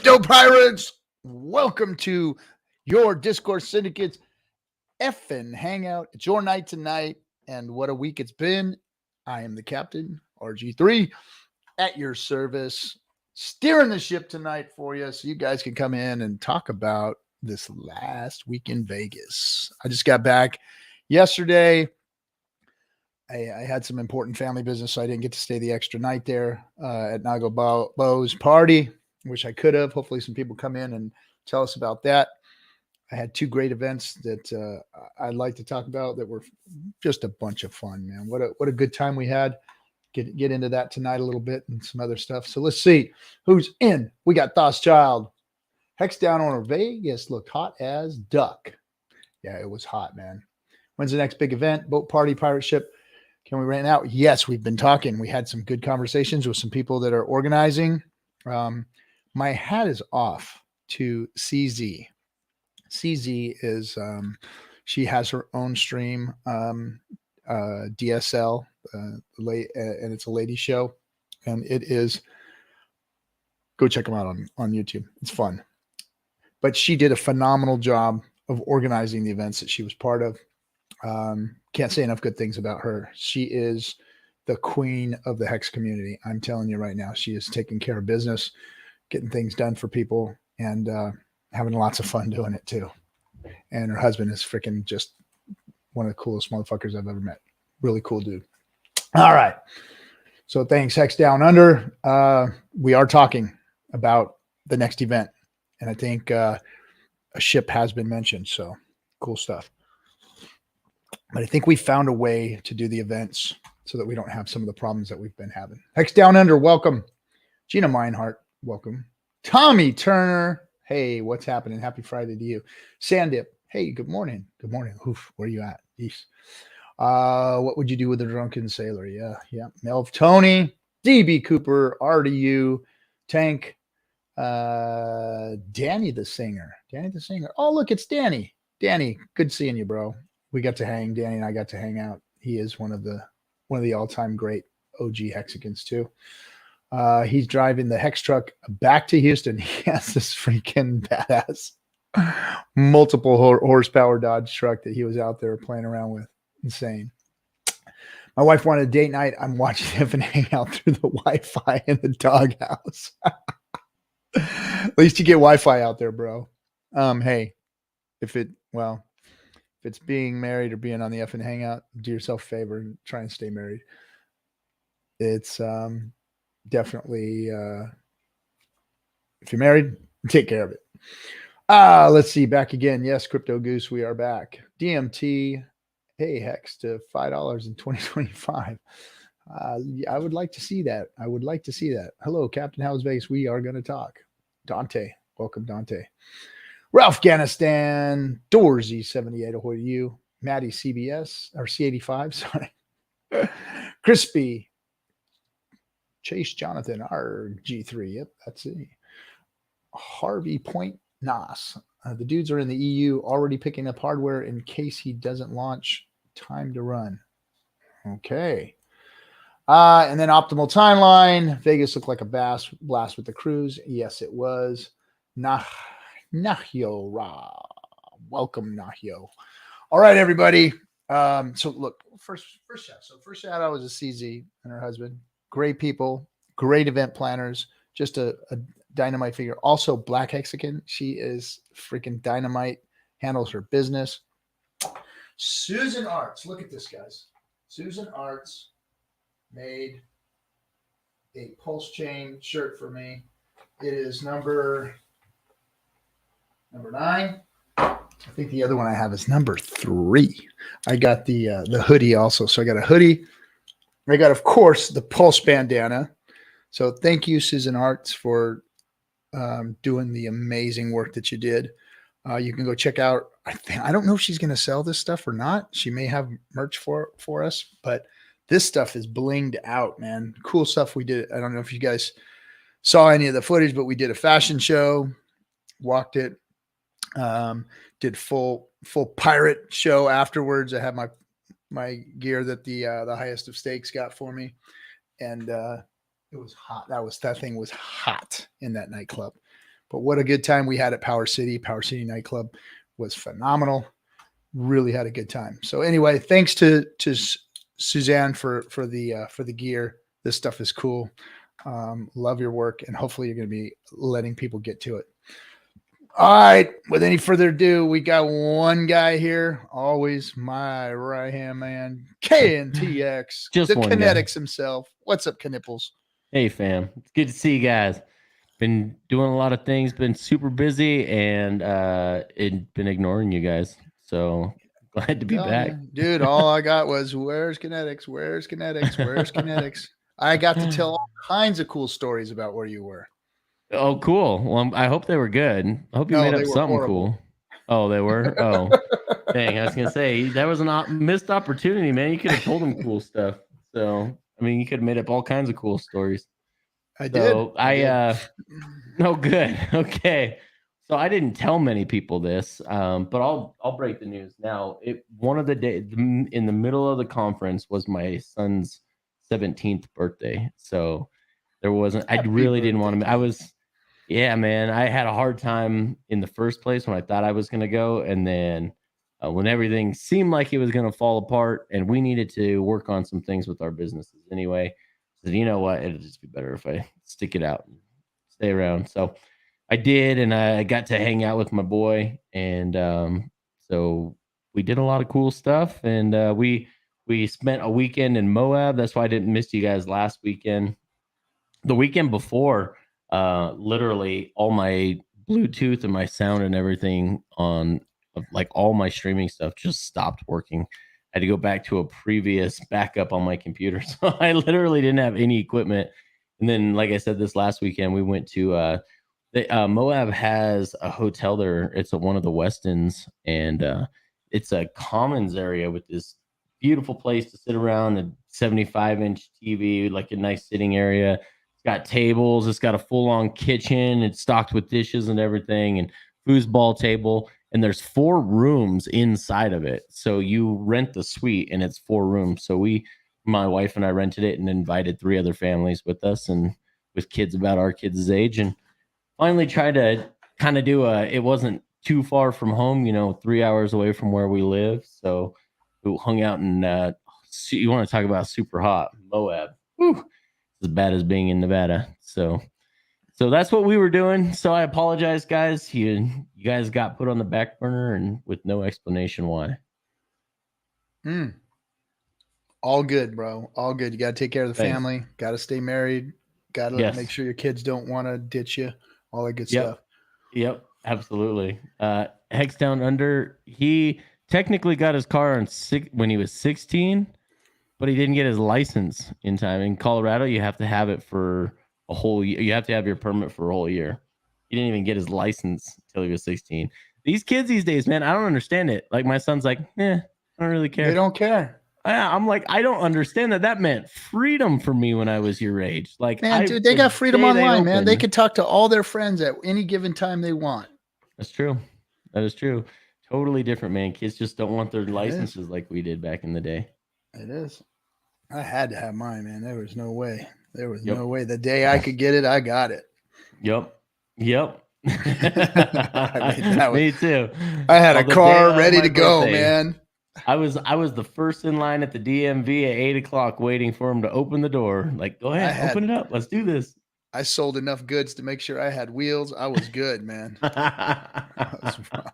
Crypto Pirates, welcome to your Discourse Syndicate's FN Hangout. It's your night tonight, and what a week it's been. I am the captain, RG3, at your service, steering the ship tonight for you so you guys can come in and talk about this last week in Vegas. I just got back yesterday. I had some important family business, so I didn't get to stay the extra night there at Nago Bo's party. Wish I could have. Hopefully some people come in and tell us about that. I had two great events that I'd like to talk about that were just a bunch of fun, man. What a good time we had. Get into that tonight a little bit and some other stuff. So let's see who's in. We got Thos Child. Hex down on Vegas looked hot as duck. Yeah, it was hot, man. When's the next big event? Boat party, pirate ship. Can we rent out? Yes, we've been talking. We had some good conversations with some people that are organizing. My hat is off to CZ. CZ is, she has her own stream, DSL, and it's a lady show. And it is, go check them out on YouTube. It's fun. But she did a phenomenal job of organizing the events that she was part of. Can't say enough good things about her. She is the queen of the Hex community. I'm telling you right now, she is taking care of business, getting things done for people, and having lots of fun doing it too. And her husband is freaking just one of the coolest motherfuckers I've ever met. Really cool dude. All right. So thanks, Hex Down Under. We are talking about the next event, and I think a ship has been mentioned. So cool stuff. But I think we found a way to do the events so that we don't have some of the problems that we've been having. Hex Down Under, welcome. Gina Meinhardt, welcome. Tommy Turner, hey, what's happening? Happy Friday to you. Sandip, hey, good morning. Good morning. Oof, where are you at? East. What would you do with a drunken sailor? Yeah. Melv Tony, DB Cooper, RDU, Tank, Danny the singer. Oh, look, it's Danny. Danny, good seeing you, bro. We got to hang. Danny and I got to hang out. He is one of the all-time great OG Hexicans too. He's driving the Hex truck back to Houston. He has this freaking badass multiple horsepower Dodge truck that he was out there playing around with. Insane. My wife wanted a date night. I'm watching FN Hangout through the Wi-Fi in the doghouse. At least you get Wi-Fi out there, bro. Hey, if it's being married or being on the FN Hangout, do yourself a favor and try and stay married. It's definitely, if you're married, take care of it. Let's see. Back again. Yes, Crypto Goose, we are back. DMT, hey, Hex, to $5 in 2025. I would like to see that. Hello, Captain. How's Vegas? We are going to talk. Dante, welcome, Dante. Ralph Afghanistan, Doorsy 78, ahoy to you. Maddie CBS, or C85, sorry. Crispy, Chase Jonathan, RG3, yep, that's it. Harvey Point Nas. The dudes are in the EU already picking up hardware in case he doesn't launch. Time to run. Okay. And then Optimal Timeline. Vegas looked like a blast with the cruise. Yes, it was. Nahyo Ra. Welcome, Nahyo. All right, everybody. So look, first shout. So first shout out was a CZ and her husband. Great people, great event planners, just a dynamite figure. Also, Black Hexican. She is freaking dynamite, handles her business. Susan Arts. Look at this, guys. Susan Arts made a pulse chain shirt for me. It is number 9. I think the other one I have is number 3. I got the hoodie also. So I got a hoodie. I got, of course, the pulse bandana. So thank you, Susan Arts, for doing the amazing work that you did. You can go check out. I don't know if she's going to sell this stuff or not. She may have merch for us, but this stuff is blinged out, man. Cool stuff we did. I don't know if you guys saw any of the footage, but we did a fashion show, walked it, did full pirate show afterwards. I had my gear that the highest of stakes got for me, and it was hot. That thing was hot in that nightclub. But what a good time we had at Power City. Power City Nightclub was phenomenal. Really had a good time. So anyway, thanks to Suzanne for the gear. This stuff is cool. Love your work, and hopefully you're going to be letting people get to it. All right. With any further ado, we got one guy here, always my right hand man, KNTX, Just the one Kinetics guy. himself. What's up, Knipples? Hey, fam. It's good to see you guys. Been doing a lot of things, been super busy, and been ignoring you guys. So glad to be back. Dude, all I got was, where's Kinetics? Where's Kinetics? Where's Kinetics? I got to tell all kinds of cool stories about where you were. Oh, cool. Well, I hope they were good. I hope you No, made they up were something horrible. cool. Oh, they were? Oh, dang. I was going to say, that was a missed opportunity, man. You could have told them cool stuff. So, I mean, you could have made up all kinds of cool stories. I did. No, good. Okay. So I didn't tell many people this, but I'll break the news now. One of the days in the middle of the conference was my son's 17th birthday. So there wasn't, I really didn't want to, yeah, man, I had a hard time in the first place when I thought I was going to go. And then when everything seemed like it was going to fall apart and we needed to work on some things with our businesses anyway, I said, you know what, it'll just be better if I stick it out and stay around. So I did, and I got to hang out with my boy. And so we did a lot of cool stuff. And we spent a weekend in Moab. That's why I didn't miss you guys last weekend. The weekend before, literally all my Bluetooth and my sound and everything on like all my streaming stuff just stopped working. I had to go back to a previous backup on my computer. So I literally didn't have any equipment. And then, like I said, this last weekend, we went to Moab has a hotel there. It's one of the Westins, and it's a commons area with this beautiful place to sit around, a 75-inch TV, like a nice sitting area. It's got tables. It's got a full-on kitchen. It's stocked with dishes and everything, and foosball table. And there's 4 rooms inside of it. So you rent the suite, and it's 4 rooms. So my wife and I rented it and invited 3 other families with us, and with kids about our kids' age, and finally tried to kind of it wasn't too far from home, 3 hours away from where we live. So we hung out in, you want to talk about super hot, Moab. Whew, as bad as being in Nevada. So that's what we were doing. So I apologize, guys. You guys got put on the back burner and with no explanation why. All good, bro. All good. You got to take care of the family. Got to stay married. Got to make sure your kids don't want to ditch you. All that good stuff. Yep, absolutely. Hex Down Under, he technically got his car when he was 16, but he didn't get his license in time. In Colorado, you have to have it for a whole year. You have to have your permit for a whole year. He didn't even get his license until he was 16. These kids these days, man, I don't understand it. Like my son's like, I don't really care. They don't care. I'm like, I don't understand that. That meant freedom for me when I was your age. Like, man, dude, they got freedom online, man. They could talk to all their friends at any given time they want. That's true. That is true. Totally different, man. Kids just don't want their licenses like we did back in the day. It is. I had to have mine, man. There was no way. There was no way. The day I could get it, I got it. Yep. Me too. I had a car ready to go, man. I was the first in line at the DMV at 8:00 waiting for him to open the door. Like, go ahead, open it up. Let's do this. I sold enough goods to make sure I had wheels. I was good, man. I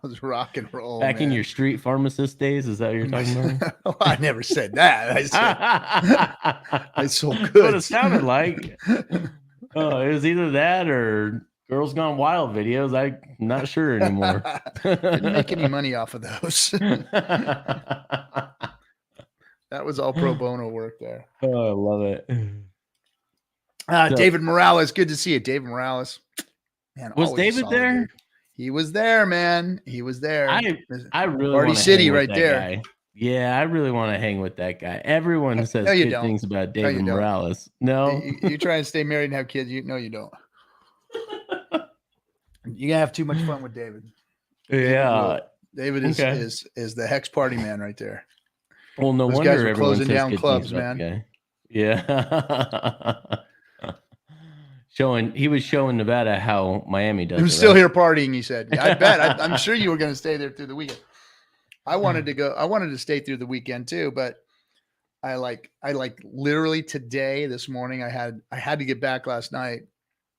was rock and roll. Back in your street pharmacist days, is that what you're talking about? Oh, I never said that. I said I sold goods. What it sounded like. Oh, it was either that or Girls Gone Wild videos. I'm not sure anymore. Didn't make any money off of those. That was all pro bono work there. Oh, I love it. David Morales, good to see you. David Morales. Man, was David there? Dude. He was there, man. He was there. I really Party City right there. Guy. Yeah, I really want to hang with that guy. Everyone says good things about David Morales. No, you try and stay married and have kids. You don't. You're gonna have too much fun with David. Yeah, David is the Hex party man right there. Well, no wonder guys were closing down clubs, man. Yeah. He was showing Nevada how Miami does. I'm it, still right? here partying, he said. Yeah, I bet. I'm sure you were going to stay there through the weekend. I wanted to stay through the weekend too, but I literally this morning I had to get back last night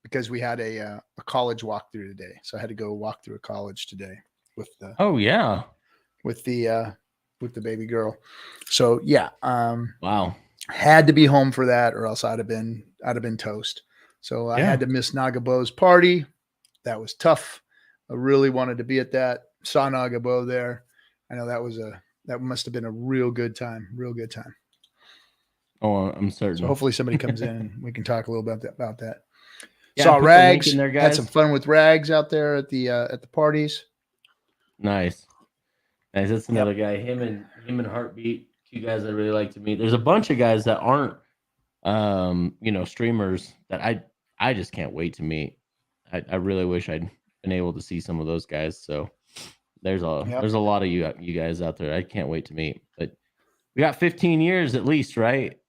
because we had a college walkthrough today. So I had to go walk through a college today with the with the baby girl. So yeah, wow. Had to be home for that, or else I'd have been toast. So I had to miss Nagabo's party. That was tough. I really wanted to be at that. Saw Nagabo there. I know that must have been a real good time. Real good time. Oh, I'm certain. So hopefully somebody comes in and we can talk a little bit about that. Yeah, saw Rags. There, had some fun with Rags out there at the parties. Nice. That's another guy. Him and Heartbeat, two guys I really like to meet. There's a bunch of guys that aren't streamers that I just can't wait to meet. I really wish I'd been able to see some of those guys. So there's a lot of you guys out there I can't wait to meet. But we got 15 years at least, right?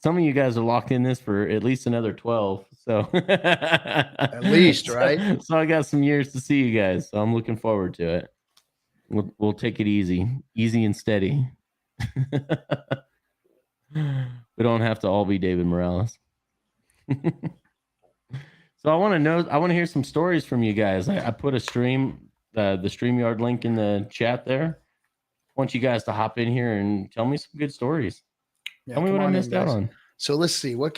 Some of you guys are locked in this for at least another 12. So at least, right? So I got some years to see you guys. So I'm looking forward to it. We'll take it easy and steady. We don't have to all be David Morales. So I want to hear some stories from you guys. I put the StreamYard link in the chat there. I want you guys to hop in here and tell me some good stories. Yeah, tell me what I missed out on. So let's see. What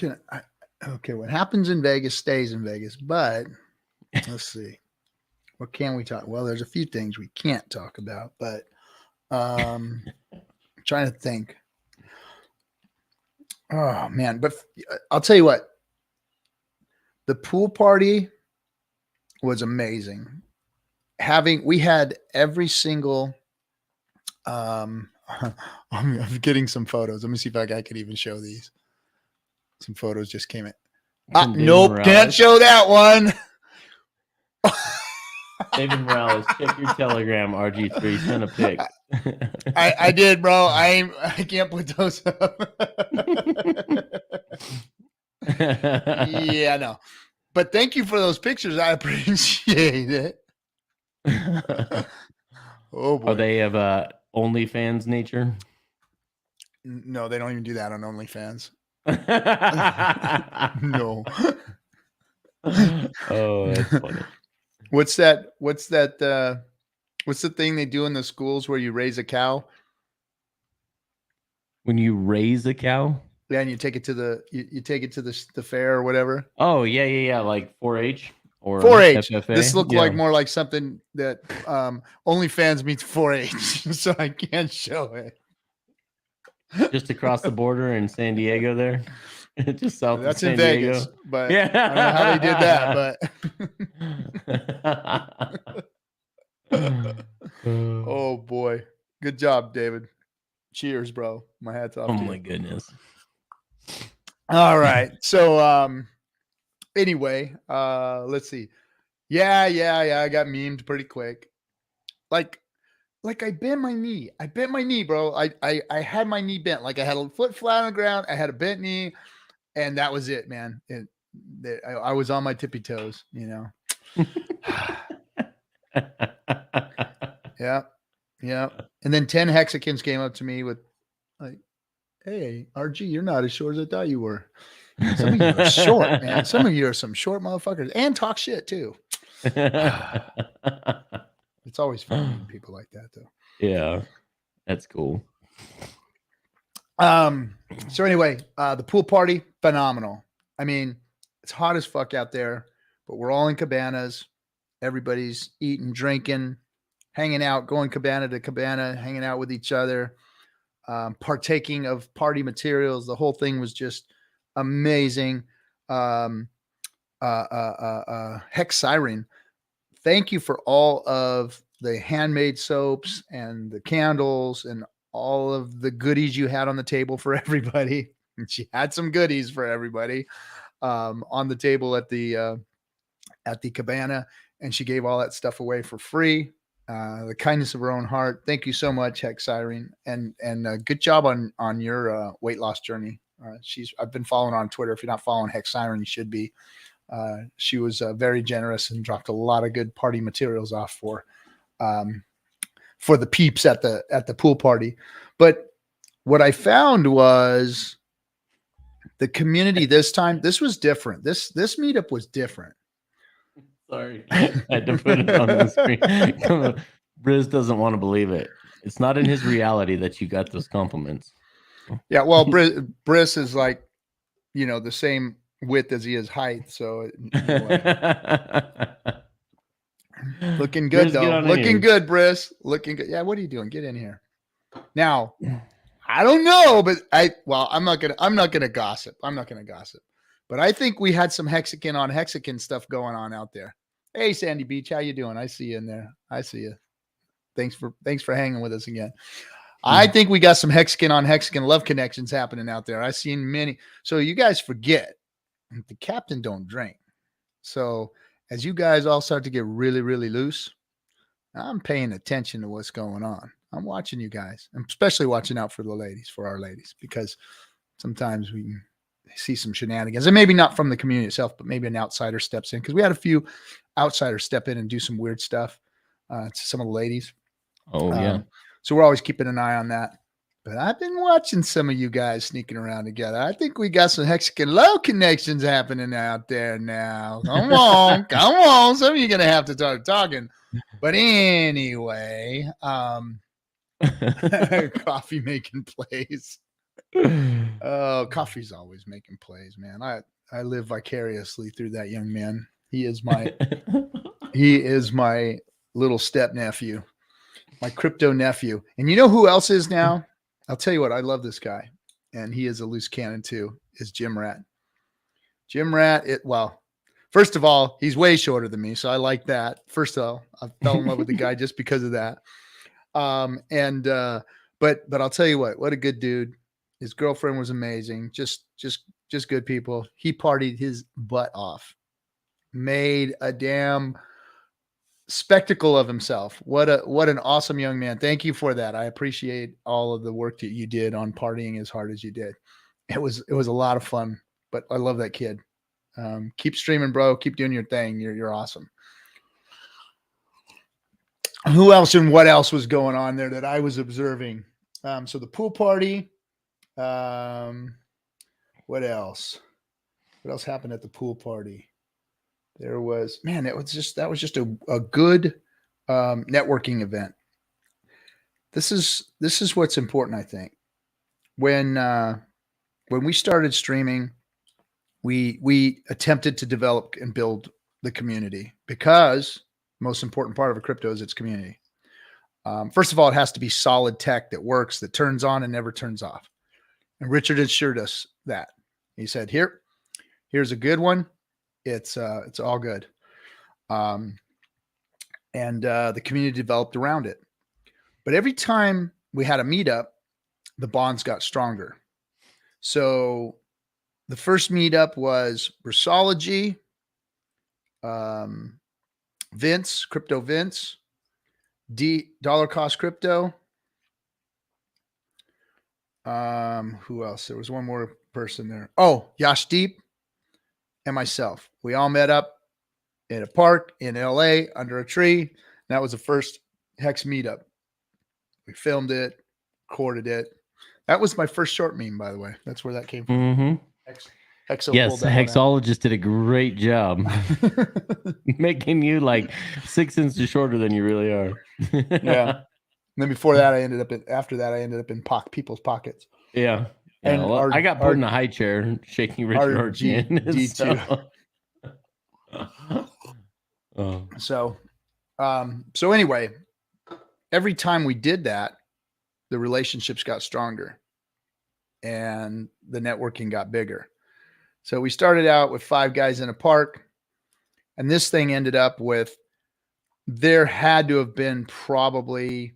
happens in Vegas stays in Vegas, but let's see. What can we talk? Well, there's a few things we can't talk about, but trying to think. Oh man, but I'll tell you what. The pool party was amazing. We had every single I'm getting some photos. Let me see if I could even show these. Some photos just came in. Nope, can't show that one. David Morales, check your Telegram, RG3. Send a pic. I did, bro. I can't put those up. Yeah, no. But thank you for those pictures. I appreciate it. Oh boy. Are they of OnlyFans nature? No, they don't even do that on OnlyFans. No. Oh, that's funny. What's that? What's the thing they do in the schools where you raise a cow? When you raise a cow? Yeah, and you take it to the fair or whatever. Oh, yeah, like 4-H or 4-H. FFA. This looked like more like something that OnlyFans meets 4-H, so I can't show it. Just across the border in San Diego there. Just south of San Diego. Vegas, but yeah. I don't know how they did that, but oh boy. Good job, David. Cheers, bro. My hat's off. Oh my goodness. All right. So anyway, let's see. Yeah, I got memed pretty quick. Like I bent my knee. Bro. I had my knee bent. Like I had a foot flat on the ground. I had a bent knee, and that was it, man. I was on my tippy toes, you know. Yeah. And then 10 Hexicans came up to me with like, "Hey, RG, you're not as short as I thought you were. Some of you are short, man. Some of you are some short motherfuckers and talk shit too." It's always fun meeting people like that, though. Yeah, that's cool. So anyway, the pool party, phenomenal. I mean, it's hot as fuck out there, but we're all in cabanas. Everybody's eating, drinking, hanging out, going cabana to cabana, hanging out with each other, partaking of party materials. The whole thing was just amazing. Hex Siren, thank you for all of the handmade soaps and the candles and all of the goodies you had on the table for everybody. And she had some goodies for everybody on the table at the cabana, and she gave all that stuff away for free. The kindness of her own heart. Thank you so much, Hex Siren, and good job on your weight loss journey. I've been following her on Twitter. If you're not following Hex Siren, you should be. She was very generous and dropped a lot of good party materials off for the peeps at the pool party. But what I found was the community this time. This was different. This meetup was different. Sorry, I had to put it on the screen. Briz doesn't want to believe it. It's not in his reality that you got those compliments. Yeah, well, Briz is like, the same width as he is height. So looking good Briz, though. Looking good, Briz. Looking good. Yeah, what are you doing? Get in here. Now, I don't know, but I'm not gonna gossip. But I think we had some Hexican on Hexican stuff going on out there. Hey, Sandy Beach, how you doing? I see you in there. I see you. Thanks for hanging with us again. I think we got some Hexican on Hexican love connections happening out there. I've seen many. So you guys forget the captain don't drink. So as you guys all start to get really, really loose, I'm paying attention to what's going on. I'm watching you guys. I'm especially watching out for the ladies, for our ladies, because sometimes we see some shenanigans, and maybe not from the community itself, but maybe an outsider steps in, because we had a few outsiders step in and do some weird stuff to some of the ladies. Oh, yeah. So we're always keeping an eye on that. But I've been watching some of you guys sneaking around together. I think we got some Hexican love connections happening out there now. Come on, come on. Some of you are gonna have to start talking. But anyway, coffee making plays. Oh, coffee's always making plays, man. I live vicariously through that young man. He is my little step nephew, my crypto nephew. And you know who else is now? I'll tell you what, I love this guy, and he is a loose cannon too, is Jim Rat. Jim Rat, first of all, he's way shorter than me, so I like that. First of all, I fell in love with the guy just because of that. But I'll tell you what a good dude. His girlfriend was amazing. Just good people. He partied his butt off. Made a damn spectacle of himself. What an awesome young man. Thank you for that. I appreciate all of the work that you did on partying as hard as you did. It was a lot of fun, but I love that kid. Keep streaming, bro. Keep doing your thing. You're awesome. Who else and what else was going on there that I was observing? So the pool party. What else? What else happened at the pool party? There was, man, that was just a good networking event. This is what's important, I think. When we started streaming, we attempted to develop and build the community, because the most important part of a crypto is its community. First of all, it has to be solid tech that works, that turns on and never turns off. And Richard assured us that. He said, here's a good one. It's all good. And the community developed around it. But every time we had a meetup, the bonds got stronger. So the first meetup was Brasology, Vince, Crypto Vince, Dollar Cost Crypto. Who else? There was one more person there. Oh, Yashdeep and myself. We all met up in a park in LA under a tree. That was the first Hex meetup. We filmed it, recorded it. That was my first short meme, by the way. That's where that came from. Mm-hmm. Hexo yes, the Hexologist did a great job making you like 6 inches shorter than you really are. Yeah. And then before that, after that, I ended up in people's pockets. Yeah. And I got put in a high chair shaking Richard Hart's hand. So anyway, every time we did that, the relationships got stronger and the networking got bigger. So we started out with 5 guys in a park, and this thing ended up with, there had to have been probably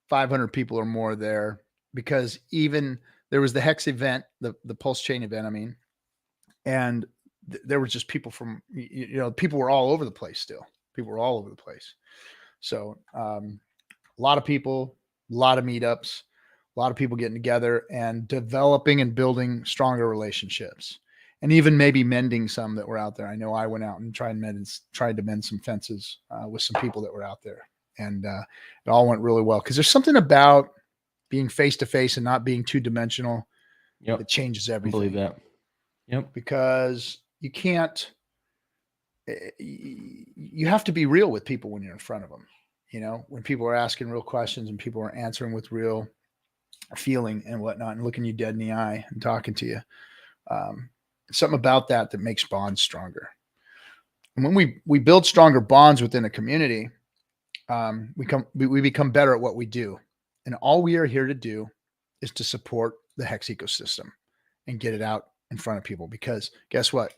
500 people or more there, because even there was the Hex event, the Pulse Chain event, I mean, and there were just people from, people were all over the place still. People were all over the place. So a lot of people, a lot of meetups, a lot of people getting together and developing and building stronger relationships. and even maybe mending some that were out there. I know I went out and tried to mend some fences with some people that were out there, and it all went really well, because there's something about being face to face and not being 2-dimensional that changes everything. I believe that. Yep. Because you can't. You have to be real with people when you're in front of them. You know, when people are asking real questions and people are answering with real feeling and whatnot, and looking you dead in the eye and talking to you. Something about that makes bonds stronger. And when we build stronger bonds within a community, we become better at what we do. And all we are here to do is to support the Hex ecosystem and get it out in front of people. Because guess what?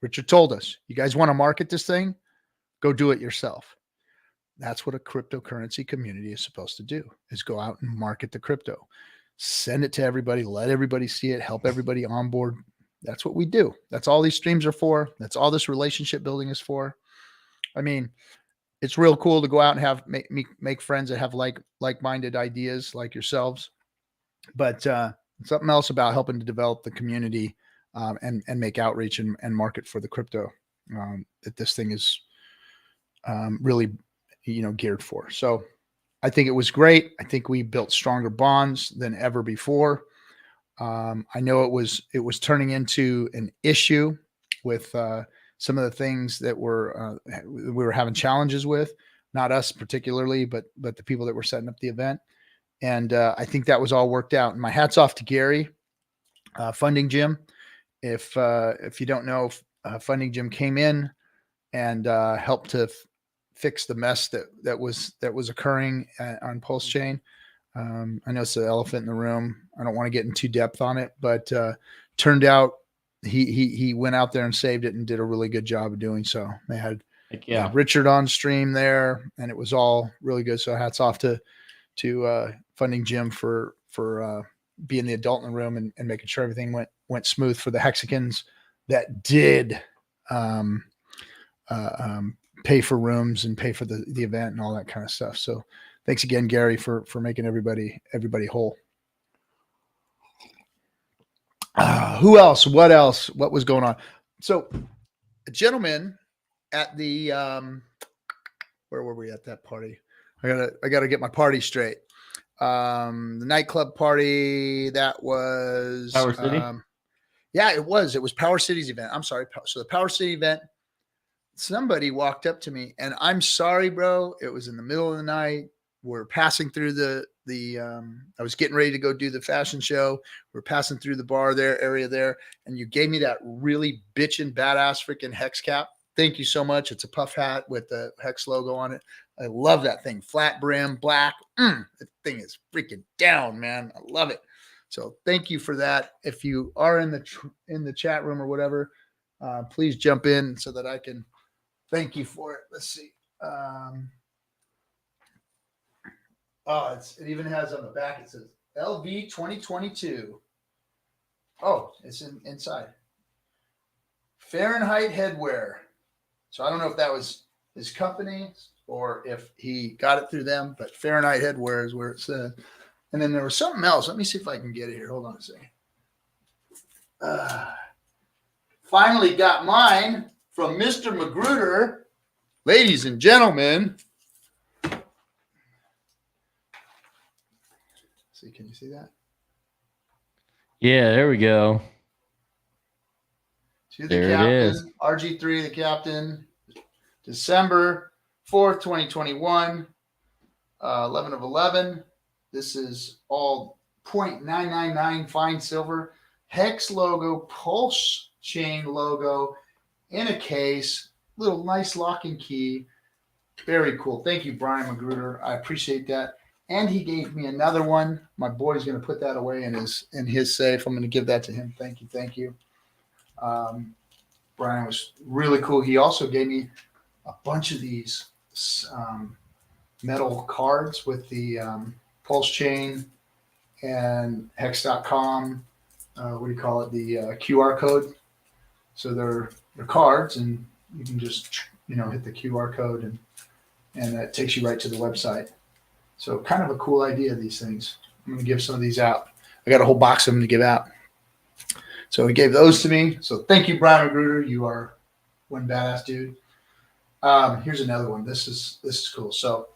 Richard told us, you guys want to market this thing? Go do it yourself. That's what a cryptocurrency community is supposed to do, is go out and market the crypto. Send it to everybody, let everybody see it, help everybody onboard. That's what we do. That's all these streams are for. That's all this relationship building is for. I mean, it's real cool to go out and make friends that have like-minded ideas like yourselves. But something else about helping to develop the community and make outreach and market for the crypto that this thing is really, geared for. So I think it was great. I think we built stronger bonds than ever before. I know it was turning into an issue with some of the things that we were having challenges with, not us particularly, but the people that were setting up the event. And I think that was all worked out. And my hat's off to Gary, Funding Jim. If you don't know, Funding Jim came in and helped to fix the mess that was occurring on Pulse Chain. I know it's the elephant in the room. I don't want to get in too depth on it, but turned out he went out there and saved it and did a really good job of doing so. They had Richard on stream there, and it was all really good. So hats off to Funding Jim for being the adult in the room and making sure everything went smooth for the Hexicans that did pay for rooms and pay for the event and all that kind of stuff. So thanks again, Gary, for making everybody whole. Who else? What else? What was going on? So a gentleman at the where were we at that party? I gotta get my party straight. The nightclub party, that was Power City. Yeah, it was Power City's event. I'm sorry. So the Power City event, somebody walked up to me, and I'm sorry, bro. It was in the middle of the night. We're passing through I was getting ready to go do the fashion show. We're passing through the area there, and you gave me that really bitchin' badass freaking Hex cap. Thank you so much. It's a puff hat with the Hex logo on it. I love that thing. Flat brim, black. That thing is freaking down, man. I love it. So thank you for that. If you are in the chat room or whatever, please jump in so that I can thank you for it. Let's see. It even has on the back, it says LV 2022. Oh, it's inside. Fahrenheit Headwear. So I don't know if that was his company or if he got it through them, but Fahrenheit Headwear is where it said. And then there was something else. Let me see if I can get it here. Hold on a second. Finally got mine from Mr. Magruder. Ladies and gentlemen. See, can you see that? Yeah, there we go. To the captain, it is. RG3, the captain. December 4th, 2021. 11 of 11. This is all 0.999 fine silver. Hex logo, Pulse Chain logo in a case. Little nice lock and key. Very cool. Thank you, Brian Magruder. I appreciate that. And he gave me another one. My boy's going to put that away in his safe. I'm going to give that to him. Thank you. Brian was really cool. He also gave me a bunch of these metal cards with the Pulse Chain and Hex.com. What do you call it? The QR code. So they're cards, and you can just hit the QR code, and that takes you right to the website. So kind of a cool idea, these things. I'm going to give some of these out. I got a whole box of them to give out. So he gave those to me. So thank you, Brian Magruder. You are one badass dude. Here's another one. This is cool. So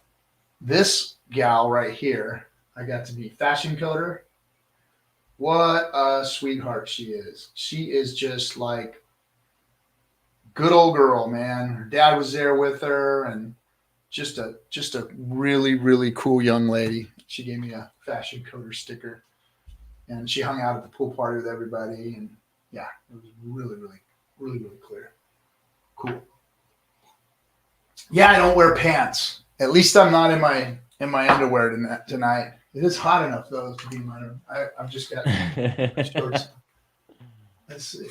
this gal right here, I got to meet Fashion Coder. What a sweetheart she is. She is just like good old girl, man. Her dad was there with her, and just a really, really cool young lady. She gave me a Fashion Coder sticker, and she hung out at the pool party with everybody. And yeah, it was really, really, really, really clear. Cool. Yeah, I don't wear pants. At least I'm not in my underwear tonight. It is hot enough though to be in my room. I've just got shorts. Let's see.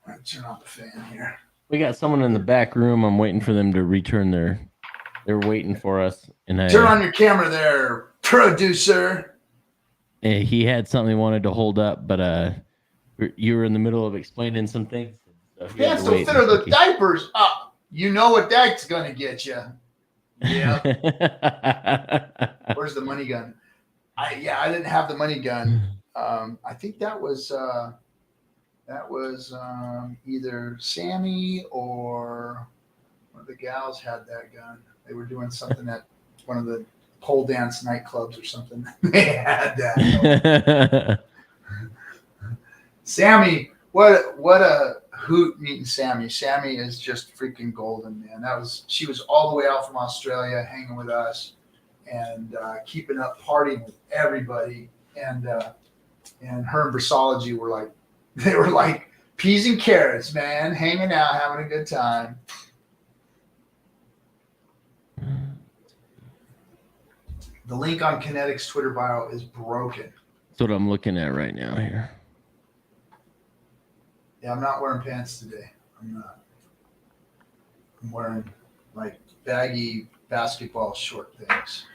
I'll turn off the fan here. We got someone in the back room. I'm waiting for them to return their. They're waiting for us. And turn on your camera there, producer. He had something he wanted to hold up, but you were in the middle of explaining some things. So pants don't fit, or the diapers up. You know what that's gonna get you. Yeah. Where's the money gun? I didn't have the money gun. I think that was either Sammy or one of the gals had that gun. They were doing something at one of the pole dance nightclubs or something. They had that. Sammy, what a hoot meeting Sammy. Sammy is just freaking golden, man. She was all the way out from Australia hanging with us and keeping up partying with everybody. And her and Brasology were like peas and carrots, man, hanging out, having a good time. The link on Kinetic's Twitter bio is broken. That's what I'm looking at right now here. Yeah, I'm not wearing pants today. I'm not. I'm wearing like baggy basketball short things.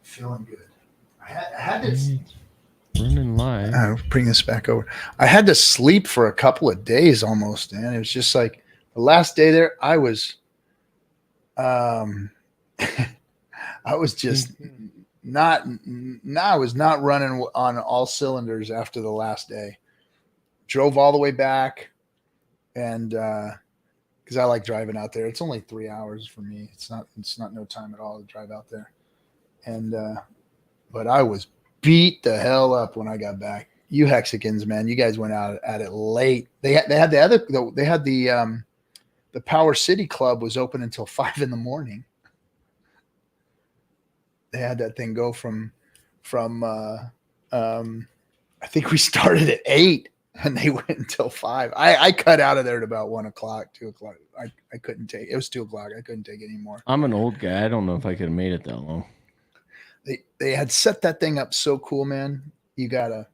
Feeling good. I had to running live. I'll bring this back over. I had to sleep for a couple of days almost, man. It was just like the last day there, I was I was just I was not running on all cylinders after the last day. Drove all the way back, and because I like driving out there. It's only 3 hours for me. It's not no time at all to drive out there. And but I was beat the hell up when I got back. You Hexicans, man, you guys went out at it late. They had the Power City Club was open until 5 a.m. They had that thing go from I think we started at 8 and they went until 5. I cut out of there at about 1 o'clock, 2 o'clock. I couldn't take it. Was 2 o'clock. I couldn't take it anymore. I'm an old guy. I don't know if I could have made it that long. They had set that thing up so cool, man. You got a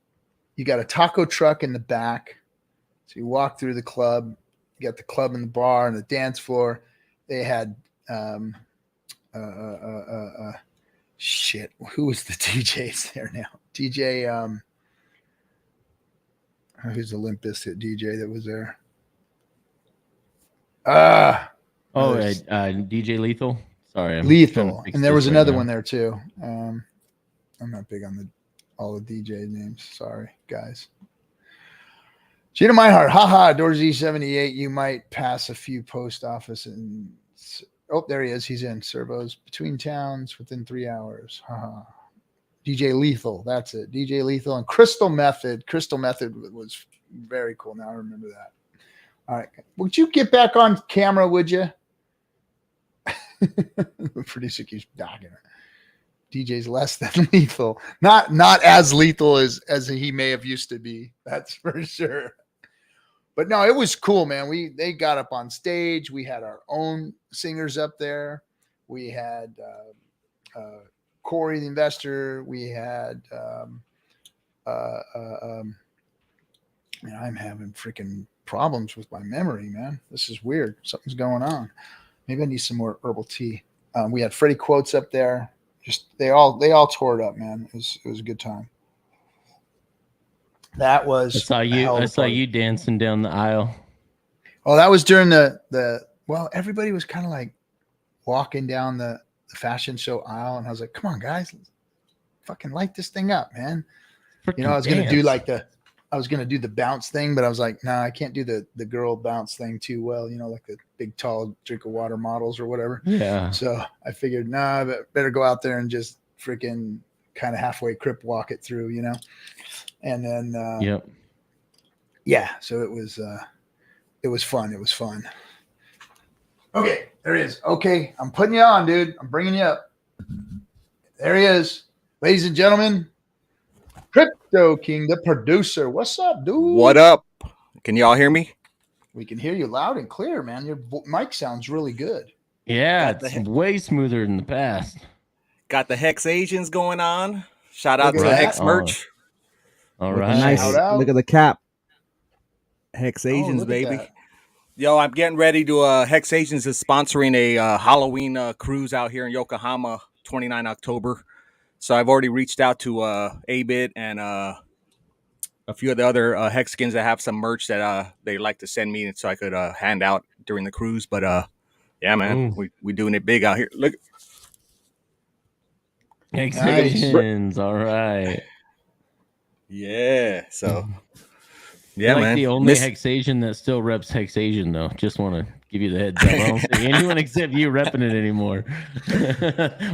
taco truck in the back. So you walk through the club. You got the club and the bar and the dance floor. They had shit. Who was the DJs there now? DJ who's the Limp Bizkit DJ that was there? DJ Lethal. Sorry, Lethal. And there was another one there too. I'm not big on all the DJ names. Sorry, guys. Gina Meinhardt, haha, Dorsey 78. You might pass a few post office and there he is. He's in servos between towns within 3 hours. Haha. DJ Lethal, that's it. DJ Lethal and Crystal Method. Crystal Method was very cool. Now I remember that. All right. Would you get back on camera, would you? The producer keeps dogging her. DJ's less than lethal. Not as lethal as he may have used to be. That's for sure. But no, it was cool, man. They got up on stage. We had our own singers up there. We had Corey the investor. We had man, I'm having freaking problems with my memory, man. This is weird. Something's going on. Maybe I need some more herbal tea. We had Freddie Quotes up there. Just they all tore it up, man. It was a good time. That was I saw you dancing down the aisle. Oh, that was during the everybody was kind of like walking down the fashion show aisle, and I was like, come on, guys, let's fucking light this thing up, man. I was gonna do like the I was gonna do the bounce thing, but I was like, nah, I can't do the girl bounce thing too well. You know, like the big tall drink of water models or whatever. Yeah. So I figured, nah, I better go out there and just freaking kind of halfway crip walk it through, you know. And then Yep. yeah, so it was fun. It was fun. Okay, there he is. Okay, I'm putting you on, dude. I'm bringing you up. There he is, ladies and gentlemen. Crypto King, the producer. What's up, dude? What up? Can y'all hear me? We can hear you loud and clear, man. Your mic sounds really good. Yeah, Got it's way smoother than the past. Got the Hex Asians going on. Shout Look out at to that. Hex merch. All Looking right. nice. Shout out. Look at the cap. Hex Oh, Asians, look at baby. that. Yo, I'm getting ready to Hex Asians is sponsoring a Halloween cruise out here in Yokohama, 29 October. So I've already reached out to A-Bit and a few of the other Hexicans that have some merch that they like to send me so I could hand out during the cruise. But yeah, man, we doing it big out here. Look. Hexicans. All right. Yeah. So yeah, You're like man. the only Hexasian that still reps Hexasian, though. Just want to give you the heads up. I don't see anyone except you repping it anymore.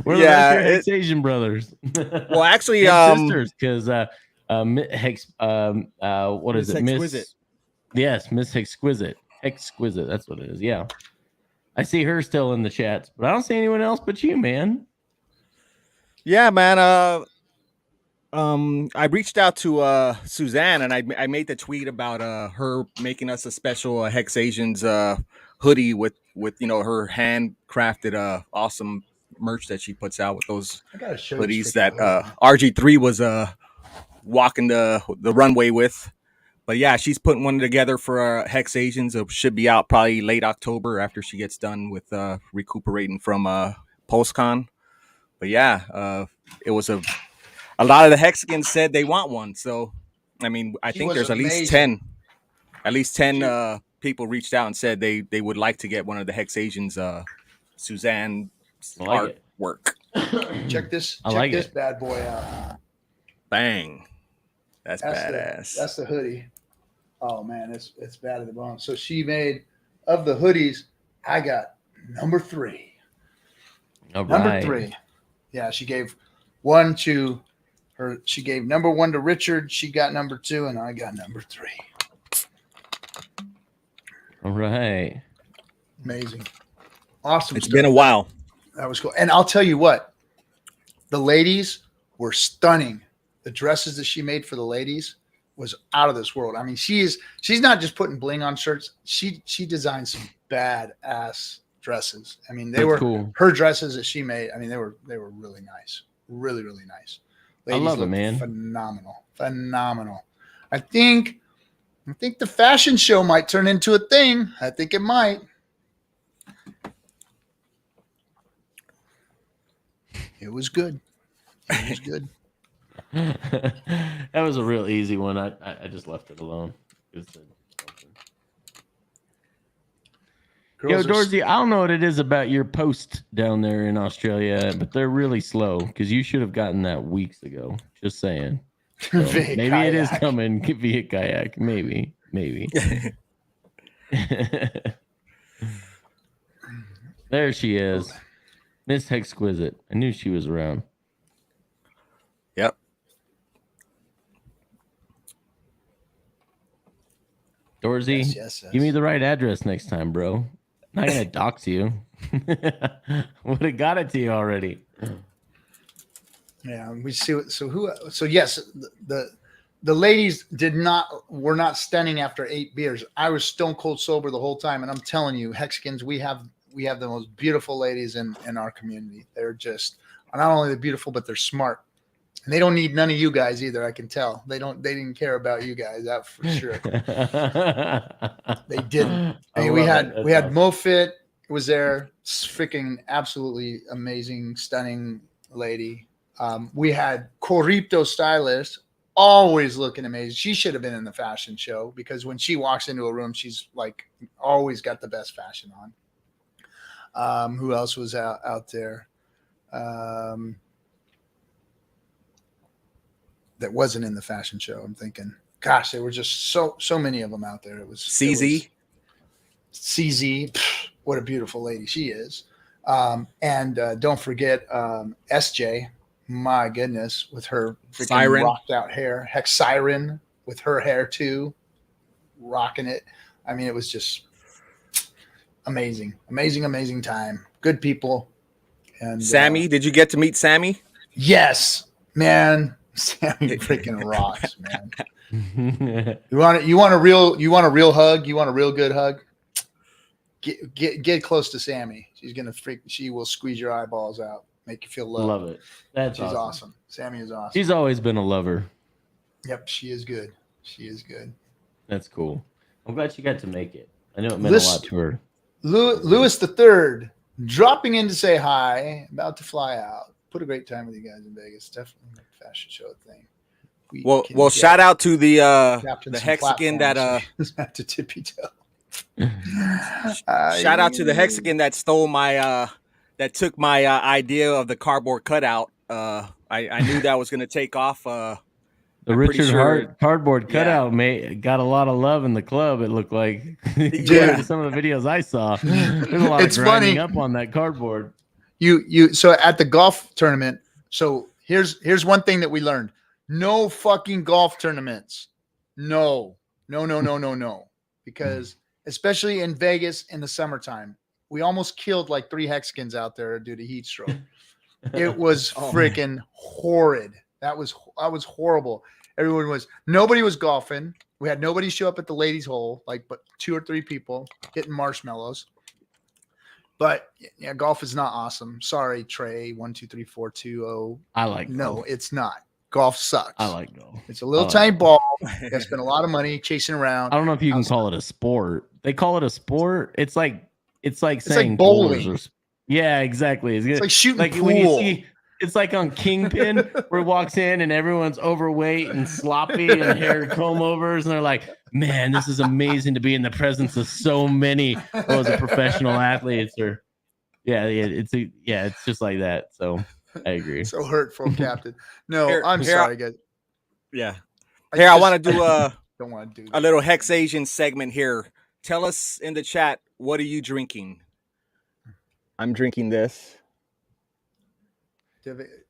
We're the rest of your Hexasian brothers. Well, actually, sisters, because what is it? Miss? Yes, Miss Exquisite. Exquisite. That's what it is. Yeah. I see her still in the chats, but I don't see anyone else but you, man. Yeah, man. I reached out to Suzanne and I made the tweet about her making us a special Hex Asians hoodie with her handcrafted awesome merch that she puts out with those hoodies that RG3 was walking the runway with. But yeah, she's putting one together for Hex Asians. It should be out probably late October after she gets done with recuperating from PostCon. But yeah, it was a lot of the Hexicans said they want one. So, I mean, I think there's amazing. at least 10 people reached out and said they would like to get one of the Hex Asians Suzanne artwork. Check this bad boy out. Bang. That's badass. That's the hoodie. Oh man, it's bad at the bone. So she made of the hoodies. I got number 3. Number 3. Yeah, she gave one to her. She gave number 1 to Richard. She got number 2, and I got number 3. All right. Amazing. Awesome. It's been a while. That was cool. And I'll tell you what, the ladies were stunning. The dresses that she made for the ladies was out of this world. I mean, she's not just putting bling on shirts. She designed some badass dresses. I mean, they were cool. Her dresses that she made. I mean, they were really nice. Really, really nice. Ladies, I love it, man. Phenomenal. I think the fashion show might turn into a thing. I think it might. It was good. It was good. That was a real easy one. I just left it alone. Yo, Dorsey, I don't know what it is about your post down there in Australia, but they're really slow because you should have gotten that weeks ago. Just saying. So maybe kayak. It is coming via kayak. Maybe. There she is. Miss Exquisite. I knew she was around. Yep. Dorsey, yes. Give me the right address next time, bro. I'm not gonna dox you. Would have got it to you already. Yeah, we see. So yes, the ladies were not stunning after 8 beers. I was stone cold sober the whole time, and I'm telling you, Hexicans, we have the most beautiful ladies in our community. They're just not only beautiful, but they're smart. And they don't need none of you guys either. I can tell they didn't care about you guys. That for sure. They didn't. I mean, we had Mofit was there, freaking absolutely amazing, stunning lady. We had Corripto stylist, always looking amazing. She should have been in the fashion show because when she walks into a room, she's like always got the best fashion on. Who else was out there? That wasn't in the fashion show. I'm thinking gosh, there were just so many of them out there. It was CZ. CZ, what a beautiful lady she is. And don't forget SJ, my goodness, with her freaking Siren. rocked out hair. Siren with her hair too, rocking it. I mean, it was just amazing time. Good people. And Sammy, did you get to meet Sammy? yes, man. Sammy freaking rocks, man. You want a real hug? You want a real good hug? Get close to Sammy. She will squeeze your eyeballs out, make you feel loved. Love it. She's awesome. Sammy is awesome. She's always been a lover. Yep, she is good. She is good. That's cool. I'm glad she got to make it. I know it meant a lot to her. Lewis the Third dropping in to say hi, about to fly out. Put a great time with you guys in Vegas. Definitely make a fashion show thing. Well, shout out to the Captains Hexican that have to tippy toe. Shout out to the Hexican that stole my that took my idea of the cardboard cutout. I knew that was going to take off. The Richard Hart cardboard cutout got a lot of love in the club. It looked like some of the videos I saw. There's a lot of grinding up on that cardboard. So at the golf tournament. So here's one thing that we learned: no fucking golf tournaments. No, because especially in Vegas in the summertime, we almost killed like 3 Hexicans out there due to heat stroke. It was freaking horrid. That was horrible. Nobody was golfing. We had nobody show up at the ladies' hole, but 2 or 3 people hitting marshmallows. But yeah, golf is not awesome. Sorry, Trey. 12342. I like golf. It's not. Golf sucks. I like golf. It's a little tiny ball. They spend a lot of money chasing around. I don't know if you can call it a sport. They call it a sport. It's like saying like bowling. Yeah, exactly. It's like shooting pool. When you see, it's like on Kingpin where it walks in and everyone's overweight and sloppy and hair comb overs, and they're like, "Man, this is amazing to be in the presence of so many professional athletes." Or it's just like that. So I agree. So hurtful, Captain. No, I'm sorry, guys. Yeah. I want to do don't want to do a little Hex Asian segment here. Tell us in the chat, what are you drinking? I'm drinking this.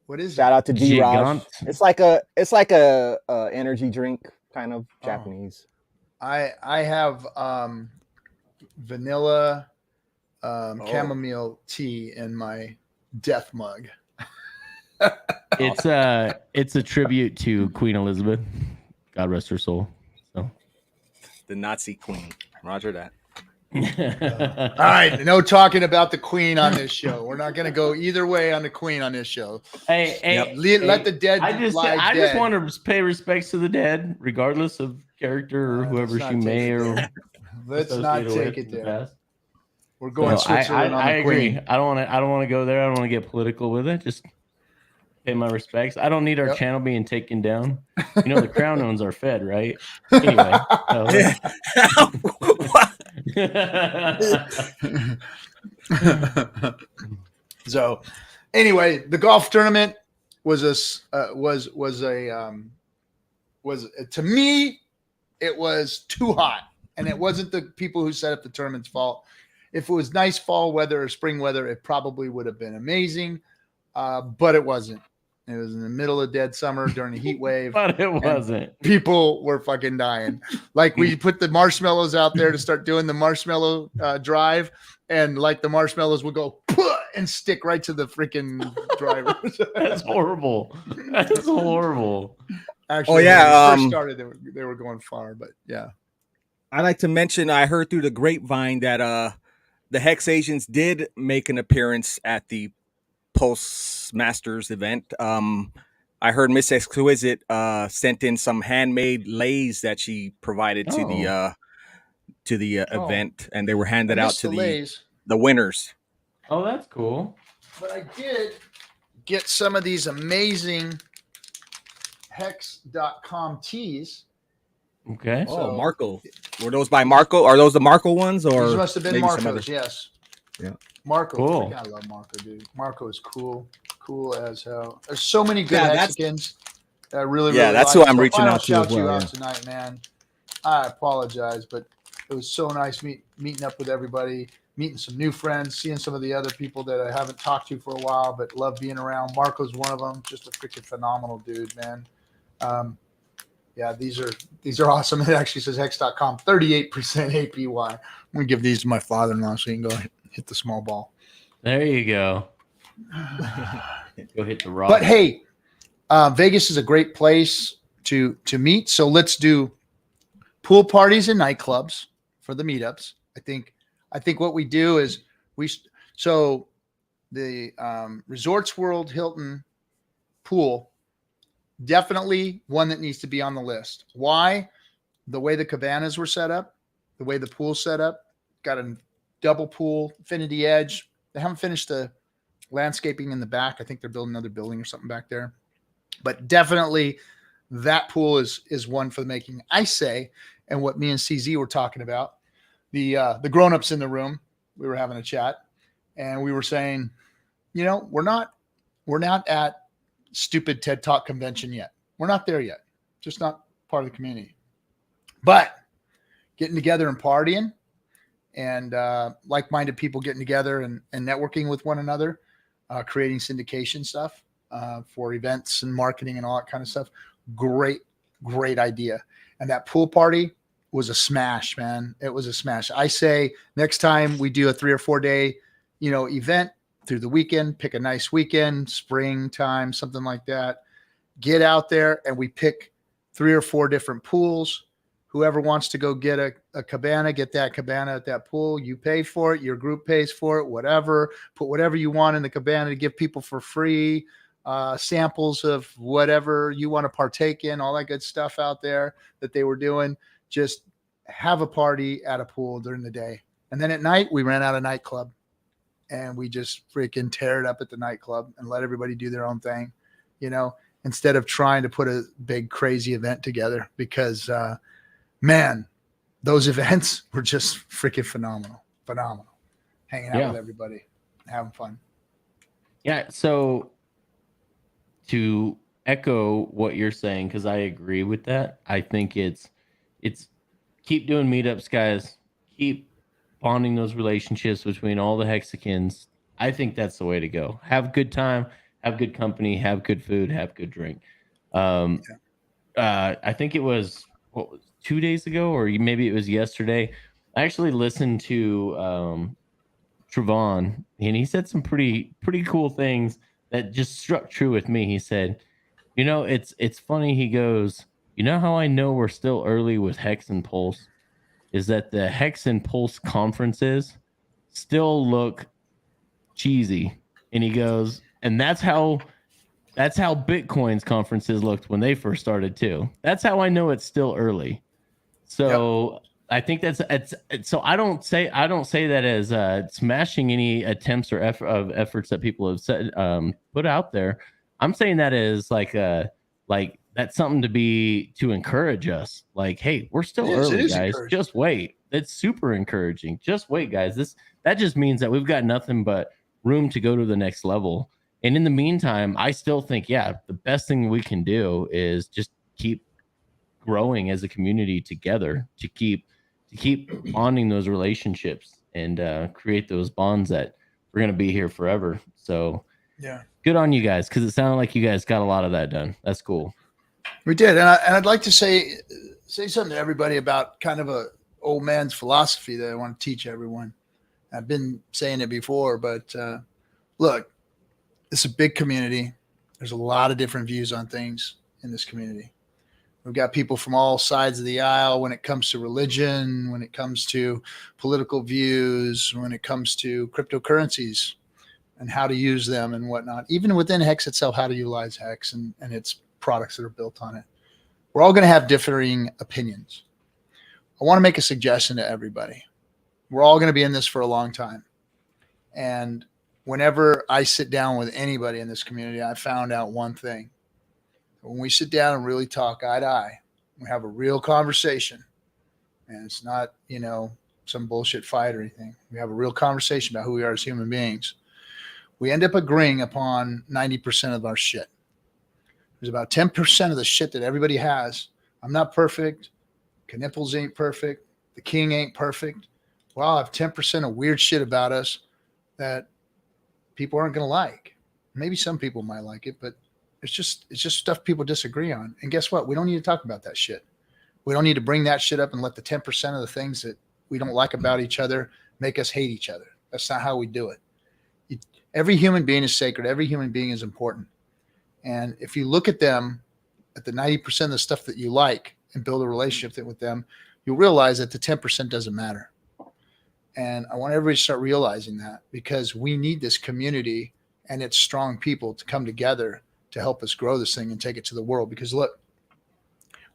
What is Shout out to D-Raj. Gigant. It's like a energy drink, kind of Japanese. I have vanilla chamomile tea in my death mug. It's a tribute to Queen Elizabeth. God rest her soul. So the Nazi queen. Roger that. All right, no talking about the Queen on this show. We're not going to go either way on the Queen on this show. Hey, let the dead I just want to pay respects to the dead, regardless of character or whoever she may or. Let's not take it there. We're going Switzerland. I agree. I don't want to go there. I don't want to get political with it. Just pay my respects. I don't need our channel being taken down. You know, the crown owns our Fed, right? Anyway. So anyway, the golf tournament was to me, it was too hot, and it wasn't the people who set up the tournament's fault. If it was nice fall weather or spring weather, it probably would have been amazing, but it wasn't. It was in the middle of dead summer during a heat wave. But it wasn't. People were fucking dying. Like, we put the marshmallows out there to start doing the marshmallow drive, and like the marshmallows would go and stick right to the freaking driver. That's horrible. That's horrible. Actually, when it first started, they were going far, but yeah. I like to mention, I heard through the grapevine that the Hex Asians did make an appearance at the Postmasters event. I heard Miss Exquisite sent in some handmade lays that she provided to the event, and they were handed out to the winners. Oh, that's cool. But I did get some of these amazing Hex.com tees. Okay. Oh, Marco. Were those by Marco? Are those the Marco ones, or these must have been Marco's? Yes. Yeah. Marco. Cool. I love Marco, dude. Marco is cool. Cool as hell. There's so many good Hexicans. I really, Yeah, really that's like. who I'm So if reaching I don't out to as shout you well, out yeah. tonight, man, I apologize, but it was so nice meeting up with everybody, meeting some new friends, seeing some of the other people that I haven't talked to for a while, but love being around. Marco's one of them, just a freaking phenomenal dude, man. Yeah, these are awesome. It actually says hex.com, 38% APY. I'm gonna give these to my father-in-law so he can go hit the small ball. There you go. Go hit the rock. But hey, Vegas is a great place to meet. So let's do pool parties and nightclubs for the meetups. I think what we do is so the Resorts World Hilton pool, definitely one that needs to be on the list. Why? The way the cabanas were set up, the way the pool's set up, got a double pool, infinity edge. They haven't finished the landscaping in the back. I think they're building another building or something back there. But definitely that pool is one for the making. I say, and what me and CZ were talking about, the grown-ups in the room, we were having a chat, and we were saying, we're not at stupid TED Talk convention yet. We're not there yet. Just not part of the community. But getting together and partying and like-minded people getting together and networking with one another, creating syndication stuff for events and marketing and all that kind of stuff. Great idea. And that pool party was a smash, man. It was a smash. I say next time we do a 3 or 4 day, event through the weekend, pick a nice weekend, springtime, something like that. Get out there and we pick 3 or 4 different pools. Whoever wants to go get a cabana, get that cabana at that pool. You pay for it. Your group pays for it, whatever. Put whatever you want in the cabana to give people for free. Samples of whatever you want to partake in, all that good stuff out there that they were doing. Just have a party at a pool during the day. And then at night, we ran out of nightclub and we just freaking tear it up at the nightclub and let everybody do their own thing, instead of trying to put a big crazy event together because, man, those events were just freaking phenomenal. Hanging out with everybody, having fun. Yeah. So to echo what you're saying, because I agree with that. I think it's keep doing meetups, guys. Keep bonding those relationships between all the Hexicans. I think that's the way to go. Have a good time, have good company, have good food, have good drink. I think it was 2 days ago, or maybe it was yesterday. I actually listened to Trevon, and he said some pretty cool things that just struck true with me. He said, it's funny. He goes, how I know we're still early with Hex and Pulse is that the Hex and Pulse conferences still look cheesy. And he goes, and that's how Bitcoin's conferences looked when they first started too. That's how I know it's still early. So I think it's so I don't say that as smashing any attempts or efforts that people have said put out there. I'm saying that as like that's something to encourage us. Like, hey, we're still early, guys. Just wait. It's super encouraging. Just wait, guys. That just means that we've got nothing but room to go to the next level. And in the meantime, I still think, the best thing we can do is just keep growing as a community together to keep bonding those relationships and create those bonds that we're going to be here forever. So good on you guys, because it sounded like you guys got a lot of that done. That's cool. We did. And I'd like to say something to everybody about kind of a old man's philosophy that I want to teach everyone. I've been saying it before, but look, it's a big community. There's a lot of different views on things in this community. We've got people from all sides of the aisle when it comes to religion, when it comes to political views, when it comes to cryptocurrencies and how to use them and whatnot. Even within Hex itself, how to utilize Hex and its products that are built on it. We're all going to have differing opinions. I want to make a suggestion to everybody. We're all going to be in this for a long time. And whenever I sit down with anybody in this community, I found out one thing. When we sit down and really talk eye to eye, we have a real conversation, and it's not, some bullshit fight or anything. We have a real conversation about who we are as human beings. We end up agreeing upon 90% of our shit. There's about 10% of the shit that everybody has. I'm not perfect. Knipples ain't perfect. The king ain't perfect. Well, I'll have 10% of weird shit about us that people aren't going to like. Maybe some people might like it, but it's just stuff people disagree on. And guess what? We don't need to talk about that shit. We don't need to bring that shit up and let the 10% of the things that we don't like about each other make us hate each other. That's not how we do it. Every human being is sacred. Every human being is important. And if you look at them, at the 90% of the stuff that you like and build a relationship with them, you'll realize that the 10% doesn't matter. And I want everybody to start realizing that, because we need this community and its strong people to come together to help us grow this thing and take it to the world. Because look,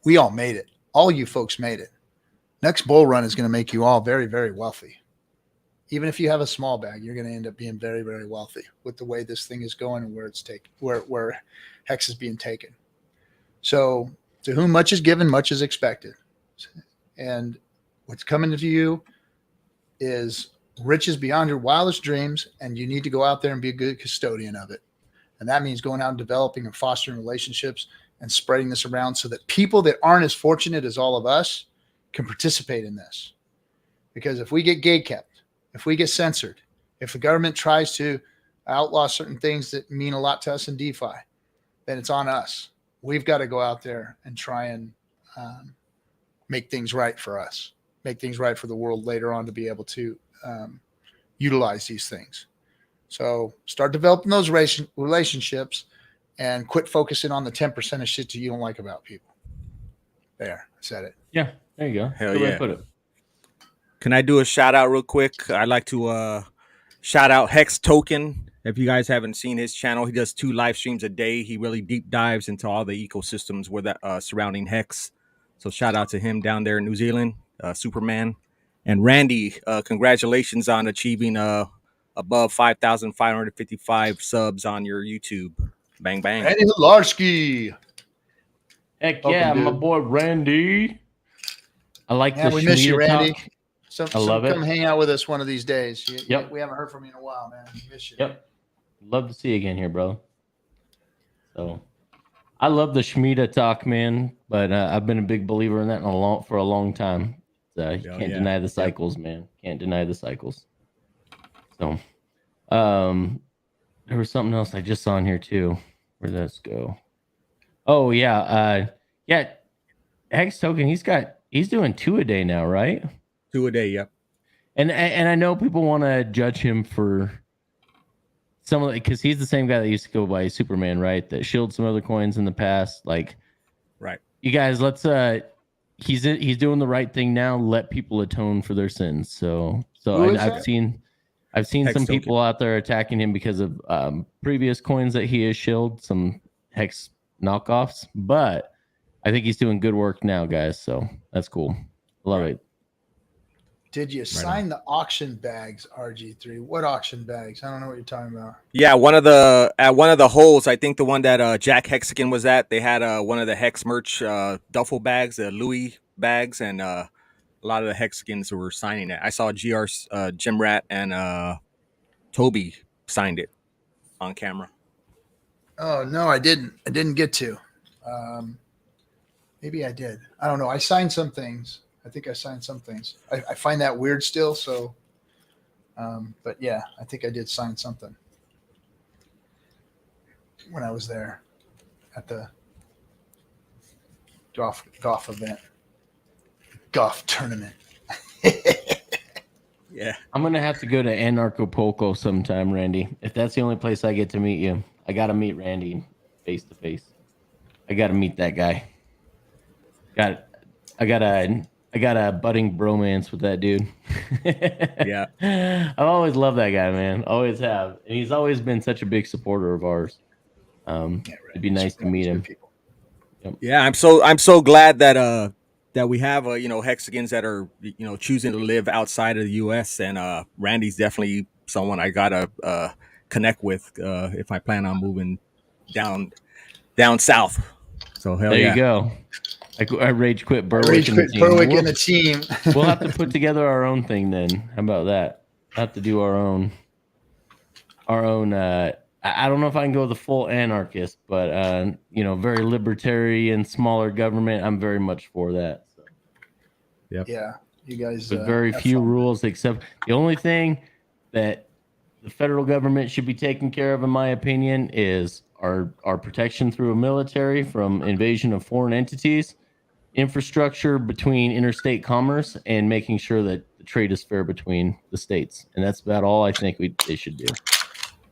we all made it. All you folks made it. Next bull run is going to make you all very, very wealthy. Even if you have a small bag, you're going to end up being very, very wealthy with the way this thing is going and where it's taken, where Hex is being taken. So to whom much is given, much is expected. And what's coming to you is riches beyond your wildest dreams, and you need to go out there and be a good custodian of it. And that means going out and developing and fostering relationships and spreading this around so that people that aren't as fortunate as all of us can participate in this. Because if we get gatekept, if we get censored, if the government tries to outlaw certain things that mean a lot to us in DeFi, then it's on us. We've got to go out there and try and make things right for us, make things right for the world later on to be able to utilize these things. So start developing those relationships and quit focusing on the 10% of shit that you don't like about people. There, I said it. Yeah, there you go. Hell Good way to yeah. put it. Can I do a shout out real quick? I'd like to shout out Hex Token. If you guys haven't seen his channel, he does 2 live streams a day. He really deep dives into all the ecosystems where that surrounding Hex. So shout out to him down there in New Zealand, Superman. And Randy, congratulations on achieving above 5,555 subs on your YouTube. Bang, bang. Randy Hilarski. Heck Welcome, yeah, dude. my boy Randy. I like Yeah, the we miss you, Shmita Randy. talk. I love it. Come hang out with us one of these days. Yep. We haven't heard from you in a while, man. We miss you. Yep. Love to see you again here, bro. So I love the Shmita talk, man. But I've been a big believer in that for a long time. You can't deny the cycles, man. Can't deny the cycles. So there was something else I just saw in here too. Where'd this go? Oh yeah. Yeah. Hex Token, he's doing 2 a day now, right? 2 a day, yep. And I know people want to judge him for some of because he's the same guy that used to go by Superman, right? That shielded some other coins in the past. Like, right. You guys, let's he's doing the right thing now. Let people atone for their sins. So I've seen Hex some Token. people out there attacking him because of previous coins that he has shielded, some Hex knockoffs, but I think he's doing good work now, guys. So that's cool. Love it. Did you sign the auction bags, RG3? What auction bags? I don't know what you're talking about. Yeah, at one of the holes, I think the one that Jack Hexican was at, they had one of the Hex merch duffel bags, the Louis bags, and a lot of the Hexicans were signing it. I saw GR Jim Rat and Toby signed it on camera. Oh no, I didn't. I didn't get to. Maybe I did. I don't know. I signed some things. I think I signed some things. I find that weird still. So, but yeah, I think I did sign something when I was there at the golf event, golf tournament. Yeah, I'm gonna have to go to Anarchapulco sometime, Randy. If that's the only place I get to meet you, I gotta meet Randy face to face. I gotta meet that guy. I got a budding bromance with that dude. Yeah. I've always loved that guy, man. Always have. And he's always been such a big supporter of ours. It'd be nice to meet him. Yep. Yeah, I'm so glad that that we have Hexicans that are choosing to live outside of the US, and Randy's definitely someone I gotta connect with if I plan on moving down south. So hell there yeah. You go. I rage quit Berwick. Rage quit Berwick and the team. We'll have to put together our own thing then. How about that? We'll have to do our own I don't know if I can go the full anarchist, but very libertarian, smaller government. I'm very much for that. So. Yeah, you guys. With very few rules, except the only thing that the federal government should be taking care of, in my opinion, is our protection through a military from invasion of foreign entities, infrastructure between interstate commerce, and making sure that the trade is fair between the states. And that's about all I think they should do.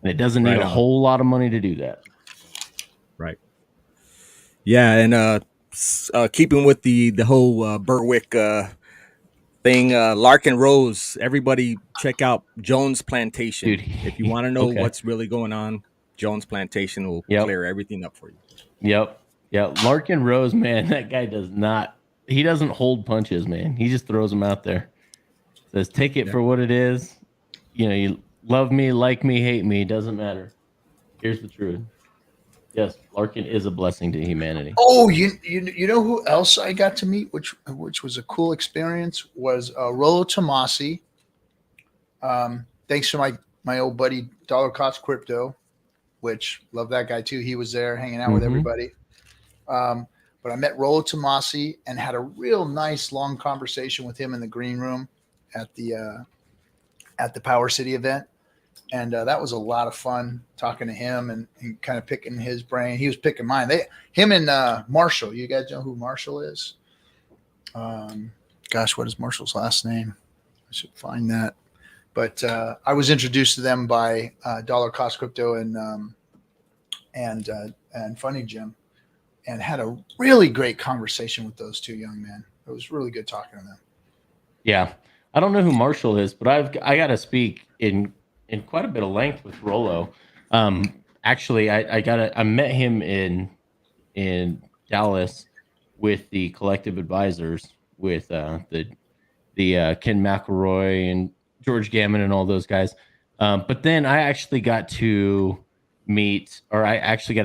And it doesn't need a whole lot of money to do that. Right. Yeah, and keeping with the whole Berwick thing, Larkin Rose, everybody check out Jones Plantation. Dude, if you want to know what's really going on, Jones Plantation will clear everything up for you. Yep. Yeah. Larkin Rose, man, that guy he doesn't hold punches, man. He just throws them out there. Says, take it for what it is. You love me, like me, hate me, doesn't matter. Here's the truth. Yes, Larkin is a blessing to humanity. Oh, you know who else I got to meet, which was a cool experience, was Rollo Tomasi. Thanks to my old buddy Dollar Cost Crypto, which love that guy too. He was there hanging out with everybody. But I met Rollo Tomasi and had a real nice long conversation with him in the green room at the Power City event. And that was a lot of fun talking to him and kind of picking his brain. He was picking mine. Him and Marshall. You guys know who Marshall is? Gosh, what is Marshall's last name? I should find that. But I was introduced to them by Dollar Cost Crypto and Funny Jim, and had a really great conversation with those two young men. It was really good talking to them. Yeah, I don't know who Marshall is, but I got to speak in quite a bit of length with Rollo. Actually, I met him in Dallas with the collective advisors with the Ken McElroy and George Gammon and all those guys. But then I actually got to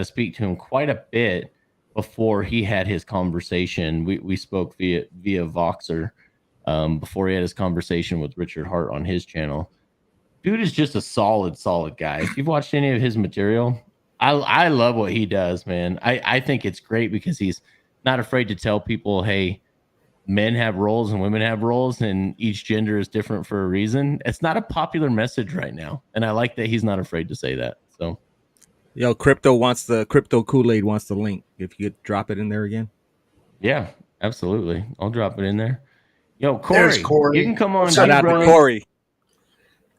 speak to him quite a bit before he had his conversation. We spoke via Voxer before he had his conversation with Richard Hart on his channel. Dude is just a solid guy. If you've watched any of his material, I love what he does, man. I think it's great because he's not afraid to tell people, hey, men have roles and women have roles, and each gender is different for a reason. It's not a popular message right now, and I like that he's not afraid to say that. So, Crypto Kool-Aid wants the link. If you could drop it in there again. Yeah, absolutely. I'll drop it in there. Corey. You can come on. Shout out to Corey.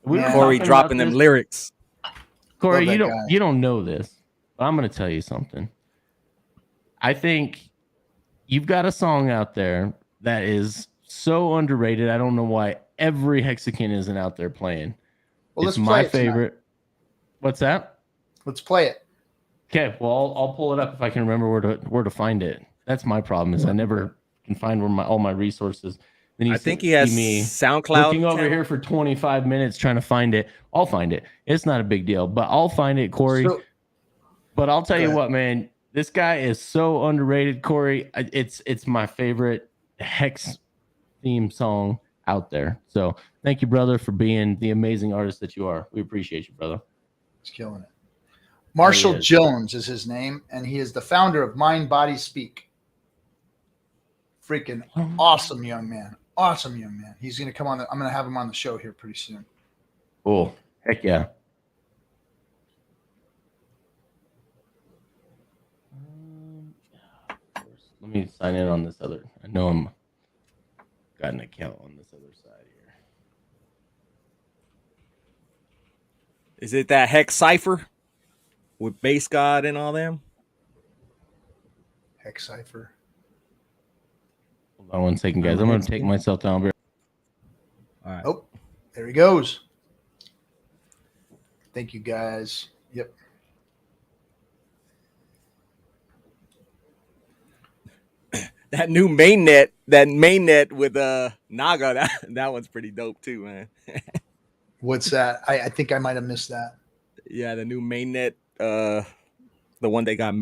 Corey dropping them lyrics. Corey, you don't know this, but I'm going to tell you something. I think you've got a song out there that is so underrated. I don't know why every Hexican isn't out there playing. Well, it's my favorite. What's that? Let's play it. Okay, well, I'll pull it up if I can remember where to find it. That's my problem is I never can find all my resources. Then I think he has me SoundCloud looking over here for 25 minutes trying to find it. I'll find it. It's not a big deal, but I'll find it, Corey. But I'll tell you what, man, this guy is so underrated, Corey. It's my favorite Hex theme song out there. So thank you, brother, for being the amazing artist that you are. We appreciate you, brother. He's killing it. Marshall Jones is his name, and he is the founder of Mind, Body, Speak. Freaking awesome young man. Awesome young man. He's going to come on. I'm going to have him on the show here pretty soon. Cool. Heck yeah. Let me sign in on this other. I know I'm got an account on this other side here. Is it that Hex Cipher with Base God and all them? Hex Cipher. Hold on 1 second, guys. I'm going to take myself down. All right. Oh, there he goes. Thank you, guys. Yep. That new mainnet with Naga, that one's pretty dope too, man. What's that? I think I might have missed that. Yeah, the new mainnet, the one they got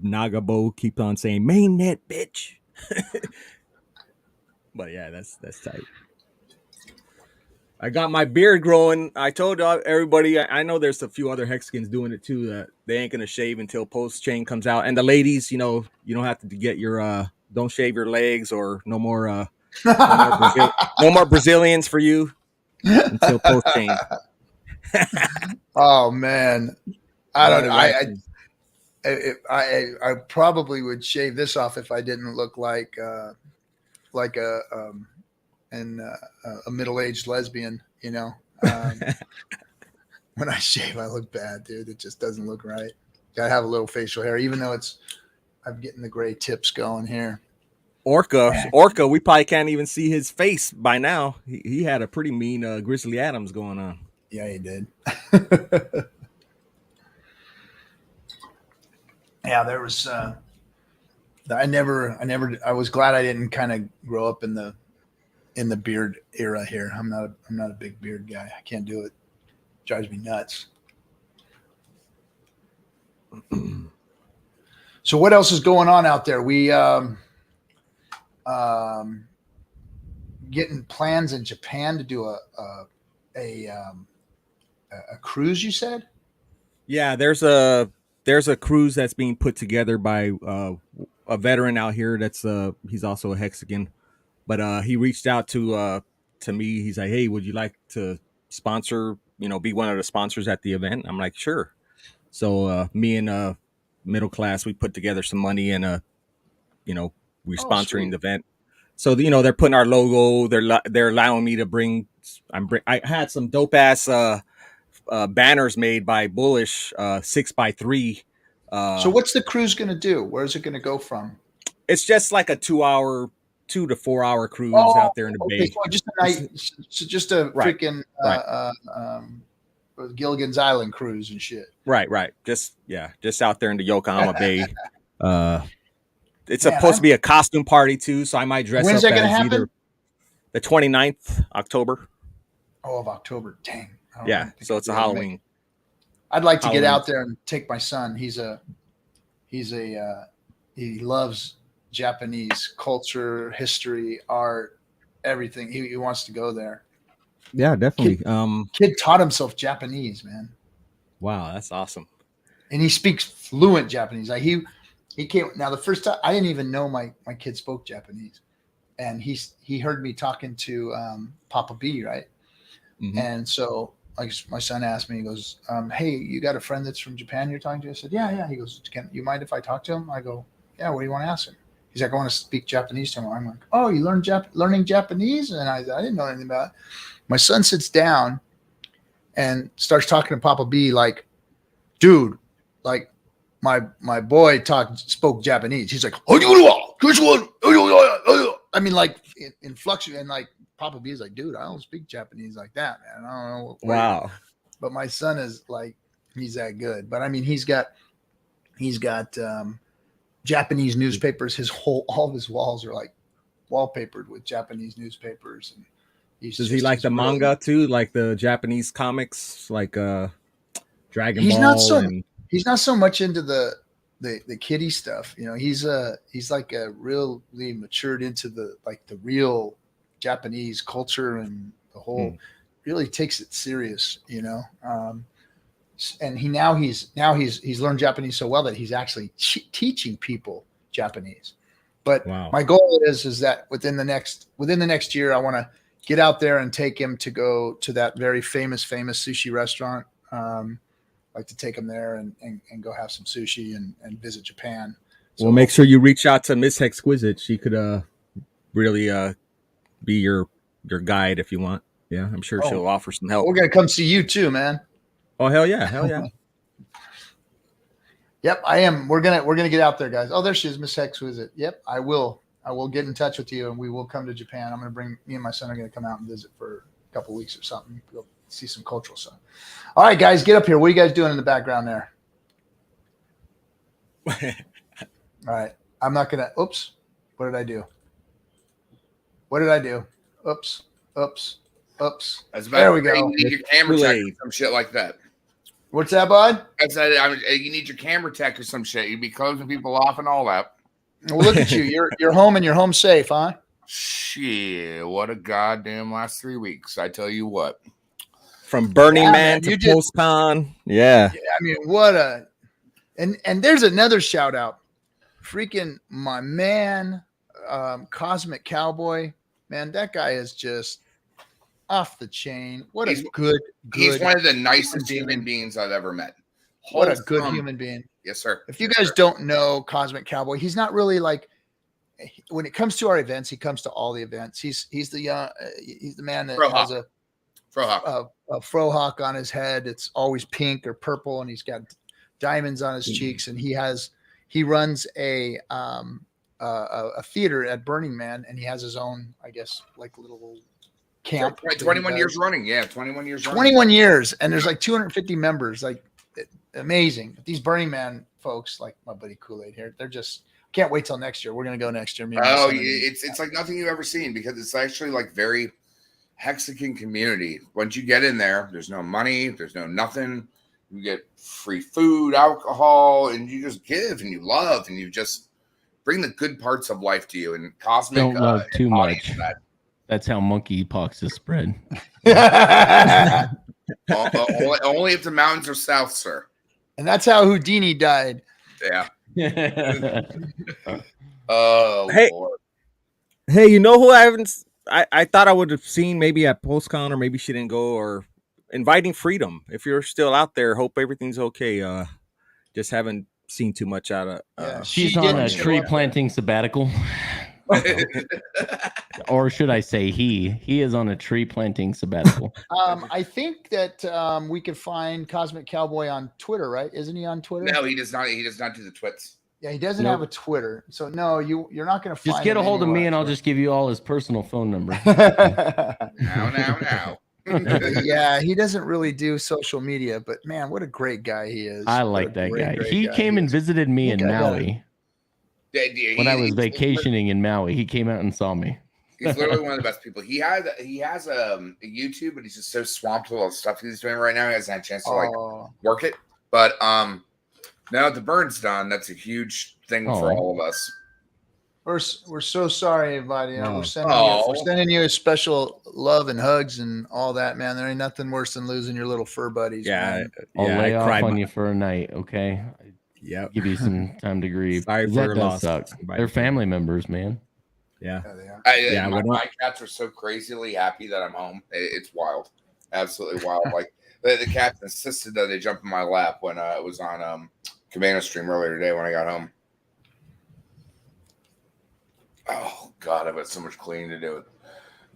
Naga Bo keeps on saying mainnet, bitch. But yeah, that's tight. I got my beard growing. I told everybody, I know there's a few other Hexicans doing it too, that they ain't gonna shave until post chain comes out. And the ladies, you know, you don't have to get your don't shave your legs, or no more no more Brazilians for you until post chain. Oh man, I don't. I probably would shave this off if I didn't look like a middle-aged lesbian. You know, when I shave, I look bad, dude. It just doesn't look right. Gotta have a little facial hair, even though I'm getting the gray tips going here. Orca, we probably can't even see his face by now. He had a pretty mean Grizzly Adams going on. Yeah, he did. Yeah, there was. I was glad I didn't kind of grow up in the beard era here. I'm not a big beard guy. I can't do it. Drives me nuts. So what else is going on out there? We getting plans in Japan to do a cruise, you said? Yeah, there's a cruise that's being put together by a veteran out here. That's he's also a Hexican, but he reached out to me. He's like, "Hey, would you like to sponsor? You know, be one of the sponsors at the event?" I'm like, "Sure." So me and middle class, we put together some money, and we're sponsoring the event. So they're putting our logo. They're allowing me to bring. I had some dope ass banners made by Bullish 6x3. So what's the cruise going to do? Where's it going to go from? It's just like a 2 to 4 hour cruise out there in the bay. So just a night, just a freaking Gilligan's Island cruise and shit. Right. Just out there in the Yokohama Bay. It's supposed to be a costume party too, so I might dress When's up that gonna as happen? either the 29th October. Oh, of October. Dang. Yeah, so it's a Halloween. I'd like to get out there and take my son. He loves Japanese culture, history, art, everything. He wants to go there. Yeah, definitely. Kid taught himself Japanese, man. Wow, that's awesome. And he speaks fluent Japanese. Like he came. Now the first time I didn't even know my kid spoke Japanese, and he heard me talking to Papa B, right? Mm-hmm. And so like my son asked me, he goes, "Hey, you got a friend that's from Japan you're talking to?" I said, "Yeah." He goes, "Can you mind if I talk to him?" I go, "Yeah. What do you want to ask him?" He's like, "I want to speak Japanese to him." I'm like, "Oh, you learning Japanese?" And I didn't know anything about it. My son sits down and starts talking to Papa B like, "Dude, like my boy spoke Japanese." He's like, I mean, like in flux, and like Papa B is like, "Dude, I don't speak Japanese like that, man. I don't know." Wow. But my son is like, he's that good. But I mean, he's got Japanese newspapers. All of his walls are like wallpapered with Japanese newspapers. And does he like the manga too, like the Japanese comics, like Dragon Ball? He's not so much into the kiddie stuff. He's like a really matured into the real Japanese culture and the whole really takes it serious, and he's learned Japanese so well that he's actually teaching people Japanese. But my goal is that within the next year, I want to get out there and take him to go to that very famous sushi restaurant. Like to take him there and go have some sushi and visit Japan. So make sure you reach out to Miss Exquisite. She could really be your guide if you want. Yeah, I'm sure she'll offer some help. We're gonna come see you too, man. Oh hell yeah. Yep, I am. We're gonna get out there, guys. Oh, there she is, Miss Exquisite. Yep, I will get in touch with you and we will come to Japan. I'm gonna bring me and my son are gonna come out and visit for a couple weeks or something. Go see some cultural stuff. All right, guys, get up here. What are you guys doing in the background there? All right. I'm not going to. Oops. What did I do? Oops. There we go. You need your camera tech or some shit like that. What's that, bud? I said you need your camera tech or some shit. You'd be closing people off and all that. Well, look at you. You're home and you're home safe, huh? Shit, what a goddamn last 3 weeks. I tell you what. From Burning Yeah, Man man, you to did- PostCon. Yeah. I mean, what a and there's another shout out. Freaking my man, Cosmic Cowboy. Man, that guy is just off the chain. What He's- a good. He's one of the nicest human human beings I've ever met. What a good Wholesome. human being. Yes, sir. If you Yes, guys sir. don't know Cosmic Cowboy, he's not really like when it comes to our events, he comes to all the events. He's the man that Frohawk. has a Frohawk. frohawk on his head. It's always pink or purple, and he's got diamonds on his cheeks. And he runs a theater at Burning Man, and he has his own, I guess, like little camp. 21 years running. Yeah, 21 years running. 21 years, and there's like 250 members. Like amazing. These Burning Man folks, like my buddy Kool-Aid here, they're just can't wait till next year. We're gonna go next year. Me and my Oh, son. it's like nothing you've ever seen because it's actually like very Hexican community. Once you get in there, there's no money, there's no nothing. You get free food, alcohol, and you just give and you love and you just bring the good parts of life to you. And Cosmic Don't love too embodies much. that. That's how monkeypox is spread. Only if the mountains are south, sir. And that's how Houdini died. Yeah. Oh, Hey. Lord. Hey, you know who I haven't? I thought I would have seen maybe at PostCon, or maybe she didn't go, or Inviting Freedom. If you're still out there, hope everything's okay. Just haven't seen too much out of. Yeah, She's She on didn't a show tree up. planting sabbatical. Or should I say he is on a tree planting sabbatical. I think that we could find Cosmic Cowboy on Twitter, right? Isn't he on Twitter? No, he does not. He does not do the twits. Yeah, he doesn't Nope. have a Twitter. So no, you're not going to find Just get a him hold of me anywhere and on I'll just give you all his personal phone number. Now. Twitter. Yeah, he doesn't really do social media, but man, what a great guy he is. I What like a that great, guy. great He guy came and is. visited me in think I got Maui. Yeah, When I was he's- vacationing in Maui, he came out and saw me. He's literally one of the best people. He has a YouTube, but he's just so swamped with all the stuff he's doing right now. He hasn't had a chance to like Oh, work it. But now that the burn's done, that's a huge thing for Oh. all of us. we're so sorry, everybody. Oh. We're Oh. sending you a special love and hugs and all that, man. There ain't nothing worse than losing your little fur buddies. Yeah, man. I'll lay I off cried. on you for a night, okay? Yep. Give you some time to grieve. Sorry 'Cause for that your does loss. suck. Bye. They're family members, man. Yeah. Yeah, they are. Yeah, we're not- My cats are so crazily happy that I'm home. It's wild, absolutely wild. Like the cats insisted that they jump in my lap when it was on Cabana Stream earlier today when I got home. Oh God, I've got so much cleaning to do.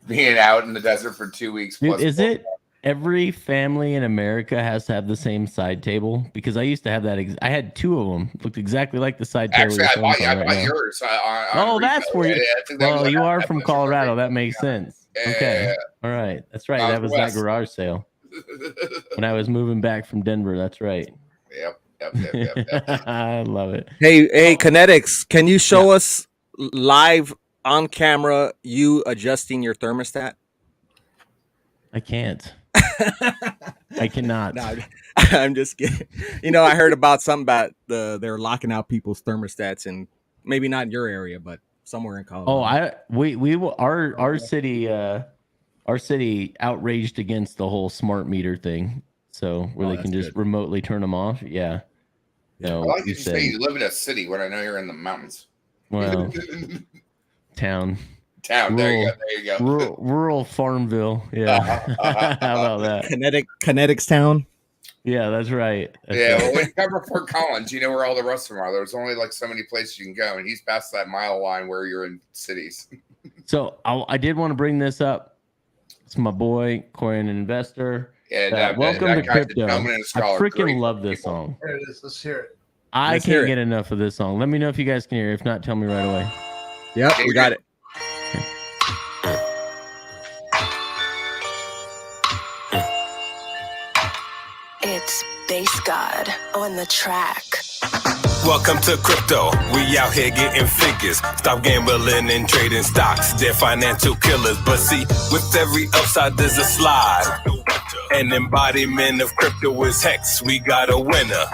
Being out in the desert for 2 weeks. Dude, plus is it every family in America has to have the same side table? Because I used to have that. I had two of them. Looked exactly like the side table. Actually, you're I bought, sitting I on right bought now. yours. Oh, that's where you. I think that Well, was- you are that from was your Colorado. birthday. That makes sense. Yeah. Okay. All right. That's right. That was that Southwest. garage sale when I was moving back from Denver. That's right. Yep. I love it. Hey, Kinetics, can you show us live on camera you adjusting your thermostat? I can't. I cannot. No, I'm just kidding. You know, I heard about something about they're locking out people's thermostats, and maybe not in your area, but somewhere in Colorado. Oh, our city outraged against the whole smart meter thing. So where they that's can just good. remotely turn them off. Yeah. I No, like that we you say said, you live in a city when I know you're in the mountains. well, town, Town. There you go. rural Farmville. Yeah. How about that? Kinetics Town. Yeah, that's right. That's Yeah, right. well, when you come from Fort Collins, you know where all the rest of them are. There's only like so many places you can go, and he's past that mile line where you're in cities. So I did want to bring this up. It's my boy, Coin Investor. And Welcome that to guy's a Crypto. gentleman and a I scholar. freaking Great love this people. song. There it is. Let's hear it. I Let's hear can't it. get enough of this song. Let me know if you guys can hear it. If not, tell me right away. Yep, we got it. It's Bass God on the track. Welcome to crypto. We out here getting figures. Stop gambling and trading stocks. They're financial killers. But see, with every upside, there's a slide. An embodiment of crypto is Hex. We got a winner.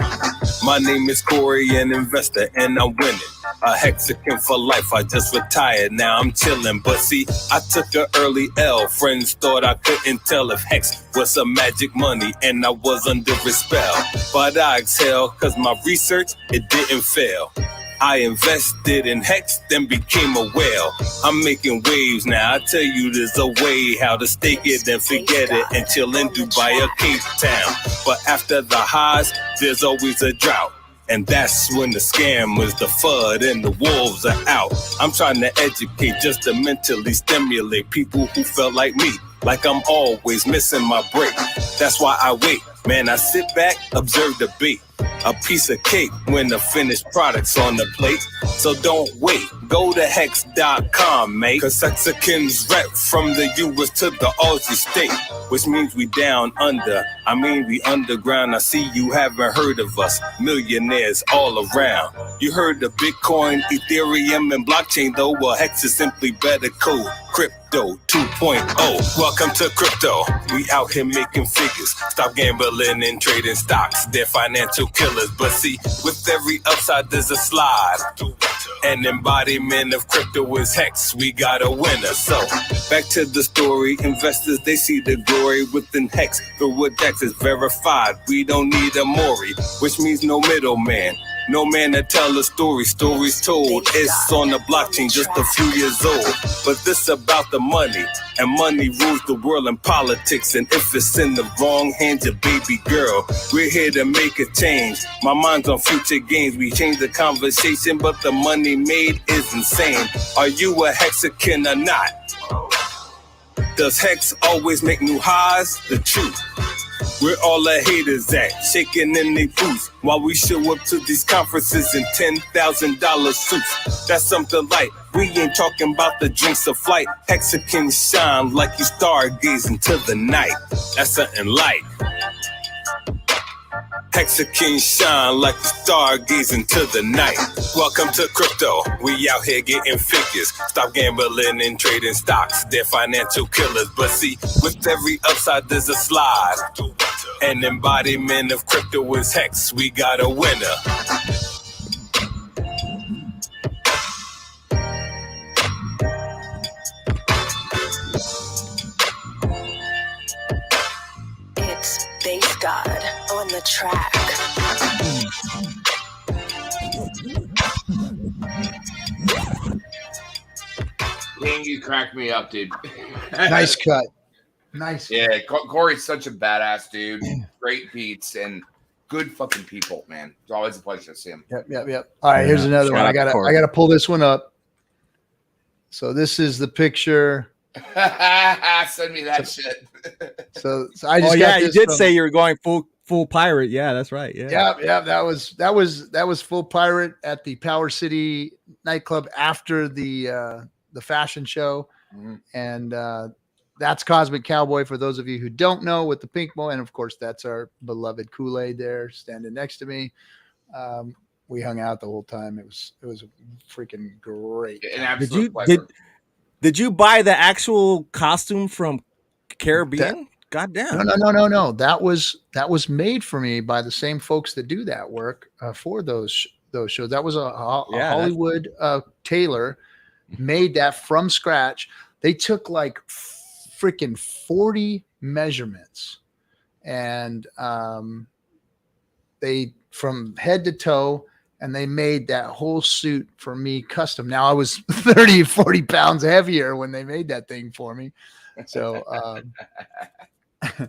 My name is Corey, an investor, and I'm winning. A Hexican for life, I just retired, now I'm chilling. But see, I took an early L. Friends thought I couldn't tell if Hex was some magic money and I was under a spell. But I exhale, cause my research, it didn't fail. I invested in Hex, then became a whale. I'm making waves now, I tell you there's a way how to stake it and forget it and chill in Dubai or Cape Town. But after the highs, there's always a drought. And that's when the scammers, the FUD, and the wolves are out. I'm trying to educate just to mentally stimulate people who felt like me, like I'm always missing my break. That's why I wait, man, I sit back, observe the bait. A piece of cake when the finished product's on the plate. So don't wait, go to hex.com, mate. Cause Hexicans rep from the US to the Aussie state. Which means we down under, I mean we underground. I see you haven't heard of us, millionaires all around. You heard of Bitcoin, Ethereum, and blockchain though? Well, Hex is simply better code. Crypto 2.0. Welcome to crypto. We out here making figures. Stop gambling and trading stocks. They're financial killers. But see, with every upside there's a slide. An embodiment of crypto is Hex. We got a winner. So back to the story. Investors, they see the glory within Hex. The what Hex is verified. We don't need a Maury, which means no middleman. No man to tell a story, stories told. It's on the blockchain, just a few years old. But this about the money, and money rules the world in politics. And if it's in the wrong hands, your baby girl, we're here to make a change. My mind's on future gains. We change the conversation, but the money made is insane. Are you a Hexican or not? Does Hex always make new highs? The truth. Where all the haters at, shaking in their boots, while we show up to these conferences in $10,000 suits. That's something light. We ain't talking about the drinks of flight. Hexicans shine like you stargazing to the night. That's something light. Hexicans shine like the stargazing to the night. Welcome to crypto. We out here getting figures. Stop gambling and trading stocks. They're financial killers. But see, with every upside there's a slide. An embodiment of crypto is Hex. We got a winner. It's Bass God on the track. Dang, you cracked me up, dude. Nice cut. Nice. Yeah, Corey's such a badass dude. Great beats and good fucking people, man. It's always a pleasure to see him. Yep. All right, here's another one. I gotta pull this one up. So this is the picture. Send me that shit. So I just you did say you were going full pirate. Yeah, that's right. Yeah. That was full pirate at the Power City nightclub after the fashion show. Mm-hmm. And that's Cosmic Cowboy for those of you who don't know, with the pink boy. And of course, that's our beloved Kool-Aid there standing next to me. We hung out the whole time. It was freaking great. An absolute pleasure. Did you buy the actual costume from Caribbean? Goddamn. No. That was made for me by the same folks that do that work for those shows. That was a Hollywood tailor made that from scratch. They took like freaking 40 measurements, and they from head to toe, and they made that whole suit for me custom. Now I was 30, 40 pounds heavier when they made that thing for me. So, it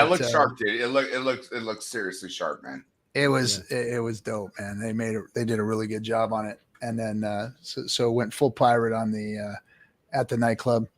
looks sharp, dude. It looks seriously sharp, man. It was dope, man. They did a really good job on it. And then, so went full pirate on at the nightclub.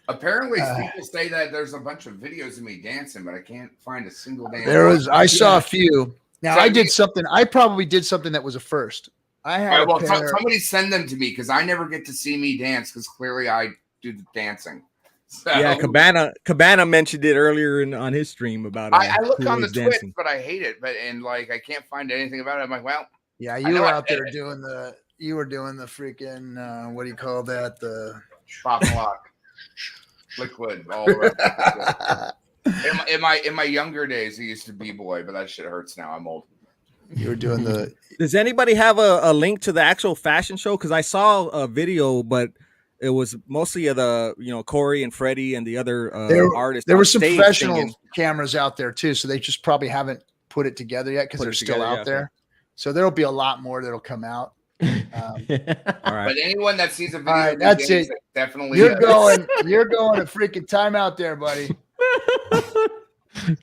Apparently, people say that there's a bunch of videos of me dancing, but I can't find a single damn. I saw a few. Now I did something. I probably did something that was a first. I had somebody send them to me because I never get to see me dance because clearly I do the dancing. So, yeah, Cabana mentioned it earlier on his stream about. I look on the Twitch, but I hate it. I can't find anything about it. I'm like, well, yeah, you were out there doing the freaking what do you call that? The pop and lock, liquid, all around. In my younger days, I used to b-boy, but that shit hurts now. I'm old. You were doing the. Does anybody have a link to the actual fashion show? Because I saw a video, but it was mostly of the Corey and Freddie and the other artists. There on were some stage professional singing. cameras out there too, so they just probably haven't put it together yet because Put they're it still together, out yeah, there. So there'll be a lot more that'll come out. All right. But anyone that sees a video, All right, of that's these it. days, definitely. You're going a freaking timeout there, buddy.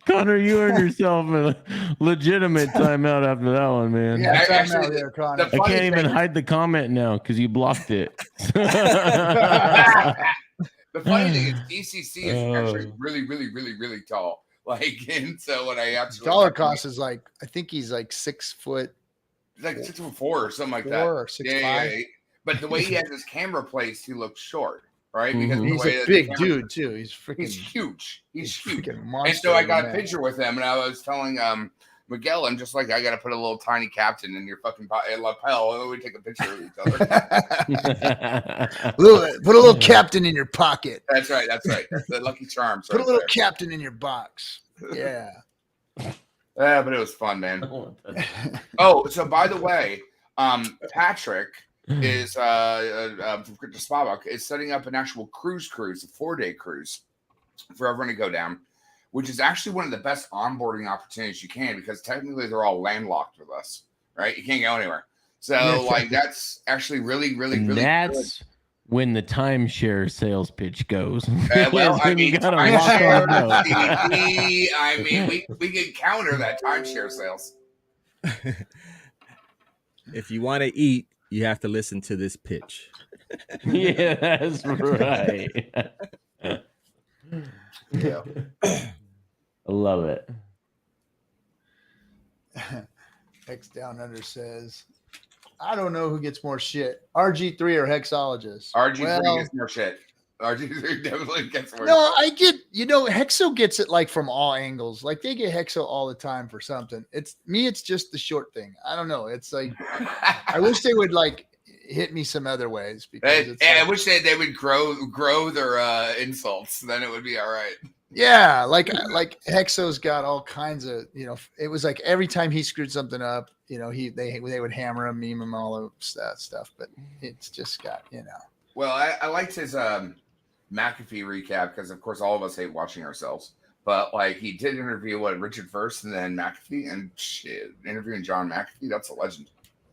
Connor, you earned yourself a legitimate timeout after that one, man. Yeah, timeout Actually, there, Connor. the I funny can't even thing- hide the comment now because you blocked it. The funny thing is, ECC is Oh. actually really, really, really, really tall. Like, and so when I actually Dollar cost is like, I think he's like 6 foot it's like 6'4" or something like 4 that. or 6'5". Yeah. But the way he has his camera placed, he looks short, right? Mhm. Because of the He's way a that the big camera- dude too. He's freaking. He's huge. He's huge. freaking And monster. so I of got a man. picture with him, and I was telling Miguel, I'm just like, I got to put a little tiny captain in your fucking lapel, and we take a picture of each other. Put a little captain in your pocket. That's right. That's the Lucky Charms. Put a right little there. captain in your box. Yeah. Yeah, but it was fun, man. Oh, so by the way, Patrick is from Crypto Spavok is setting up an actual cruise, a 4-day cruise for everyone to go down, which is actually one of the best onboarding opportunities you can, because technically they're all landlocked with us, right? You can't go anywhere. So like that's actually really, really, And really that's when the timeshare sales pitch goes. well, Is I when you mean, gotta walk on out. we can counter that timeshare sales. If you want to eat, you have to listen to this pitch. Yeah, that's right. Yeah. I love it. X Down Under says, I don't know who gets more shit, RG3 or Hexologist. RG3 Well, gets more shit. RG3 definitely gets more. no, I get, Hexo gets it like from all angles. Like they get Hexo all the time for something. It's just the short thing. I don't know. It's like, I wish they would like hit me some other ways, because it's I like, wish they would grow their insults. Then it would be all right. yeah, like Hexo's got all kinds of, it was like every time he screwed something up, they would hammer him, meme him, all of that stuff. But it's just got, Well, I liked his McAfee recap, because of course all of us hate watching ourselves. But like he did interview Richard first and then McAfee, and shit, interviewing John McAfee, that's a legend.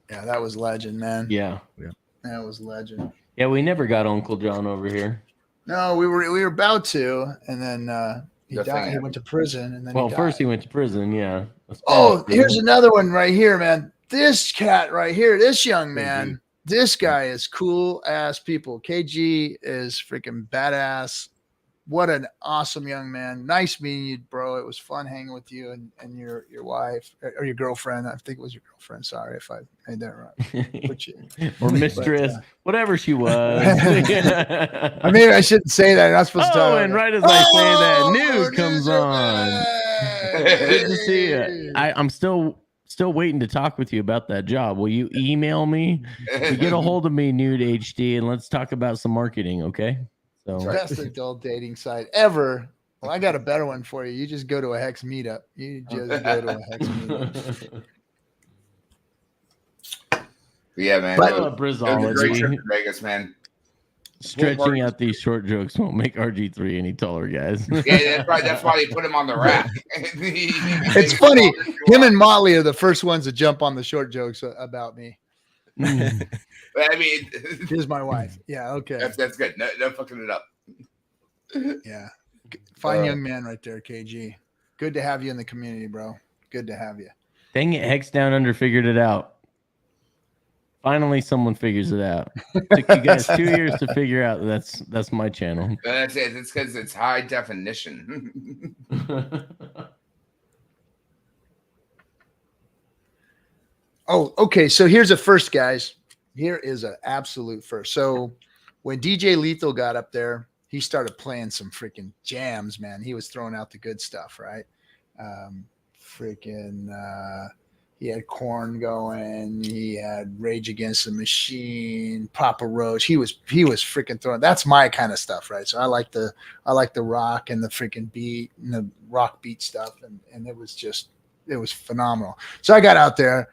Yeah, that was legend, man. Yeah. That was legend. Yeah, we never got Uncle John over here. No, we were about to, and then he The thing died. He happened. went to prison, and then Well, he first died. he went to prison, yeah. That's Oh, bad. here's another one right here, man. This cat right here, this young man, this guy is cool ass people. KG is freaking badass. What an awesome young man. Nice meeting you, bro. It was fun hanging with you and your wife or your girlfriend. I think it was your girlfriend. Sorry if I made that wrong. Put you- or mistress, whatever she was. I mean, I shouldn't say that. You're not supposed to talk Oh, about and that. right as I say that, Oh, nude comes on. Good to see you. I'm still waiting to talk with you about that job. Will you email me? You get a hold of me, Nude HD, and let's talk about some marketing, okay? So Best adult dating site ever. Well, I got a better one for you. You just go to a Hex meetup. You just go to a Hex meetup. Yeah, man. But- it was a great trip Brizology. to Vegas, man. Stretching out these short jokes won't make RG3 any taller, guys. Yeah, that's right. That's why they put him on the rack. It's funny. Him and Motley are the first ones to jump on the short jokes about me. I mean, Here's my wife. Yeah, okay. that's good. No fucking it up. Yeah. Fine young man right there, KG. Good to have you in the community, bro. Good to have you. Dang it, Hex Down Under figured it out. Finally, someone figures it out. Took you guys 2 years to figure out that's my channel. That's it. It's because it's high definition. Oh, okay. So here's a first, guys. Here is an absolute first. So when DJ Lethal got up there, he started playing some freaking jams, man. He was throwing out the good stuff, right? He had Korn going. He had Rage Against the Machine, Papa Roach. He was freaking throwing. That's my kind of stuff, right? So I like the rock and the freaking beat and the rock beat stuff, and it was just it was phenomenal. So I got out there,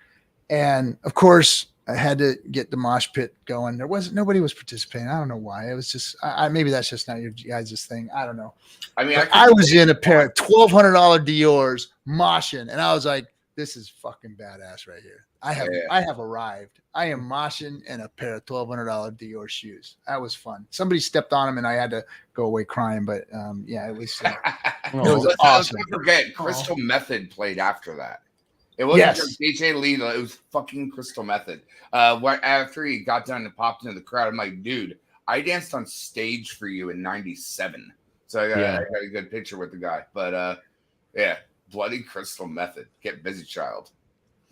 and of course I had to get the mosh pit going. Nobody was participating. I don't know why. It was just maybe that's just not your guys' thing. I don't know. I mean, I was in a pair of $1,200 Dior's moshing, and I was like, this is fucking badass right here. I have arrived. I am moshing in a pair of $1,200 Dior shoes. That was fun. Somebody stepped on them, and I had to go away crying. But yeah, it was. It was awesome. Let's not forget, Crystal Method played after that. It wasn't just DJ Lee. It was fucking Crystal Method. After he got done and popped into the crowd, I'm like, dude, I danced on stage for you in '97. So I got a good picture with the guy. But yeah, Bloody Crystal Method. Get busy, child.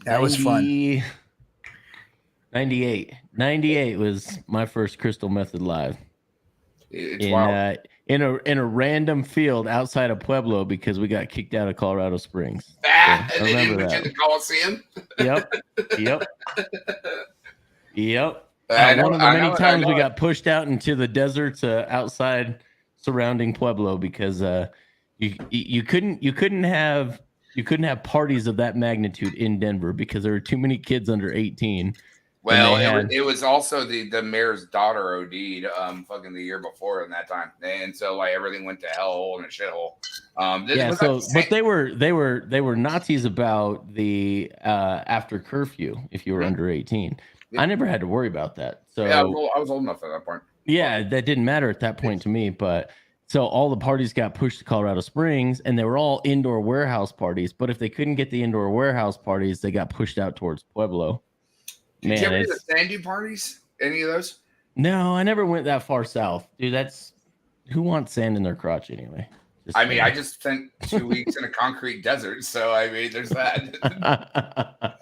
That was fun. 98. 98 was my first Crystal Method live. It's wild. In a random field outside of Pueblo because we got kicked out of Colorado Springs. And they didn't put you in the Coliseum? Yep. One of the many times we got pushed out into the deserts outside surrounding Pueblo because you couldn't have parties of that magnitude in Denver because there were too many kids under 18. Well, it was also the mayor's daughter OD'd fucking the year before in that time, and so like everything went to hell and a shithole. But they were Nazis about the after curfew if you were under 18. I never had to worry about that. So yeah, I was old enough at that point. Yeah, that didn't matter at that point to me, but. So all the parties got pushed to Colorado Springs, and they were all indoor warehouse parties. But if they couldn't get the indoor warehouse parties, they got pushed out towards Pueblo. Did you ever do the sand dune parties? Any of those? No, I never went that far south, dude. Who wants sand in their crotch anyway? I just spent 2 weeks in a concrete desert, so I mean, there's that.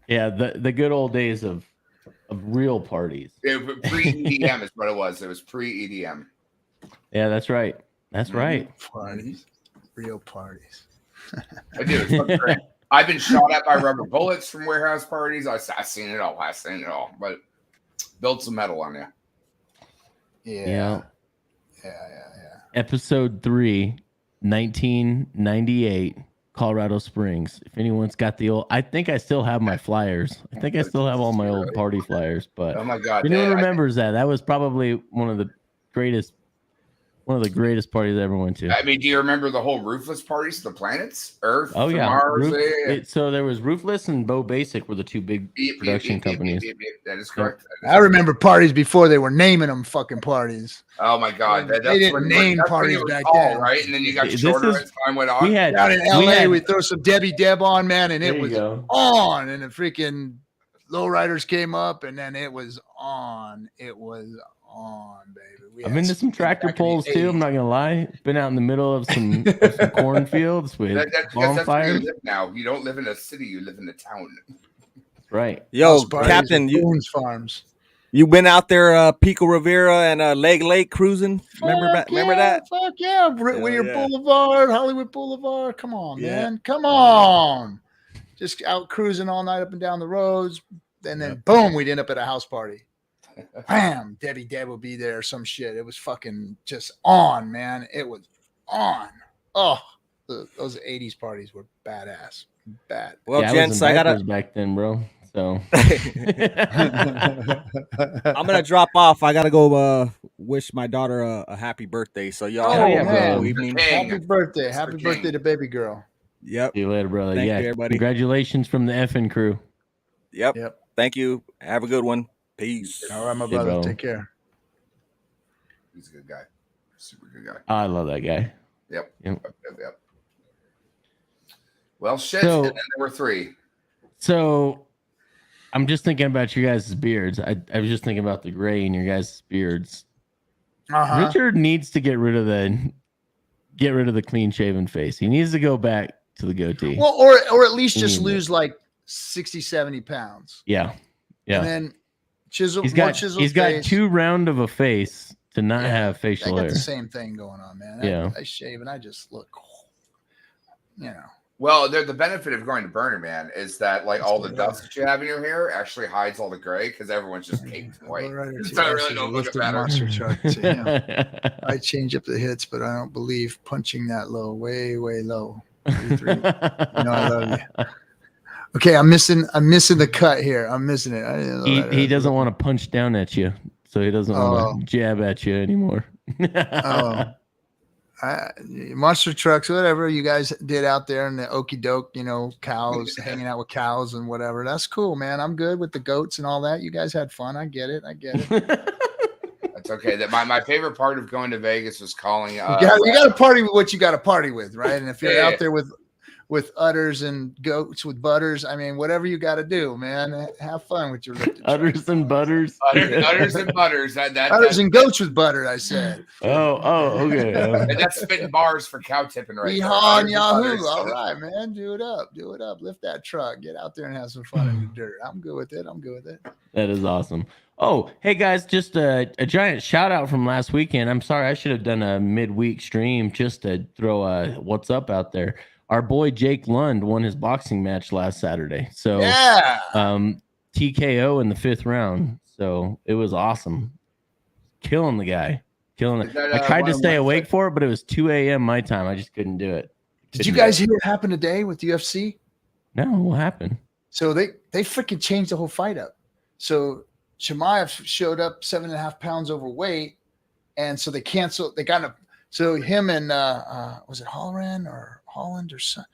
Yeah, the good old days of real parties. Pre-EDM is what it was. It was pre-EDM. Yeah, that's right. That's right. Parties. Real parties. I do. It's fucking great. I've been shot at by rubber bullets from warehouse parties. I've seen it all. But build some metal on you. Yeah. Episode 3, 1998. Colorado Springs. If anyone's got the old, I think I still have my flyers. I think I still have all my old party flyers. But oh my god, if anyone remembers that was probably one of the greatest parties I ever went to. I mean, do you remember the whole Roofless parties, the planets, Earth, Mars? Mars? So there was Roofless and Bo Basic were the two big production companies. That is correct. I remember parties before they were naming them fucking parties. Oh my god, they didn't name parties back then, right? And then you got shorter as time went on. Down in LA, we throw some Debbie Deb on, man, and it was on, and the freaking lowriders came up, and then it was on. It was on, baby. I've been to some tractor pulls too. I'm not gonna lie. Been out in the middle of some cornfields with bonfires. That's where you live now. You don't live in a city. You live in a town. That's right. Yo, Captain, farms. You been out there, Pico Rivera and Leg Lake cruising? Remember that? Fuck yeah! Whittier Boulevard, Hollywood Boulevard. Come on, man. Come on. Just out cruising all night up and down the roads, and then boom, we'd end up at a house party. Bam! Debbie Deb would be there or some shit. It was fucking just on, man. It was on. Oh, those 80s parties were badass. Bad. Well, gents, I gotta back then, bro. So I'm gonna drop off. I gotta go wish my daughter a happy birthday. So y'all have a good evening. Happy birthday. Happy birthday to baby girl. Yep. See you later, brother. Thank you, everybody. Congratulations from the FN crew. Yep. Thank you. Have a good one. Peace. All right, my brother. Bro. Take care. He's a good guy. Super good guy. I love that guy. Yep. Well, shit. So, and then there were 3. So I'm just thinking about your guys' beards. I was just thinking about the gray in your guys' beards. Richard needs to get rid of the clean shaven face. He needs to go back to the goatee. Well, or at least just lose like 60, 70 pounds. Yeah. And then chisel. He's got too round of a face to not have facial hair. I got the same thing going on, man. I shave and I just look, Well, the benefit of going to Burning Man is that like all the dust that you have in your hair actually hides all the gray because everyone's just caked in white. So I really don't look at matter. Monster truck to him. I change up the hits, but I don't believe punching that low, way low. 3. You know I love you. Okay, I'm missing the cut here. I'm missing it. He doesn't want to punch down at you, so he doesn't want to jab at you anymore. Monster trucks, whatever you guys did out there in the okey doke, cows, hanging out with cows and whatever. That's cool, man. I'm good with the goats and all that. You guys had fun. I get it. That's okay. That my favorite part of going to Vegas was calling. You got to party with what you got to party with, right? And if you're out there with udders and goats with butters, I mean, whatever you got to do, man. Have fun with your udders and butters. Udders and butters. Udders and goats with butter, I said. Okay. And that's spitting bars for cow tipping right now. On Yahoo. All right, man. Do it up. Lift that truck. Get out there and have some fun in the dirt. I'm good with it. That is awesome. Oh, hey guys, just a giant shout out from last weekend. I'm sorry, I should have done a midweek stream just to throw a what's up out there. Our boy Jake Lund won his boxing match last Saturday. So TKO in the 5th round. So it was awesome. Killing the guy. I tried to stay awake for it, but it was 2 a.m. my time. I just couldn't do it. Did you guys hear what happened today with the UFC? No, what happened? So they freaking changed the whole fight up. So Chimaev showed up 7.5 pounds overweight, and so they canceled. They got so him and was it Holland or some?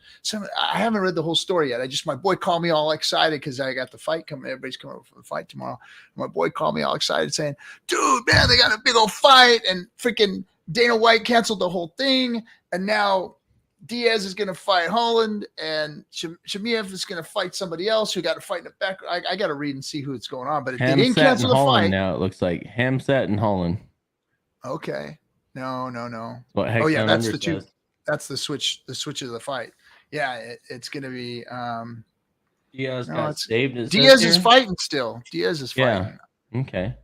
I haven't read the whole story yet. My boy called me all excited because I got the fight coming. Everybody's coming over for the fight tomorrow. My boy called me all excited saying, "Dude, man, they got a big old fight, and freaking Dana White canceled the whole thing, and now Diaz is going to fight Holland, and Chimaev is going to fight somebody else who got to fight in the back." I got to read and see who's going on, but they didn't cancel the fight. Now it looks like Hamzat and Holland. Okay. No. What that's the two. That's the switch. The switch of the fight. Yeah, it's going to be. Diaz got saved. Diaz is fighting still. Diaz is fighting. Yeah. Okay.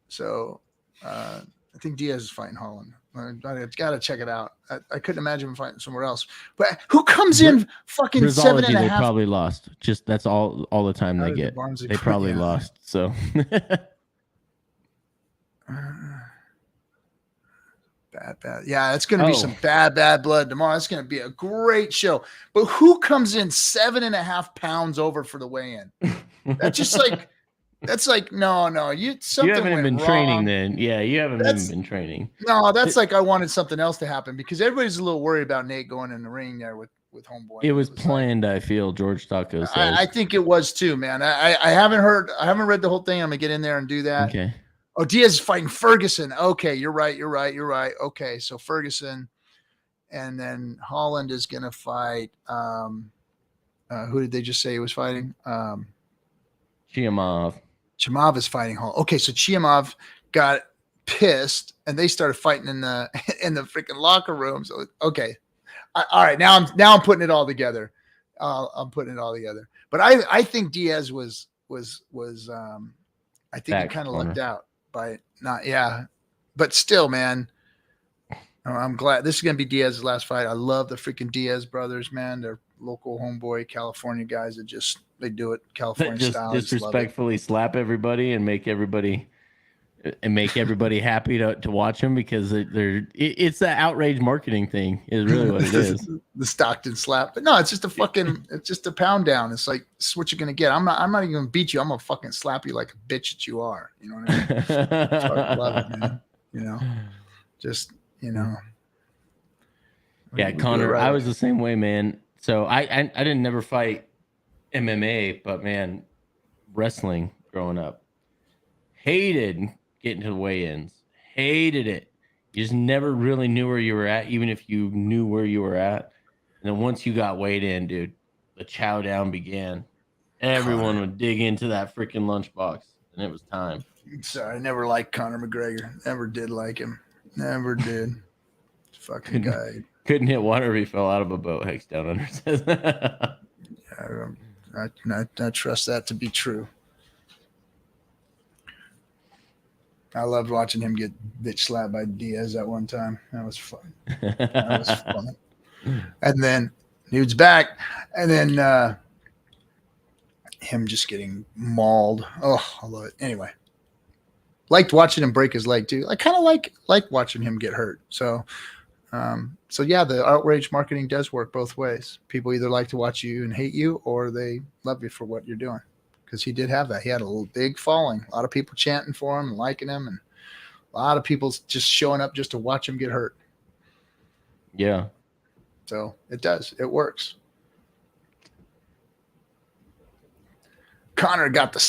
So, I think Diaz is fighting Holland. I got to check it out. I couldn't imagine him fighting somewhere else. But who comes in fucking Brizology, 7.5? They probably lost. Just that's all the time they get. They probably lost. So. Bad. Yeah, it's going to be some bad blood tomorrow. It's going to be a great show. But who comes in 7.5 pounds over for the weigh-in? That's just like, no. You haven't been training then. Yeah, you haven't even been training. No, that's like I wanted something else to happen because everybody's a little worried about Nate going in the ring there with homeboy. It was planned. I feel George Taco says. I think it was too, man. I haven't read the whole thing. I'm gonna get in there and do that. Okay. Oh, Diaz is fighting Ferguson. Okay, you're right. Okay, so Ferguson, and then Holland is gonna fight. Who did they just say he was fighting? Chimaev. Chimaev is fighting Holland. Okay, so Chimaev got pissed, and they started fighting in the freaking locker room. So okay, all right. Now I'm putting it all together. But I think Diaz was I think he kind of lucked out by not. Yeah, but still, man. I'm glad this is going to be Diaz's last fight. I love the freaking Diaz brothers, man. They're local homeboy California guys that they do it California style. Disrespectfully slap everybody and make everybody happy to watch them because it's that outrage marketing thing is really what it is. The Stockton slap. But no, it's just it's just a pound down. It's like, this is what you're going to get. I'm not even going to beat you. I'm going to fucking slap you like a bitch that you are. You know what I mean? I love it, man. Yeah, Connor, I was the same way, man. So I didn't never fight MMA, but man, wrestling growing up, hated getting to the weigh-ins, hated it. You just never really knew where you were at, even if you knew where you were at. And then once you got weighed in, dude, the chow down began. Everyone would dig into that freaking lunchbox, and it was time. Sorry, I never liked Conor McGregor. Never did like him. Never did. Fucking guy. Couldn't hit water if he fell out of a boat. Hex down under says. I trust that to be true. I loved watching him get bitch slapped by Diaz that one time. That was fun. And then Dude's back. And then him just getting mauled. Oh, I love it. Anyway. Liked watching him break his leg too. I kind of like watching him get hurt. So yeah, the outrage marketing does work both ways. People either like to watch you and hate you, or they love you for what you're doing. Because he did have that. He had a little big following. A lot of people chanting for him and liking him, and a lot of people just showing up just to watch him get hurt. Yeah. So it does. It works. Connor got the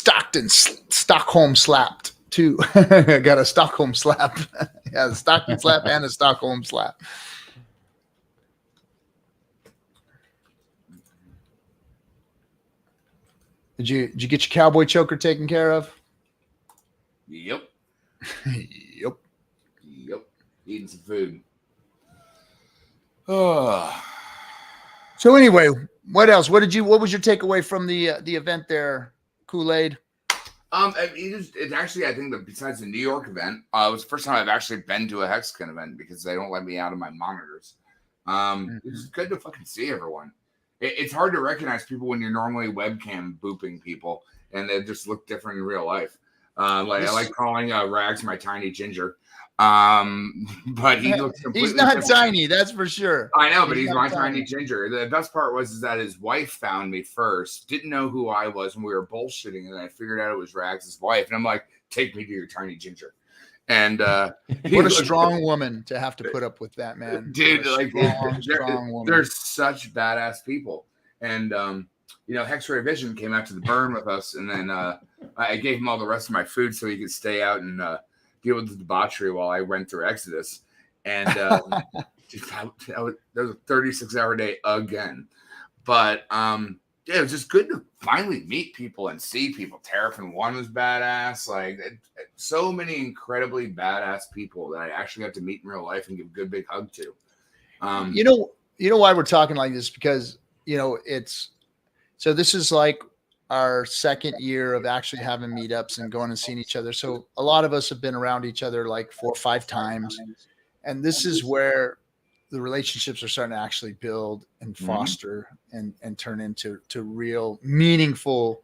Stockholm slapped too. Got a Stockholm slap. Yeah, the Stockholm slap and a Stockholm slap. Did you get your cowboy choker taken care of? Yep. Yep. Eating some food. Oh. So anyway, what else? What was your takeaway from the event there, Kool-Aid? It actually, I think that besides the New York event, it was the first time I've actually been to a Hexican event because they don't let me out of my monitors. It's good to fucking see everyone. It's hard to recognize people when you're normally webcam booping people, and they just look different in real life. I like calling Rags my tiny ginger. But he looks completely he's not different. Tiny, that's for sure. I know, but he's my tiny ginger. The best part was that his wife found me first, didn't know who I was, and we were bullshitting, and I figured out it was Rags' wife, and I'm like, take me to your tiny ginger. And what a strong woman to have to put up with that, man. Dude, like strong woman. They're such badass people. And X-Ray Vision came out to the burn with us, and then I gave him all the rest of my food so he could stay out and deal with the debauchery while I went through Exodus. And that was a 36-hour day again. But it was just good to finally meet people and see people. Terrapin 1 was badass. Like so many incredibly badass people that I actually got to meet in real life and give a good big hug to. You know why we're talking like this? Because this is like our second year of actually having meetups and going and seeing each other. So a lot of us have been around each other like 4 or 5 times. And this is where the relationships are starting to actually build and foster and turn into real meaningful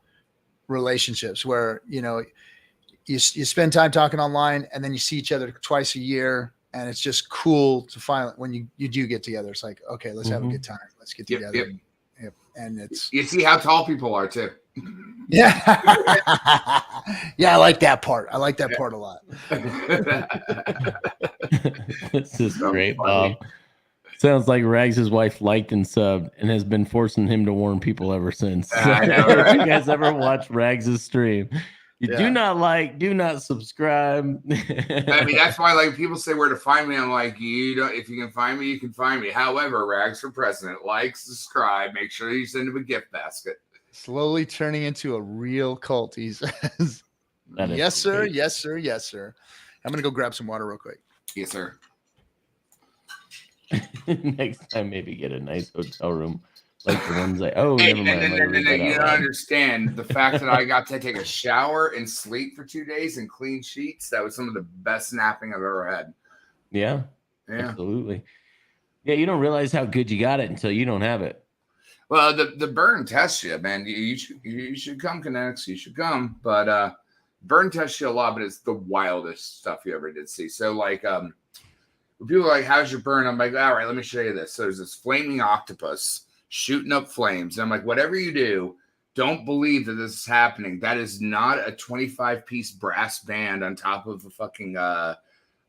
relationships where, you spend time talking online and then you see each other twice a year. And it's just cool to finally, when you do get together, it's like, okay, let's have a good time. Let's get together. Yep. And you see how tall people are too. Yeah. Yeah. I like that part. I like that part a lot. This is great, Bob. Sounds like Rags' wife liked and subbed and has been forcing him to warn people ever since. I know, If right? you guys ever watch Rags' stream, do not subscribe. I mean, that's why like people say where to find me. I'm like, if you can find me, you can find me. However, Rags for President, like, subscribe, make sure you send him a gift basket. Slowly turning into a real cult, he says. Yes, sir. Yes, sir. Yes, sir. I'm going to go grab some water real quick. Yes, sir. Next time, maybe get a nice hotel room. Like the ones never mind. You don't understand the fact that I got to take a shower and sleep for 2 days and clean sheets. That was some of the best napping I've ever had. Yeah, absolutely. Yeah, you don't realize how good you got it until you don't have it. Well, the burn tests you, man. You should come, Kinetics. You should come. But burn tests you a lot, but it's the wildest stuff you ever did see. So, like, when people are like, how's your burn? I'm like, all right, let me show you this. So there's this flaming octopus shooting up flames. And I'm like, whatever you do, don't believe that this is happening. That is not a 25-piece brass band on top of a fucking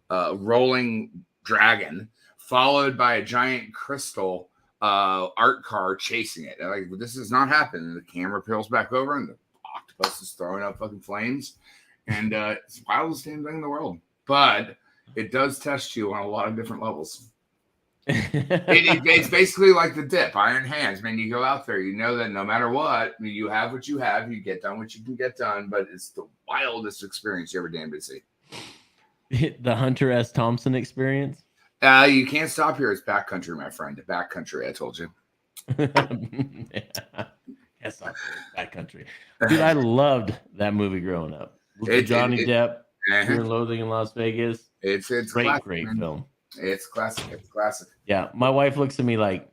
rolling dragon, followed by a giant crystal art car chasing it. And like, this is not happening. The camera peels back over and the octopus is throwing up fucking flames. And it's the wildest damn thing in the world. But it does test you on a lot of different levels. It's basically like the dip, iron hands, man. You go out there, you know that no matter what, you have what you have, you get done what you can get done, but it's the wildest experience you ever damned to see. The Hunter S. Thompson experience? You can't stop here. It's backcountry, my friend. Backcountry, I told you. Yes, backcountry. Dude, I loved that movie growing up. Johnny Depp, Fear and Loathing in Las Vegas. It's great, classic, great man. film. It's classic. It's classic. Yeah, my wife looks at me like,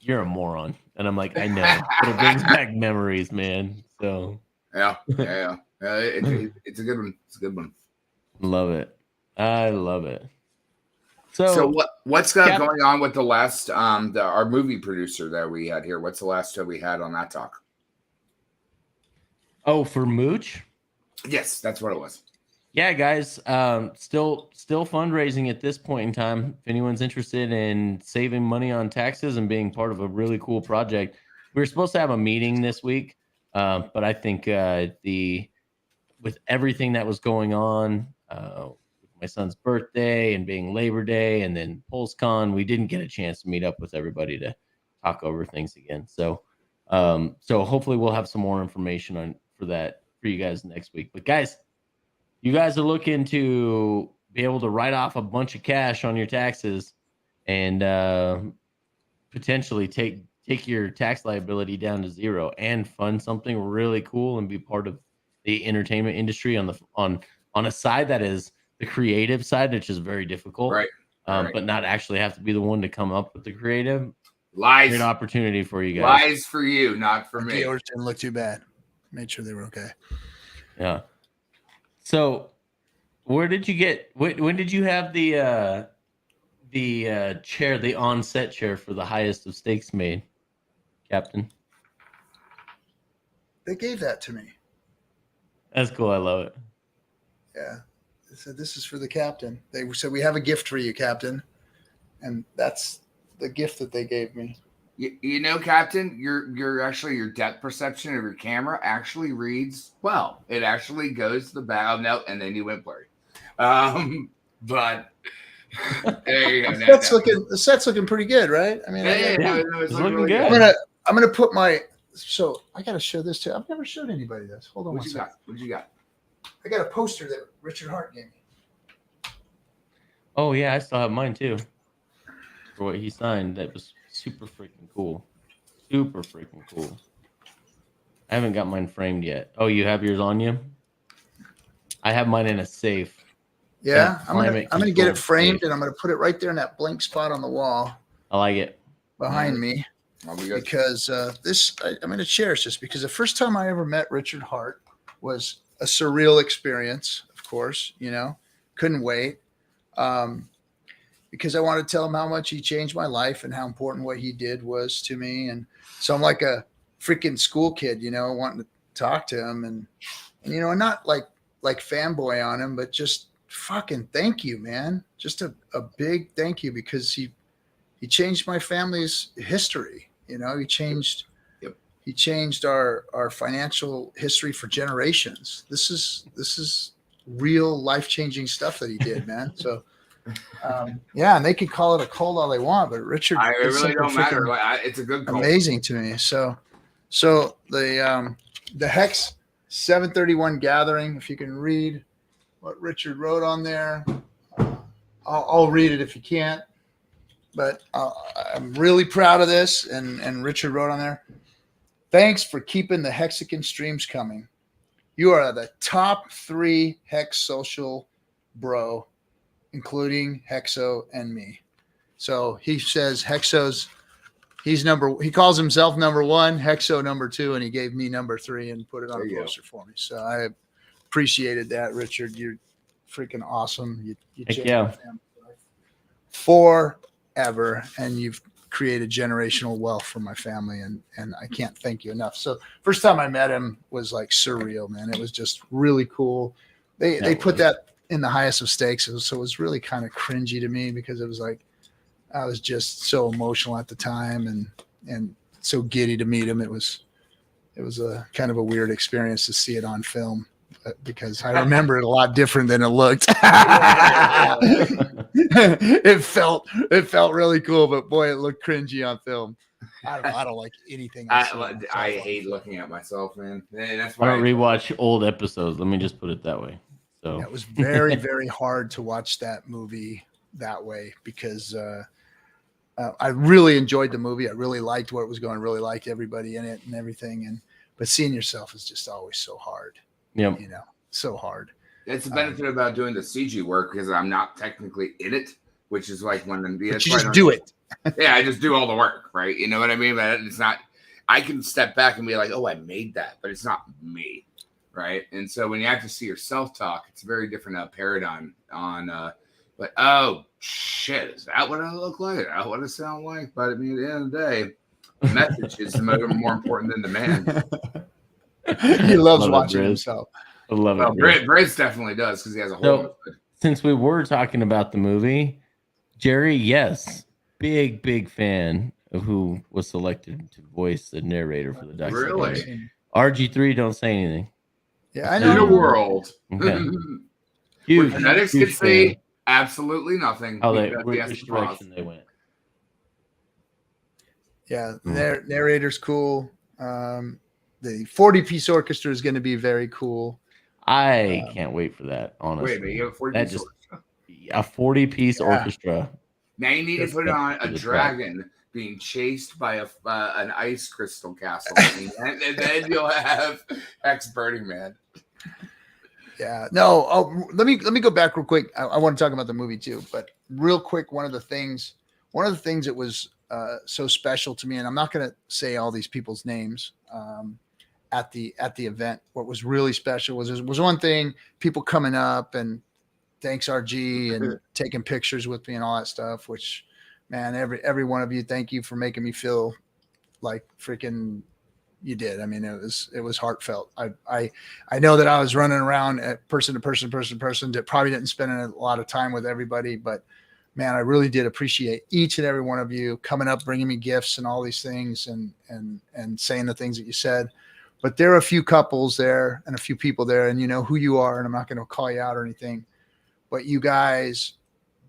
you're a moron. And I'm like, I know, but it brings back memories, man. So yeah. It's a good one. It's a good one. Love it. I love it. So what's going on with the last our movie producer that we had here? What's the last show we had on that talk? Oh, for Mooch? Yes, that's what it was. Yeah, guys. Still fundraising at this point in time. If anyone's interested in saving money on taxes and being part of a really cool project, we were supposed to have a meeting this week, but I think with everything that was going on, my son's birthday and being Labor Day and then PulseCon, we didn't get a chance to meet up with everybody to talk over things again. So hopefully we'll have some more information for you guys next week. But guys, you guys are looking to be able to write off a bunch of cash on your taxes and potentially take your tax liability down to zero and fund something really cool and be part of the entertainment industry on a side that is the creative side, which is very difficult, right? But not actually have to be the one to come up with the creative. Lies. Great opportunity for you guys. Lies for you, not for me. Yours didn't look too bad. Made sure they were okay. Yeah. So, where did you get? When did you have the chair, the on-set chair for the highest of stakes made, Captain? They gave that to me. That's cool. I love it. Yeah. They said, this is for the captain. They said, we have a gift for you, Captain. And that's the gift that they gave me. You know, Captain, your depth perception of your camera actually reads well. It actually goes to the back. Oh, no, and then you went blurry. But there you go. The set's looking pretty good, right? I mean, it's looking really good. I'm gonna put my. So I got to show this too. I've never showed anybody this. Hold on. What you got? I got a poster that Richard Hart gave me. Oh yeah, I still have mine too. For what he signed, that was super freaking cool. Super freaking cool. I haven't got mine framed yet. Oh, you have yours on you? I have mine in a safe. Yeah, I'm gonna get it framed and I'm gonna put it right there in that blank spot on the wall. I like it. Behind me. Because I'm gonna cherish this because the first time I ever met Richard Hart was a surreal experience, of course, couldn't wait. Because I wanted to tell him how much he changed my life and how important what he did was to me. And so I'm like a freaking school kid, wanting to talk to him and not like fanboy on him, but just fucking thank you, man. Just a big thank you because he changed my family's history. He changed our financial history for generations. This is real life-changing stuff that he did, man. So and they could call it a cult all they want, but Richard, it really don't matter. It's a good cult. Amazing to me. So the Hex 731 gathering, if you can read what Richard wrote on there, I'll read it if you can't. But I'm really proud of this, and Richard wrote on there, thanks for keeping the Hexican streams coming. You are the top 3 Hex social bro, including Hexo and me. So he says he calls himself number 1, Hexo number 2, and he gave me number 3 and put it on a poster for me. So I appreciated that, Richard. You're freaking awesome. You changed my family life forever, and you've created generational wealth for my family, and I can't thank you enough. So first time I met him was like surreal, man. It was just really cool. They put that in the highest of stakes, so it was really kind of cringy to me because it was like I was just so emotional at the time and so giddy to meet him. It was a kind of a weird experience to see it on film because I remember it a lot different than it looked. It felt really cool, but boy, it looked cringy on film. I don't like anything. I hate looking at myself, man. That's why I don't rewatch old episodes. Let me just put it that way. So it was very, very hard to watch that movie that way because I really enjoyed the movie. I really liked where it was going. Really liked everybody in it and everything. But seeing yourself is just always so hard. Yeah, so hard. It's the benefit about doing the CG work because I'm not technically in it, which is like when you just do it. Yeah, I just do all the work, right? You know what I mean? But it's not. I can step back and be like, "Oh, I made that," but it's not me, right? And so when you have to see your self-talk, it's a very different paradigm on. But oh shit, is that what I look like? Is that what I sound like? But I mean, at the end of the day, the message is more important than the man. He loves watching himself. I love it. Briz definitely does because he has a whole. Since we were talking about the movie, Jerry, yes, big fan of who was selected to voice the narrator for the documentary. Really? RG3, don't say anything. Yeah, I know. In a world Okay. where genetics can say absolutely nothing. Oh, which direction they went. Yeah, narrator's cool. The 40-piece orchestra is going to be very cool. I can't wait for that, honestly. Wait, but you have a 40-piece orchestra? A 40-piece orchestra. Now you need to put it on a dragon being chased by an ice crystal castle, and then you'll have Hex Burning Man. Yeah, no. Oh, let me go back real quick. I want to talk about the movie too, but real quick, one of the things that was so special to me, and I'm not going to say all these people's names at the event. What was really special was one thing: people coming up and thanks RG and taking pictures with me and all that stuff. Which, man, every one of you, thank you for making me feel like freaking. You did. I mean, it was heartfelt. I know that I was running around at person to person that probably didn't spend a lot of time with everybody, but man, I really did appreciate each and every one of you coming up, bringing me gifts and all these things and saying the things that you said. But there are a few couples there and a few people there, and you know who you are, and I'm not going to call you out or anything, but you guys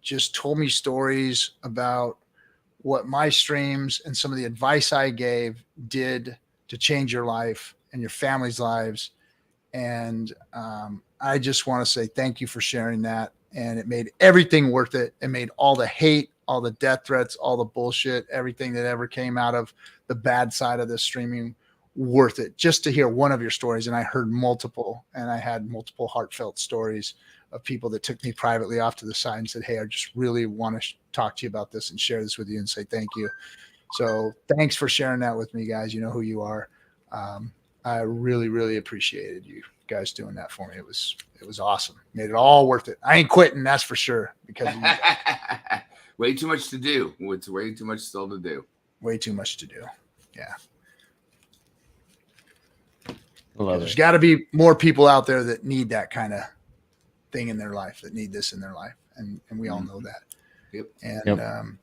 just told me stories about what my streams and some of the advice I gave did to change your life and your family's lives. And I just want to say thank you for sharing that. And it made everything worth it. It made all the hate, all the death threats, all the bullshit, everything that ever came out of the bad side of this streaming worth it. Just to hear one of your stories. And I heard multiple, and I had multiple heartfelt stories of people that took me privately off to the side and said, hey, I just really want to talk to you about this and share this with you and say thank you. So thanks for sharing that with me, guys. You know who you are. I really appreciated you guys doing that for me. It was awesome. Made it all worth it. I ain't quitting, that's for sure. Because way too much to do. It's way too much still to do. Way too much to do. Yeah. There's got to be more people out there that need that kind of thing in their life, that need this in their life, and we all know that. Yep. And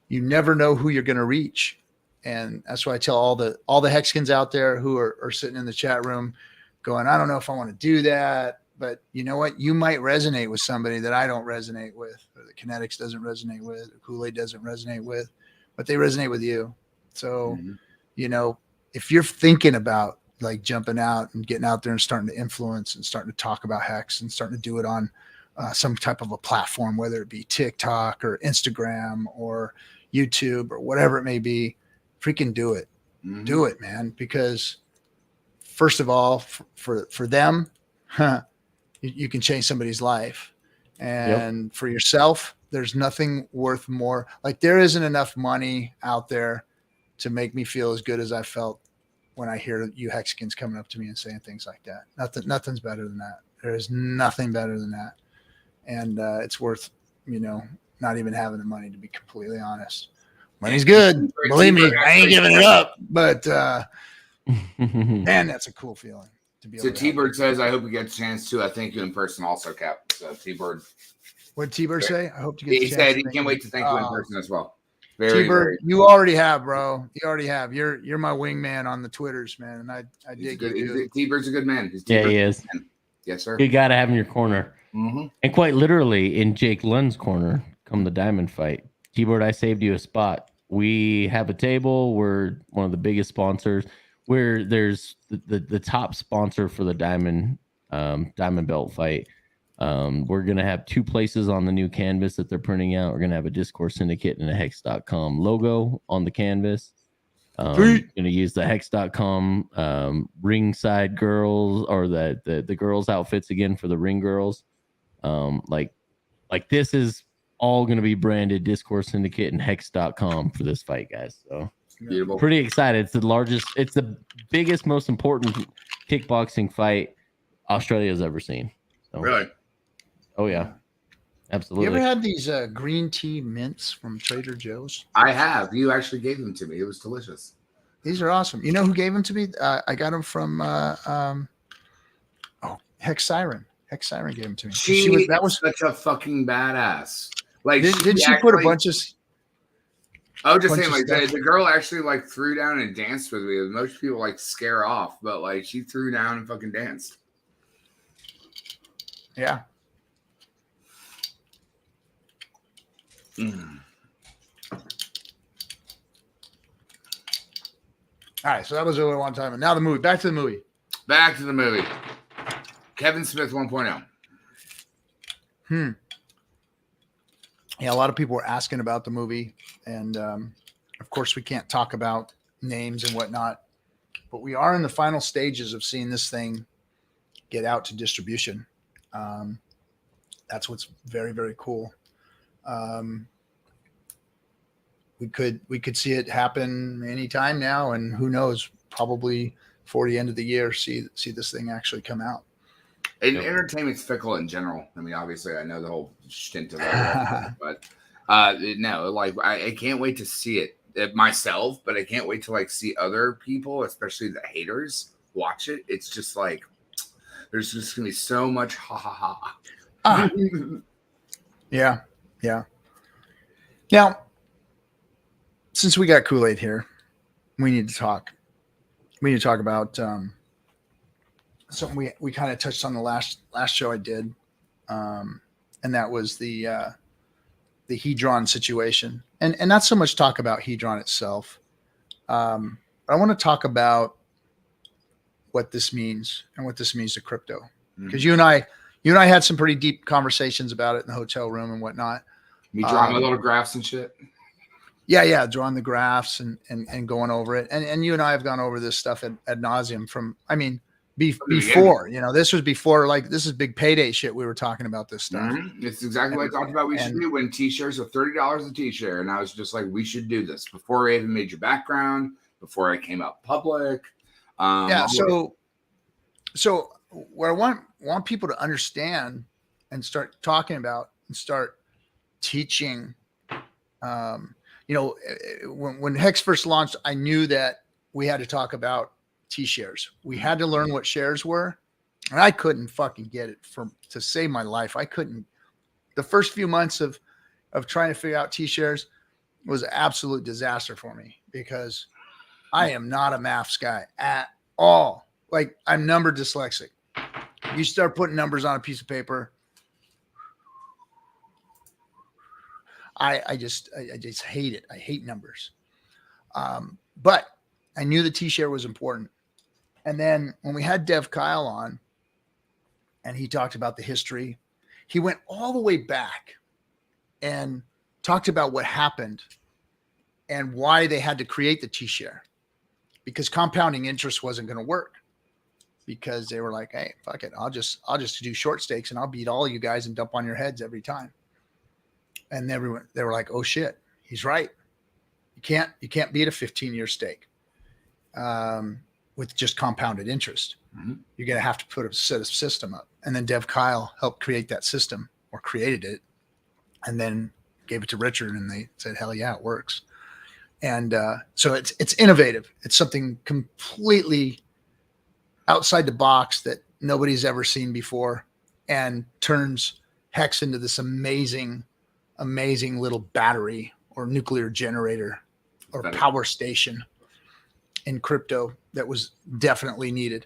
you never know who you're going to reach. And that's why I tell all the Hexicans out there who are sitting in the chat room going, I don't know if I want to do that, but you know what? You might resonate with somebody that I don't resonate with, or the Kinetics doesn't resonate with, or Kool-Aid doesn't resonate with, but they resonate with you. So, you know, if you're thinking about like jumping out and getting out there and starting to influence and starting to talk about Hex and starting to do it on some type of a platform, whether it be TikTok or Instagram or YouTube or whatever it may be, freaking do it. Do it, man. Because first of all, for them, you can change somebody's life. And for yourself, there's nothing worth more. Like there isn't enough money out there to make me feel as good as I felt when I hear you Hexicans coming up to me and saying things like that. Nothing's better than that. There is nothing better than that. And it's worth, you know, not even having the money, to be completely honest. Money's good. Believe me, I ain't giving it up. But man, that's a cool feeling to be able to. T-Bird says, I hope you get a chance to thank you in person also, Cap. So T-Bird. What did T-Bird say? I hope to get He said he can't wait to thank you in person as well. T-Bird, you already have, bro. You already have. You're my wingman on the Twitters, man. And I dig you. T-Bird's a good man. Yeah, he is. Yes, sir. Good guy to have in your corner. And quite literally in Jake Lund's corner, come the diamond fight. T-Bird, I saved you a spot. We have a table. We're one of the biggest sponsors. There's the top sponsor for the diamond belt fight. We're going to have 2 places on the new canvas that they're printing out. We're going to have a Discourse Syndicate and a Hex.com logo on the canvas. Going to use the Hex.com ringside girls, or the girls outfits again for the ring girls. Like this is all going to be branded Discourse Syndicate and Hex.com for this fight, guys. So Beautiful. pretty excited. It's the largest, it's the biggest, most important kickboxing fight Australia's ever seen. So, Really? oh yeah, absolutely. You ever had these green tea mints from Trader Joe's? I have. You actually gave them to me. It was delicious. These are awesome. You know who gave them to me? I got them from Hex Siren. Hex Siren gave them to me. That was such a fucking badass. Like, did she put a bunch of? I was just saying, like the girl actually like threw down and danced with me. Most people like scare off, but like she threw down and fucking danced. Yeah. Mm. All right, so that was over one time, and now the movie. Back to the movie. Back to the movie. Kevin Smith 1.0. Yeah, a lot of people were asking about the movie, and of course, we can't talk about names and whatnot, but we are in the final stages of seeing this thing get out to distribution. That's what's very, very cool. We could see it happen anytime now, and who knows, probably before the end of the year, see this thing actually come out. And entertainment's fickle in general. I mean, obviously, I know the whole stint of that, but no, like I can't wait to see it myself, but I can't wait to like see other people, especially the haters, watch it. It's just like there's just gonna be so much ha ha ha. Yeah. Now, since we got Kool-Aid here, we need to talk. We need to talk about something we kind of touched on the last show I did, and that was the Hedron situation, and not so much talk about Hedron itself. I want to talk about what this means and what this means to crypto, because you and I had some pretty deep conversations about it in the hotel room and whatnot. Me drawing my little graphs and shit. Yeah, drawing the graphs and going over it, and you and I have gone over this stuff ad nauseum. Before, this was before, like, this is big payday shit. We were talking about this stuff. Mm-hmm. It's exactly what I talked about. We should do when t-shirts are $30 a t-shirt, and I was just like, we should do this before I even made your background, before I came out public. So what I want people to understand and start talking about and start teaching. When Hex first launched, I knew that we had to talk about T-shares. We had to learn what shares were, and I couldn't fucking get it to save my life. I couldn't. The first few months of trying to figure out T-shares was an absolute disaster for me, because I am not a maths guy at all. Like, I'm number dyslexic. You start putting numbers on a piece of paper, I just hate it. I hate numbers. But I knew the T-share was important. And then when we had Dev Kyle on and he talked about the history, he went all the way back and talked about what happened and why they had to create the T-share, because compounding interest wasn't going to work, because they were like, hey, fuck it. I'll just do short stakes and I'll beat all you guys and dump on your heads every time. And they were like, oh shit, he's right. You can't beat a 15-year stake with just compounded interest. Mm-hmm. You're going to have to put a set of system up. And then Dev Kyle helped create that system, or created it, and then gave it to Richard, and they said, hell yeah, it works. And so it's innovative. It's something completely outside the box that nobody's ever seen before, and turns Hex into this amazing little battery or nuclear generator or power station in crypto that was definitely needed.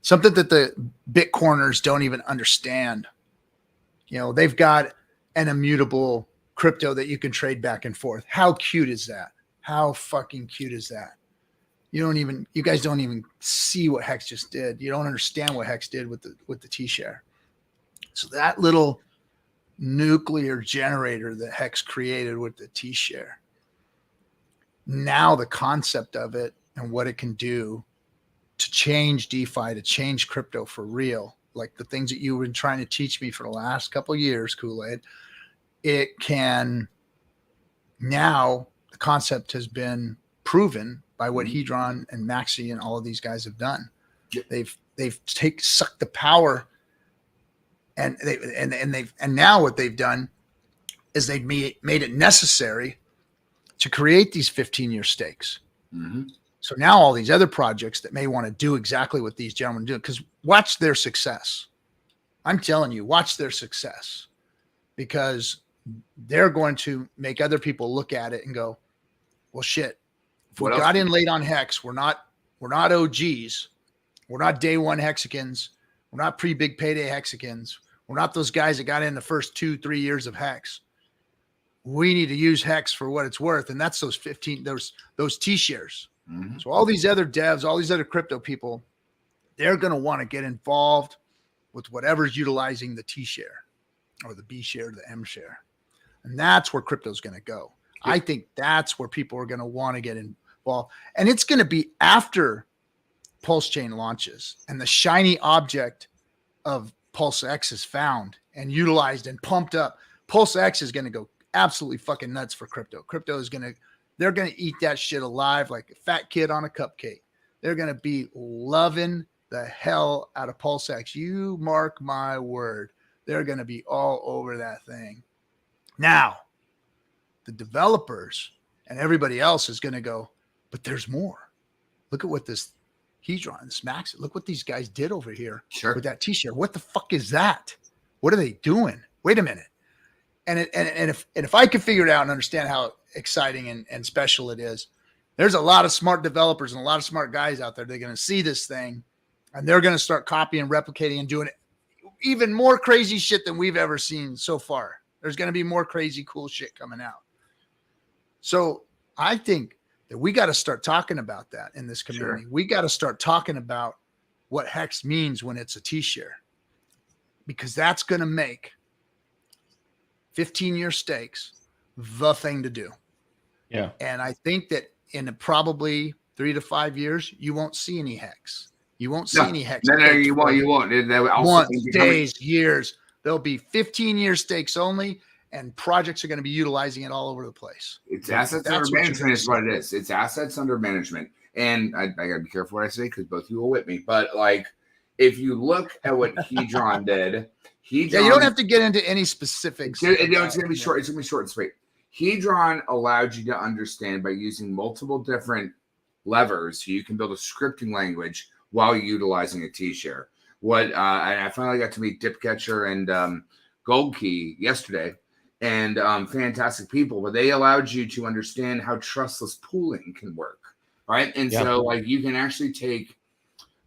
Something that the Bitcoiners don't even understand. They've got an immutable crypto that you can trade back and forth. How cute is that? How fucking cute is that? You guys don't even see what Hex just did. You don't understand what Hex did with the T-share. So that little nuclear generator that Hex created with the T-share, now the concept of it and what it can do to change DeFi, to change crypto for real, like the things that you've been trying to teach me for the last couple of years, Kool-Aid, it can now, the concept has been proven by what Hedron and Maxi and all of these guys have done. They've sucked the power, and now what they've done is they've made it necessary to create these 15-year stakes. Mm-hmm. So now all these other projects that may want to do exactly what these gentlemen do, because watch their success. I'm telling you, watch their success, because they're going to make other people look at it and go, well, shit, if we got in late on Hex, we're not OGs. We're not day one Hexicans. We're not pre-big payday Hexicans. We're not those guys that got in the first 2-3 years of Hex. We need to use Hex for what it's worth. And that's those 15, those T-shares. Mm-hmm. So all these other devs, all these other crypto people, they're going to want to get involved with whatever's utilizing the T-share or the B-share, the M-share. And that's where crypto is going to go. I think that's where people are going to want to get involved. And it's going to be after Pulse Chain launches and the shiny object of Pulse X is found and utilized and pumped up. Pulse X is going to go absolutely fucking nuts for crypto. Crypto is they're going to eat that shit alive like a fat kid on a cupcake. They're going to be loving the hell out of Pulse X. You mark my word. They're going to be all over that thing. Now, the developers and everybody else is going to go, but there's more. Look at what this Hedron, this Max, look what these guys did over here with that T-shirt. What the fuck is that? What are they doing? Wait a minute. And if I could figure it out and understand how exciting and special it is, there's a lot of smart developers and a lot of smart guys out there. They're going to see this thing and they're going to start copying, replicating, and doing even more crazy shit than we've ever seen so far. There's going to be more crazy, cool shit coming out. So I think that we got to start talking about that in this community. Sure. We got to start talking about what Hex means when it's a T-share, because that's going to make 15-year stakes the thing to do. Yeah. And I think that in probably 3 to 5 years, you won't see any Hex. You won't see any Hex. No, you won't. You won't. Months, days, years. There'll be 15-year stakes only, and projects are going to be utilizing it all over the place. It's assets under management is what it is. It's assets under management. And I got to be careful what I say because both of you will whip me. But like, if you look at what Hedron did, you don't have to get into any specifics. It's going to be short. It's going to be short and sweet. Hedron allowed you to understand by using multiple different levers, so you can build a scripting language while utilizing a T-share. And I finally got to meet Dipcatcher and Gold Key yesterday, and fantastic people, but they allowed you to understand how trustless pooling can work, right? And so like you can actually take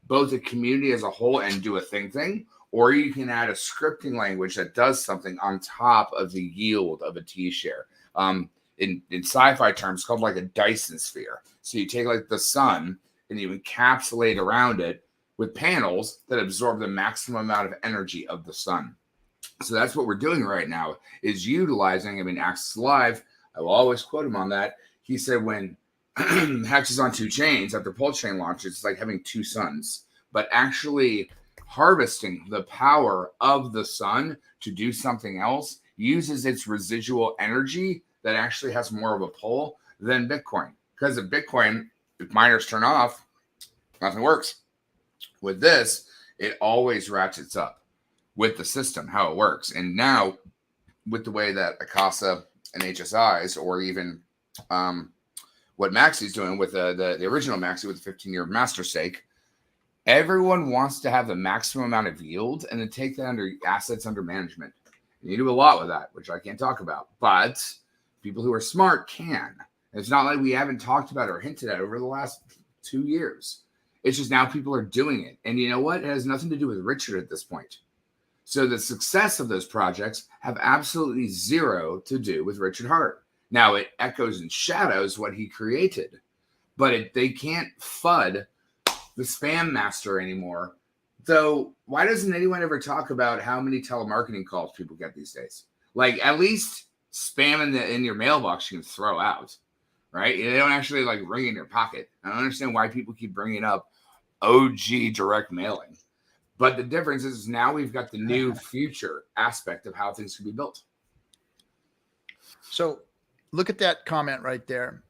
both the community as a whole and do a thing, or you can add a scripting language that does something on top of the yield of a T-share. In sci-fi terms, called like a Dyson sphere. So you take like the sun and you encapsulate around it with panels that absorb the maximum amount of energy of the sun. So that's what we're doing right now, is utilizing, Access Live, I will always quote him on that. He said when Hex is on two chains, after Pulse Chain launches, it's like having two suns. But actually harvesting the power of the sun to do something else uses its residual energy that actually has more of a pull than Bitcoin. Because of Bitcoin, if miners turn off, nothing works. With this, it always ratchets up with the system, how it works. And now, with the way that Akasa and HSIs, or even what Maxi's doing with the original Maxi with the 15-year master stake, everyone wants to have the maximum amount of yield and then take that under assets under management. And you do a lot with that, which I can't talk about. But people who are smart can. It's not like we haven't talked about or hinted at over the last 2 years. It's just now people are doing it. And you know what? It has nothing to do with Richard at this point. So the success of those projects have absolutely zero to do with Richard Hart. Now it echoes and shadows what he created, but they can't FUD the spam master anymore. So why doesn't anyone ever talk about how many telemarketing calls people get these days? Like at least spam in your mailbox you can throw out, right? They don't actually like ring in your pocket. I don't understand why people keep bringing up OG direct mailing. But the difference is now we've got the new future aspect of how things can be built. So look at that comment right there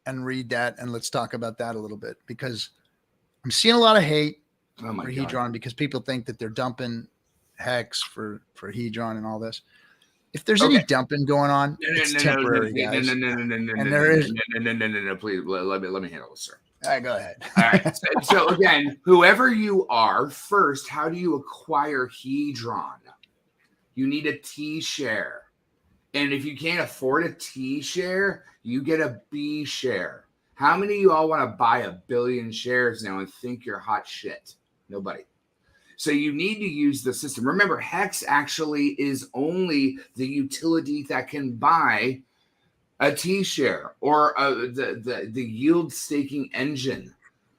and read that. And let's talk about that a little bit, because I'm seeing a lot of hate Oh my for God. Hedron because people think that they're dumping Hex for Hedron and all this. If there's any dumping going on, it's temporary, guys. No, please let me handle this, sir. All right, go ahead. All right. So again, whoever you are, first, how do you acquire Hedron? You need a T-share. And if you can't afford a T-share, you get a B-share. How many of you all want to buy 1 billion shares now and think you're hot shit? Nobody. So you need to use the system. Remember, Hex actually is only the utility that can buy a T-share or the yield staking engine.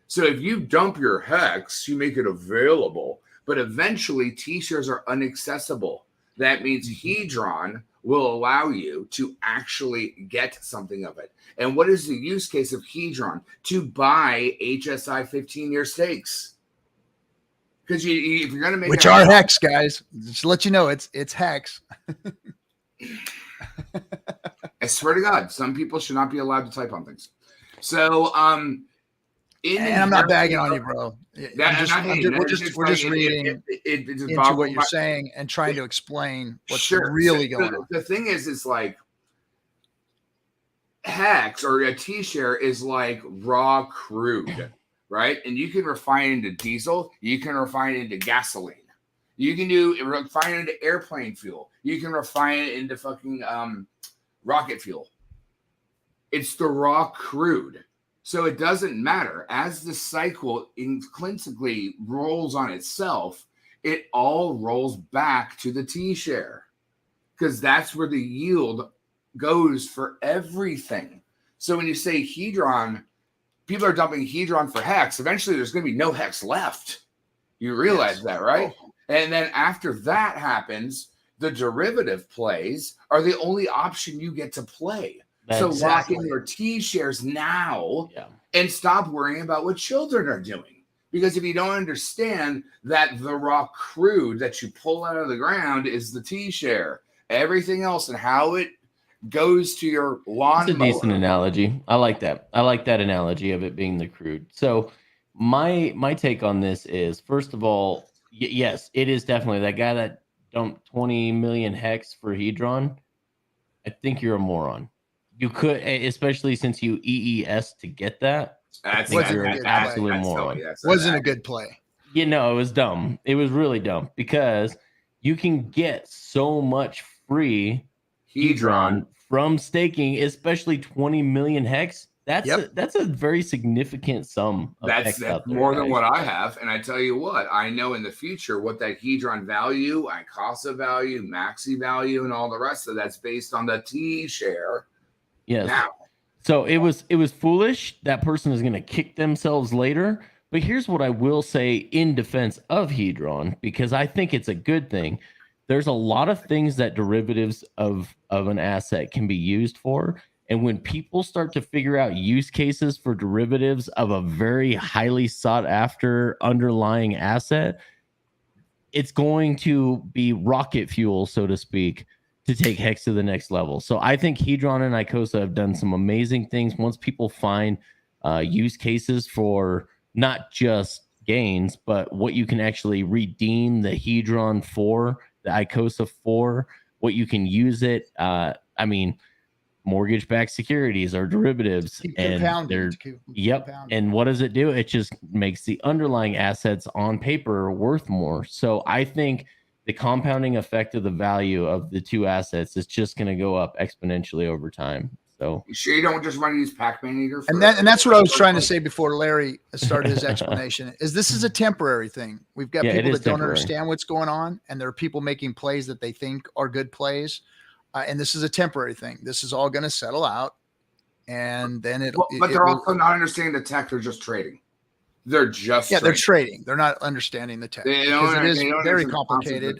So if you dump your Hex, you make it available, but eventually T-shares are inaccessible. That means Hedron will allow you to actually get something of it. And what is the use case of Hedron? To buy HSI 15-year stakes. Because if you're going to make which are Hex, guys, just to let you know, it's Hex. I swear to God, some people should not be allowed to type on things. So, and I'm not bagging on you, bro. We're just reading into what you're saying and trying to explain what's really going on. The thing is like Hex or a T-share is like raw crude, right? And you can refine it into diesel. You can refine it into gasoline. You can refine it into airplane fuel. You can refine it into fucking rocket fuel. It's the raw crude. So it doesn't matter. As the cycle intrinsically rolls on itself, it all rolls back to the T-share because that's where the yield goes for everything. So when you say Hedron, people are dumping Hedron for Hex. Eventually, there's going to be no Hex left. You realize that, right? Oh. And then after that happens, the derivative plays are the only option you get to play. So lock in your T-shares now and stop worrying about what children are doing. Because if you don't understand that the raw crude that you pull out of the ground is the T-share, everything else and how it goes to your lawnmower. That's a decent analogy. I like that. I like that analogy of it being the crude. So my take on this is, first of all, yes, it is definitely that guy that dumped 20 million Hex for Hedron. I think you're a moron. You could, especially since you EES to get that. You're an absolute moron. Wasn't a good play. You know, it was dumb. It was really dumb because you can get so much free Hedron from staking, especially 20 million Hex. That's a very significant sum. That's more than what I have. And I tell you what, I know in the future what that Hedron value, ICASA value, Maxi value, and all the rest of that's based on the T-share. Yes. Now. So it was foolish. That person is going to kick themselves later. But here's what I will say in defense of Hedron, because I think it's a good thing. There's a lot of things that derivatives of an asset can be used for. And when people start to figure out use cases for derivatives of a very highly sought after underlying asset, it's going to be rocket fuel, so to speak, to take Hex to the next level. So I think Hedron and ICOSA have done some amazing things. Once people find use cases for not just gains, but what you can actually redeem the Hedron for, the ICOSA for, what you can use it. Mortgage-backed securities are derivatives, and they're And what does it do? It just makes the underlying assets on paper worth more. So I think the compounding effect of the value of the two assets is just going to go up exponentially over time. So you sure you don't just want to use Pac-Man Eater? And that's what I was trying to say before Larry started his explanation. Is this is a temporary thing? We've got people that don't understand what's going on, and there are people making plays that they think are good plays. And this is a temporary thing. This is all going to settle out, and then but they're also not understanding the tech. They're just trading. They're just they're trading. They're not understanding the tech. It is very complicated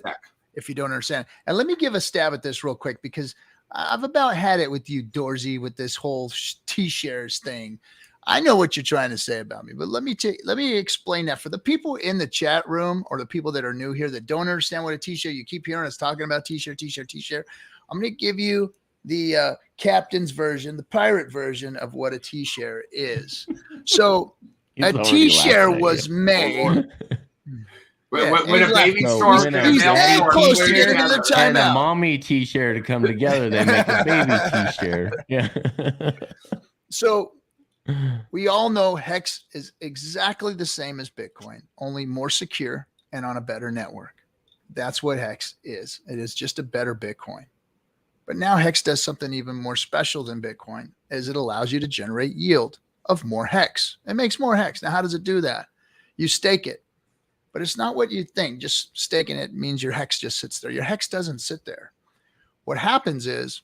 if you don't understand. And let me give a stab at this real quick, because I've about had it with you, Dorsey, with this whole T-shares thing. I know what you're trying to say about me, but let me explain that for the people in the chat room or the people that are new here that don't understand what a T-share. You keep hearing us talking about T-share. I'm going to give you the captain's version, the pirate version of what a T-share is. So a T-share was made. When a baby stork and a male stork close to put getting to the together. and a timeout. mommy T-share to come together, they make a baby T-share. Yeah. So we all know Hex is exactly the same as Bitcoin, only more secure and on a better network. That's what Hex is. It is just a better Bitcoin. But now Hex does something even more special than Bitcoin, as it allows you to generate yield of more Hex. It makes more Hex. Now, how does it do that? You stake it, but it's not what you think. Just staking it means your Hex just sits there. Your Hex doesn't sit there. What happens is,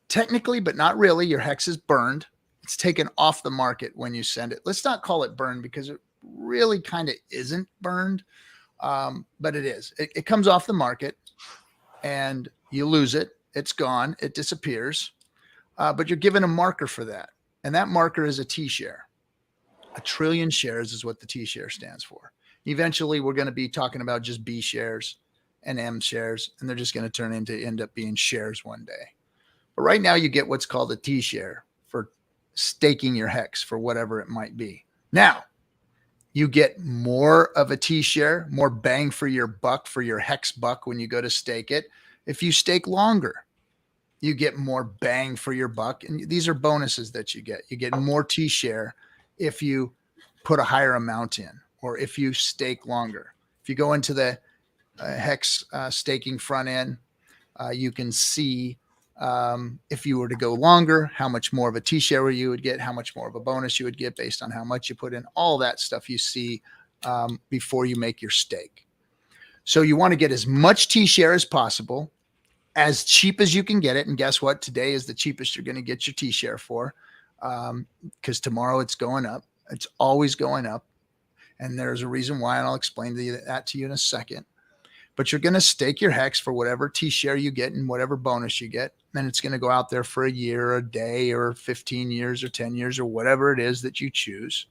technically, but not really, your Hex is burned. It's taken off the market when you send it. Let's not call it burned because it really kind of isn't burned, but it is. It comes off the market and you lose it. It's gone. It disappears, but you're given a marker for that. And that marker is a T-share. 1 trillion shares is what the T-share stands for. Eventually, we're going to be talking about just B shares and M shares, and they're just going to end up being shares one day. But right now, you get what's called a T-share for staking your Hex for whatever it might be. Now, you get more of a T-share, more bang for your buck, for your Hex buck when you go to stake it. If you stake longer, you get more bang for your buck. And these are bonuses that you get. You get more T-share if you put a higher amount in, or if you stake longer. If you go into the Hex staking front end, you can see if you were to go longer, how much more of a T-share you would get, how much more of a bonus you would get based on how much you put in. All that stuff you see before you make your stake. So you want to get as much T-share as possible, as cheap as you can get it. And guess what? Today is the cheapest you're going to get your T-share for, because tomorrow it's going up. It's always going up. And there's a reason why, and I'll explain that to you in a second. But you're going to stake your Hex for whatever T-share you get and whatever bonus you get. Then it's going to go out there for a year, a day, or 15 years, or 10 years, or whatever it is that you choose.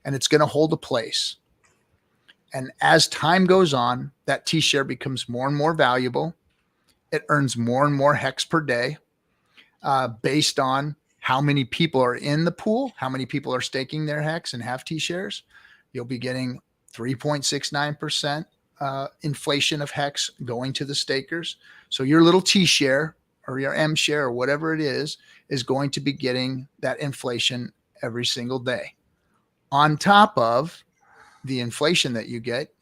And it's going to hold a place. And as time goes on, that T-share becomes more and more valuable. It earns more and more Hex per day based on how many people are in the pool, how many people are staking their Hex and have T-shares. You'll be getting 3.69% inflation of Hex going to the stakers. So your little T-share or your M share or whatever it is going to be getting that inflation every single day. On top of the inflation that you get,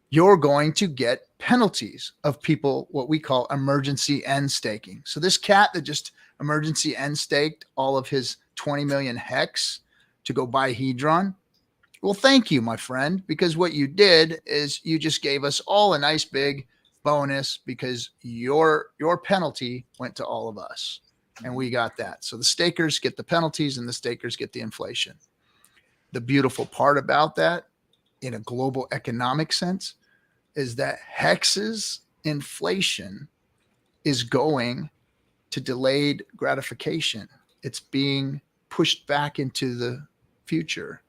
you're going to get penalties of people, what we call emergency end staking. So this cat that just emergency end staked all of his 20 million Hex to go buy Hedron. Well, thank you, my friend, because what you did is you just gave us all a nice big bonus because your penalty went to all of us, and we got that. So the stakers get the penalties and the stakers get the inflation. The beautiful part about that in a global economic sense is that Hex's inflation is going to delayed gratification. It's being pushed back into the future.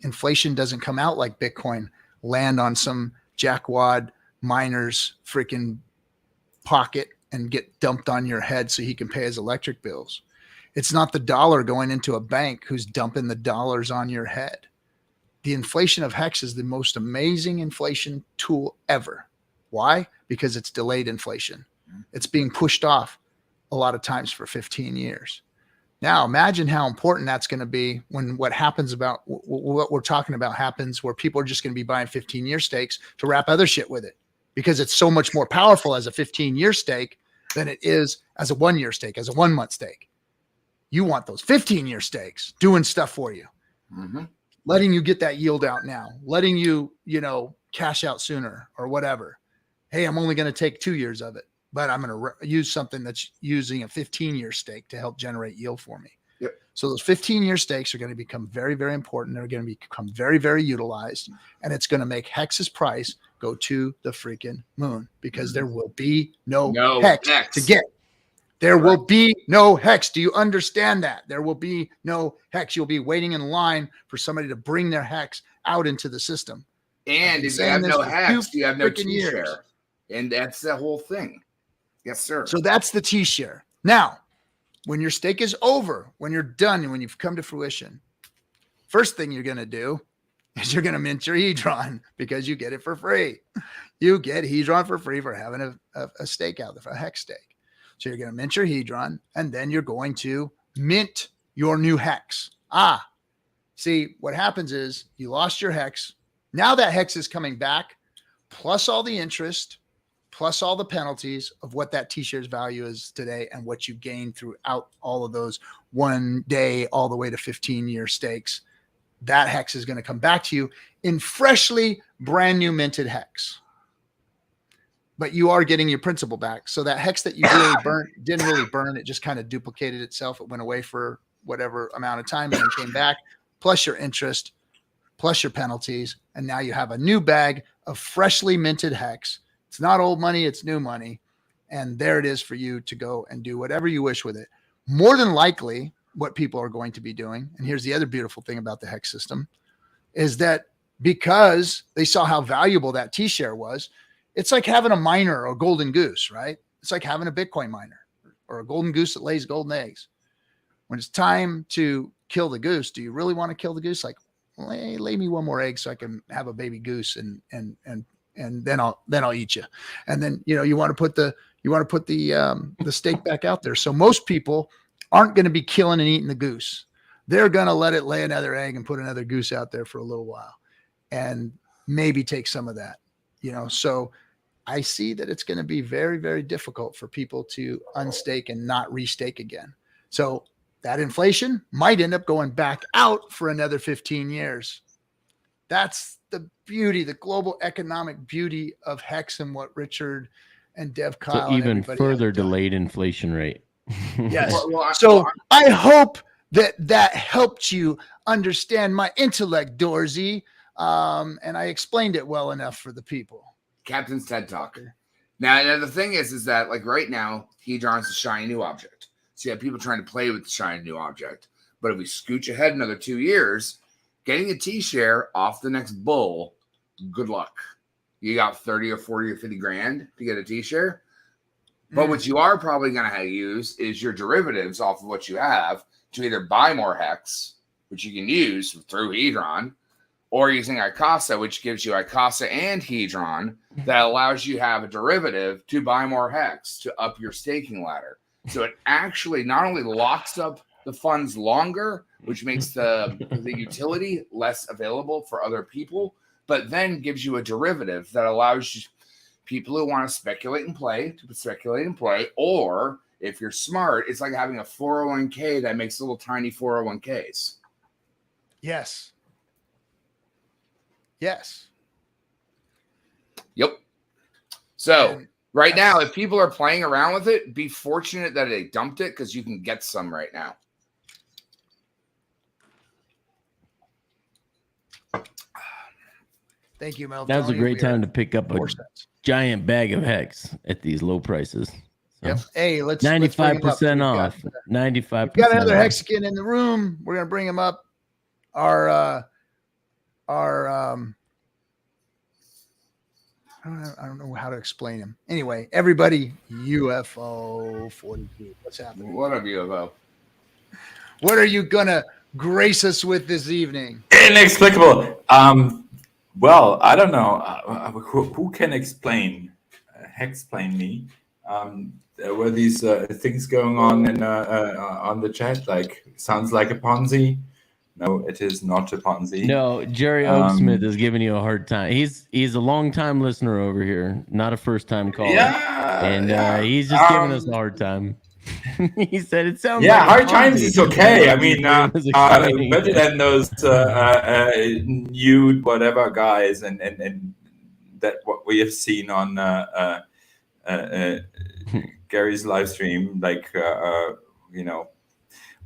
Inflation doesn't come out like Bitcoin, land on some jackwad miner's freaking pocket and get dumped on your head so he can pay his electric bills. It's not the dollar going into a bank who's dumping the dollars on your head. The inflation of Hex is the most amazing inflation tool ever. Why? Because it's delayed inflation. It's being pushed off a lot of times for 15 years. Now, imagine how important that's going to be when what happens about what we're talking about happens, where people are just going to be buying 15-year stakes to wrap other shit with it, because it's so much more powerful as a 15-year stake than it is as a 1-year stake, as a 1-month stake. You want those 15-year stakes doing stuff for you. Mm-hmm. Letting you get that yield out now, letting you, cash out sooner or whatever. Hey, I'm only going to take 2 years of it, but I'm going to use something that's using a 15-year stake to help generate yield for me. Yep. So those 15-year stakes are going to become very, very important. They're going to become very, very utilized, and it's going to make Hex's price go to the freaking moon, because there will be no Hex to get. There will be no Hex. Do you understand that? There will be no Hex. You'll be waiting in line for somebody to bring their Hex out into the system. And if you have no Hex, you have no T-share. And that's the whole thing. Yes, sir. So that's the T-share. Now, when your stake is over, when you're done, and when you've come to fruition, first thing you're going to do is you're going to mint your Hedron because you get it for free. You get Hedron for free for having a stake out there, a hex stake. So you're going to mint your Hedron, and then you're going to mint your new hex. See, what happens is you lost your hex. Now that hex is coming back, plus all the interest, plus all the penalties of what that T-share's value is today and what you gain throughout all of those 1 day all the way to 15-year stakes. That hex is going to come back to you in freshly brand new minted hex. But you are getting your principal back. So that hex that you really burnt didn't really burn. It just kind of duplicated itself. It went away for whatever amount of time and then came back, plus your interest, plus your penalties. And now you have a new bag of freshly minted hex. It's not old money, it's new money. And there it is for you to go and do whatever you wish with it. More than likely, what people are going to be doing, and here's the other beautiful thing about the hex system, is that because they saw how valuable that T-share was, it's like having a miner or a golden goose, right? It's like having a Bitcoin miner or a golden goose that lays golden eggs. When it's time to kill the goose, do you really want to kill the goose? Like, lay me one more egg so I can have a baby goose and then I'll eat you. And then, you want to put the steak back out there. So most people aren't going to be killing and eating the goose. They're going to let it lay another egg and put another goose out there for a little while and maybe take some of that, so I see that it's going to be very, very difficult for people to unstake and not restake again. So that inflation might end up going back out for another 15 years. That's the beauty, the global economic beauty of Hex and what Richard and Dev Kyle so even further delayed inflation rate. Yes. So I hope that helped you understand my intellect, Dorsey. And I explained it well enough for the people. Captain's TED Talk. Now the thing is that like right now, Hedron's a shiny new object. So you have people trying to play with the shiny new object. But if we scooch ahead another 2 years, getting a T-share off the next bull, good luck. You got 30 or 40 or 50 grand to get a T-share. But what you are probably going to use is your derivatives off of what you have to either buy more hex, which you can use through Hedron, or using ICASA, which gives you ICASA and Hedron that allows you to have a derivative to buy more hex to up your staking ladder. So it actually not only locks up the funds longer, which makes the utility less available for other people, but then gives you a derivative that allows you people who want to speculate and play to speculate and play, or if you're smart, it's like having a 401k that makes little tiny 401ks. Yes. Yes. Yep. So right now, if people are playing around with it, be fortunate that they dumped it because you can get some right now. Thank you, Mel. Now's a great time to pick up a giant bag of hex at these low prices. So yep. Hey, let's 95% off. 95%. Got another Hexican in the room. We're gonna bring him up. Our I don't know how to explain him. Anyway, everybody, UFO 42. What's happening? What up, UFO? What are you gonna grace us with this evening? Inexplicable. Well, I don't know. Who can explain me? There were these things going on the chat. Like, sounds like a Ponzi. No, it is not a Ponzi. No, Jerry Oaksmith is giving you a hard time. He's a long time listener over here, not a first time caller. Yeah, and he's just giving us a hard time. He said it sounds like hard times is okay. I mean, better than those nude whatever guys and that what we have seen on Gary's live stream, like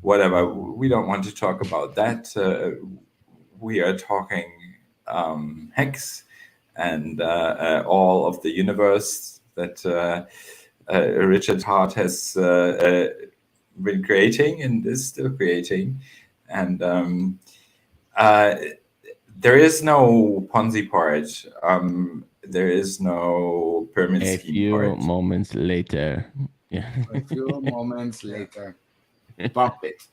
whatever. We don't want to talk about that. We are talking Hex and all of the universe that Richard Hart has been creating and is still creating. And there is no Ponzi part. There is no pyramid scheme part. A few moments later. Yeah. A few moments later, bump it.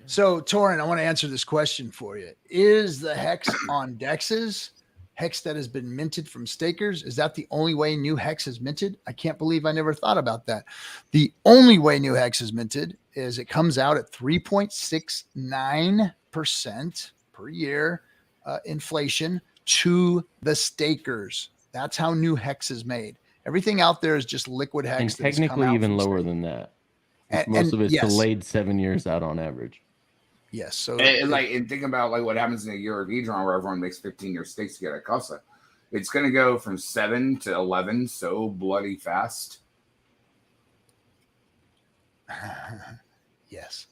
So, Torin, I want to answer this question for you. Is the hex on dexes, hex that has been minted from stakers, is that the only way new hex is minted? I can't believe I never thought about that. The only way new hex is minted is it comes out at 3.69% per year inflation to the stakers. That's how new hex is made. Everything out there is just liquid hex. And technically even lower than that. Most of it's delayed 7 years out on average. Yes. So and think about like what happens in a year of E-Drawn where everyone makes 15-year stakes to get a Casa. It's going to go from 7 to 11 so bloody fast. Yes.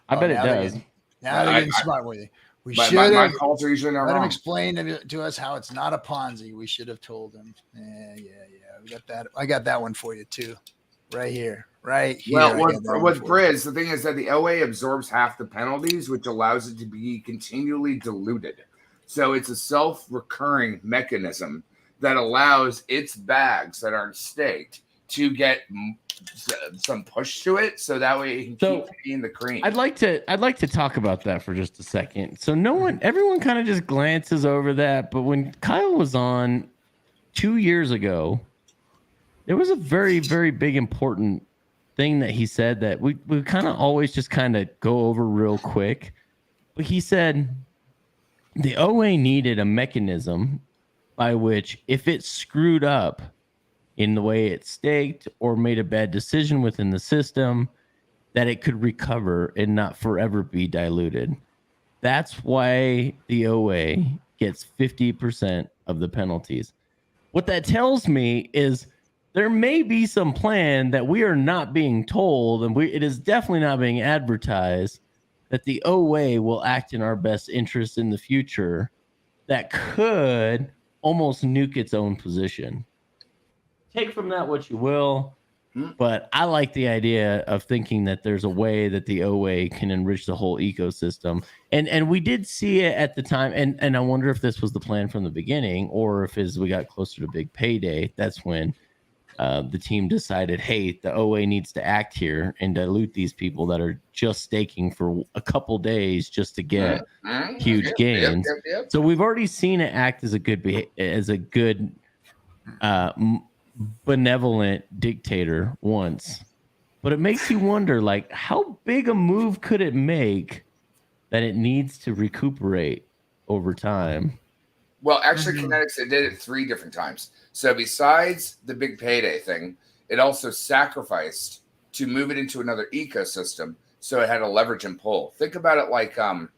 I bet it does. Now they're getting smart with it. We should my calls are usually not let wrong. him explain to us how it's not a Ponzi. We should have told him. Yeah. We got that. I got that one for you too. Right here. Right here. Well, with Briz, the thing is that the OA absorbs half the penalties, which allows it to be continually diluted. So it's a self-recurring mechanism that allows its bags that aren't staked to get some push to it, so that way it can keep eating the cream. I'd like to talk about that for just a second. So everyone kind of just glances over that, but when Kyle was on 2 years ago, there was a very, very big important thing that he said that we kind of always just kind of go over real quick. But he said the OA needed a mechanism by which if it screwed up in the way it staked or made a bad decision within the system, that it could recover and not forever be diluted. That's why the OA gets 50% of the penalties. What that tells me is there may be some plan that we are not being told, and it is definitely not being advertised, that the OA will act in our best interest in the future that could almost nuke its own position. Take from that what you will, but I like the idea of thinking that there's a way that the OA can enrich the whole ecosystem. And we did see it at the time, and I wonder if this was the plan from the beginning, or if as we got closer to big payday, that's when the team decided, hey, the OA needs to act here and dilute these people that are just staking for a couple days just to get huge gains. Yep. So we've already seen it act as a good benevolent dictator once, but it makes you wonder, like, how big a move could it make that it needs to recuperate over time? Well, actually, Kinetics, it did it 3 different times. So besides the big payday thing, it also sacrificed to move it into another ecosystem, so it had a leverage and pull. Think about it like well,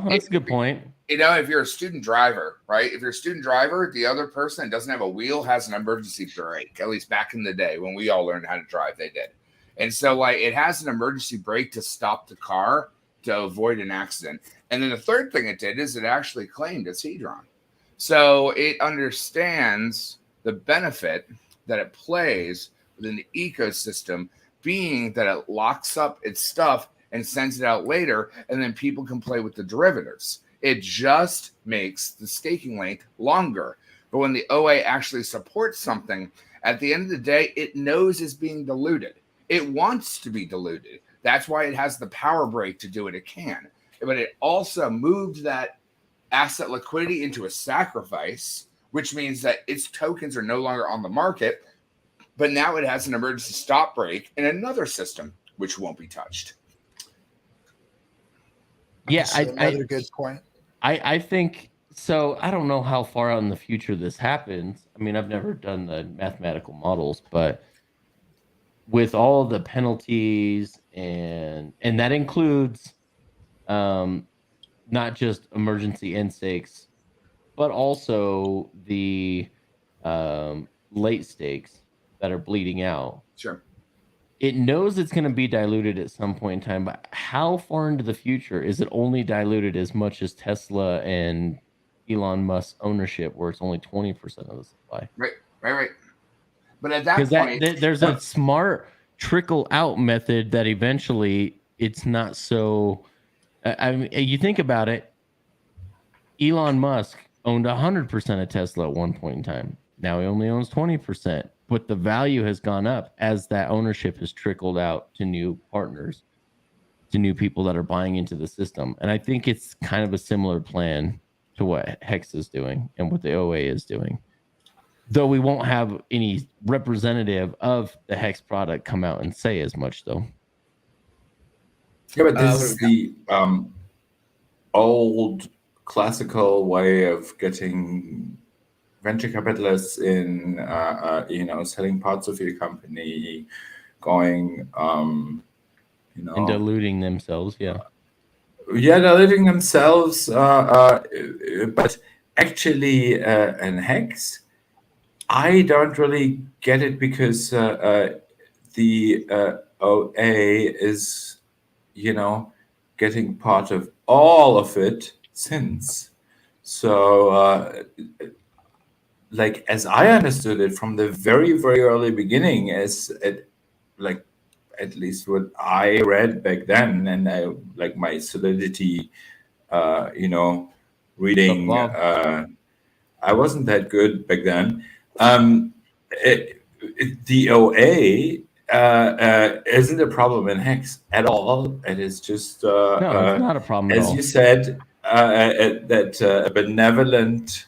that's a good point. You know, if you're a student driver, right? If you're a student driver, the other person that doesn't have a wheel has an emergency brake. At least back in the day when we all learned how to drive, they did. And so, like, it has an emergency brake to stop the car to avoid an accident. And then the third thing it did is it actually claimed its Hedron. So it understands the benefit that it plays within the ecosystem, being that it locks up its stuff and sends it out later, and then people can play with the derivatives. It just makes the staking length longer. But when the OA actually supports something, at the end of the day, it knows it's being diluted. It wants to be diluted. That's why it has the power break to do what it can. But it also moved that asset liquidity into a sacrifice, which means that its tokens are no longer on the market, but now it has an emergency stop break in another system, which won't be touched. Yeah, another good point. I think so. I don't know how far out in the future this happens. I mean, I've never done the mathematical models, but with all the penalties and that includes not just emergency end stakes, but also the late stakes that are bleeding out. Sure. It knows it's going to be diluted at some point in time, but how far into the future is it only diluted as much as Tesla and Elon Musk's ownership, where it's only 20% of the supply? Right. But at that point, there's a smart trickle out method that eventually it's not so. I mean, you think about it. Elon Musk owned 100% of Tesla at one point in time. Now he only owns 20%. but the value has gone up as that ownership has trickled out to new partners, to new people that are buying into the system. And I think it's kind of a similar plan to what Hex is doing and what the OA is doing. Though we won't have any representative of the Hex product come out and say as much, though. Yeah, but this is the old classical way of getting venture capitalists in, selling parts of your company, going, and diluting themselves. Yeah, diluting themselves. But actually, in Hex, I don't really get it because the OA is, getting part of all of it since. So, as I understood it from the very, very early beginning, at least what I read back then, and I my Solidity, reading. I wasn't that good back then. The OA isn't a problem in Hex at all. It is just no, it's not a problem at all. As you said, that benevolent,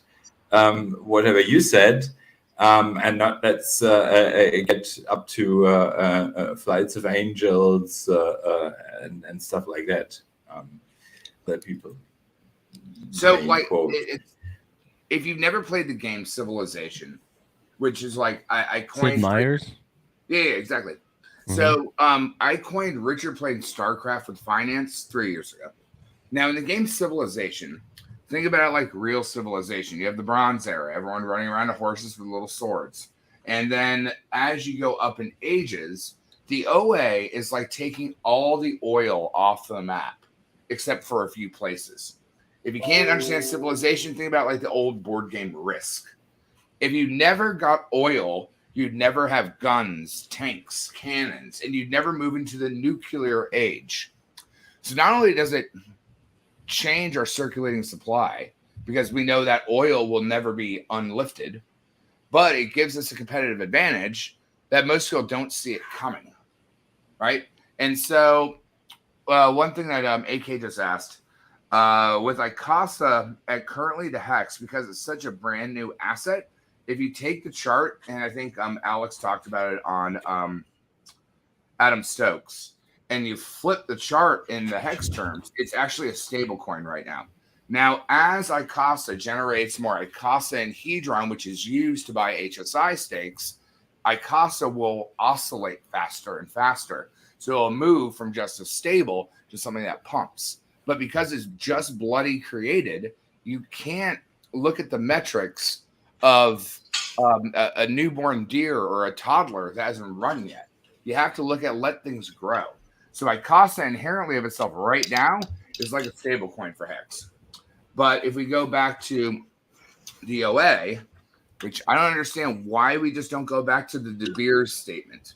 whatever you said, and not let's get up to flights of angels and stuff like that. That people. So if you've never played the game Civilization, which is I coined Sid Meier's. Yeah, exactly. Mm-hmm. So I coined Richard playing StarCraft with finance 3 years ago. Now in the game Civilization, think about it like real civilization. You have the Bronze Era, everyone running around on horses with little swords. And then as you go up in ages, the OA is like taking all the oil off the map, except for a few places. If you can't understand Civilization, think about like the old board game Risk. If you never got oil, you'd never have guns, tanks, cannons, and you'd never move into the nuclear age. So not only does it change our circulating supply, because we know that oil will never be unlifted, but it gives us a competitive advantage that most people don't see it coming, right? And so one thing that AK just asked, with ICASA at currently the Hex, because it's such a brand new asset, if you take the chart, and I think Alex talked about it on Adam Stokes, and you flip the chart in the Hex terms, it's actually a stable coin right now. Now, as ICASA generates more ICASA and Hedron, which is used to buy HSI stakes, ICASA will oscillate faster and faster. So it'll move from just a stable to something that pumps. But because it's just bloody created, you can't look at the metrics of a newborn deer or a toddler that hasn't run yet. You have to look at let things grow. So ICASA inherently of itself right now is like a stable coin for Hex. But if we go back to the OA, which I don't understand why we just don't go back to the De Beers statement.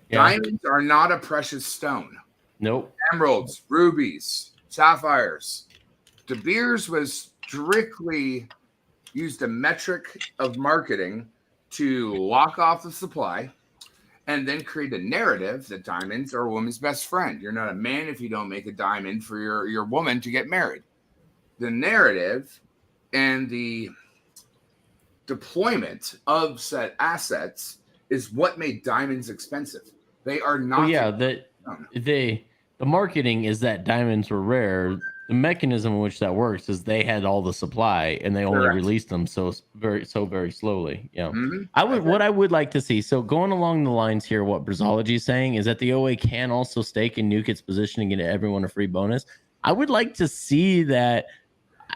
Yeah. Diamonds are not a precious stone. Nope. Emeralds, rubies, sapphires. De Beers was strictly used a metric of marketing to lock off the supply and then create a narrative that diamonds are a woman's best friend. You're not a man if you don't make a diamond for your woman to get married. The narrative and the deployment of said assets is what made diamonds expensive. They are not. Well, yeah, the marketing is that diamonds were rare. The mechanism in which that works is they had all the supply and they only released them so very slowly. Yeah. Mm-hmm. What I would like to see. So going along the lines here, what Brazology is saying is that the OA can also stake and nuke its position and get everyone a free bonus. I would like to see that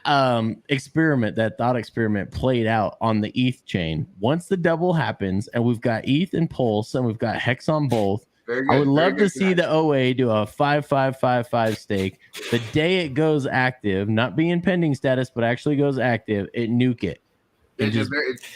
thought experiment played out on the ETH chain. Once the double happens and we've got ETH and Pulse and we've got Hex on both, I would love to see the OA do a 5-5-5-5 stake. The day it goes active, not be in pending status, but actually goes active, it nuke it. And just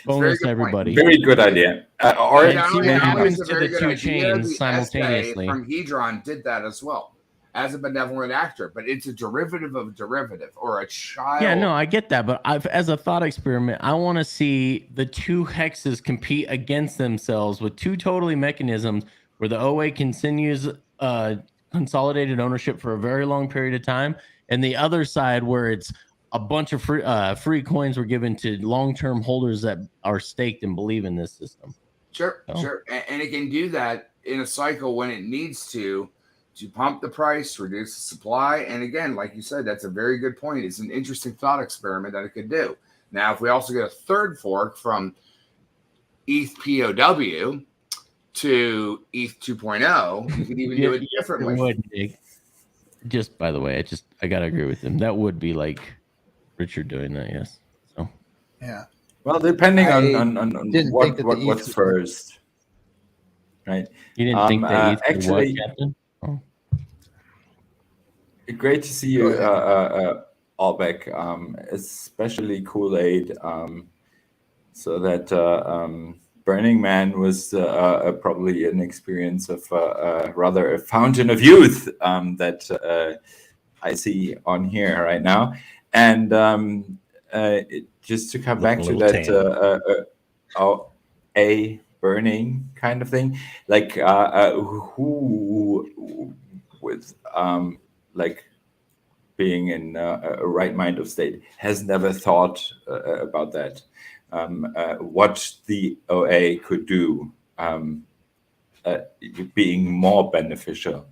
bonus everybody. Very good idea. Or see what happens to the two chains simultaneously. From Hedron did that as well. as a benevolent actor, but it's a derivative of a derivative or a child. Yeah, no, I get that, but as a thought experiment, I want to see the two hexes compete against themselves with two totally mechanisms where the OA continues consolidated ownership for a very long period of time, and the other side where it's a bunch of free coins were given to long-term holders that are staked and believe in this system. Sure. And it can do that in a cycle when it needs to pump the price, reduce the supply. And again, like you said, that's a very good point. It's an interesting thought experiment that it could do. Now, if we also get a third fork from ETH POW to ETH 2.0, you could even do it differently. Just by the way, I gotta agree with him. That would be like Richard doing that, yes. So yeah. Well, depending on what's first, right? You didn't think that actually, what, Captain? Oh. Great to see you, Albeck, especially Kool-Aid. So that Burning Man was probably an experience of rather a fountain of youth that I see on here right now. And just to come back to that a burning kind of thing, like who with like being in a right mind of state has never thought about that, what the OA could do, being more beneficial.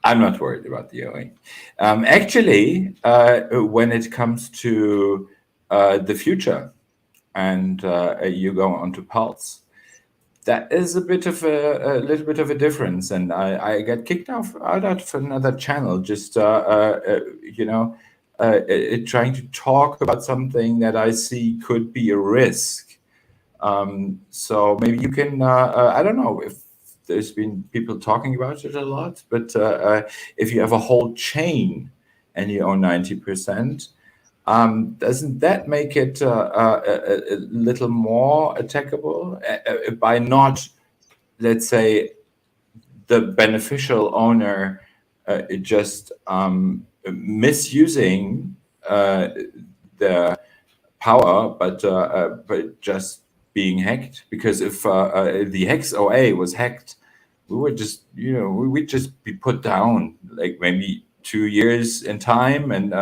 I'm not worried about the OA. Actually, when it comes to the future and you go onto Pulse, that is a little bit of a difference. And I got kicked out of another channel, just, trying to talk about something that I see could be a risk. So maybe you can, I don't know if there's been people talking about it a lot, but if you have a whole chain and you own 90%, doesn't that make it a little more attackable by not, let's say, the beneficial owner just misusing the power, but just being hacked? Because if the Hex OA was hacked, we would just, we'd just be put down like maybe 2 years in time, and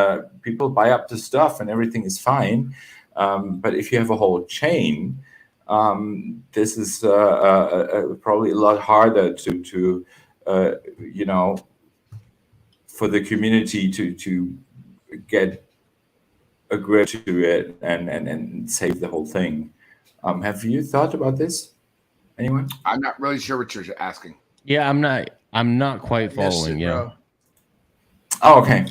people buy up the stuff and everything is fine. But if you have a whole chain, this is probably a lot harder to for the community to get a grip to it and save the whole thing. Have you thought about this? Anyone? I'm not really sure what you're asking. Yeah, I'm not quite following you. Oh, okay.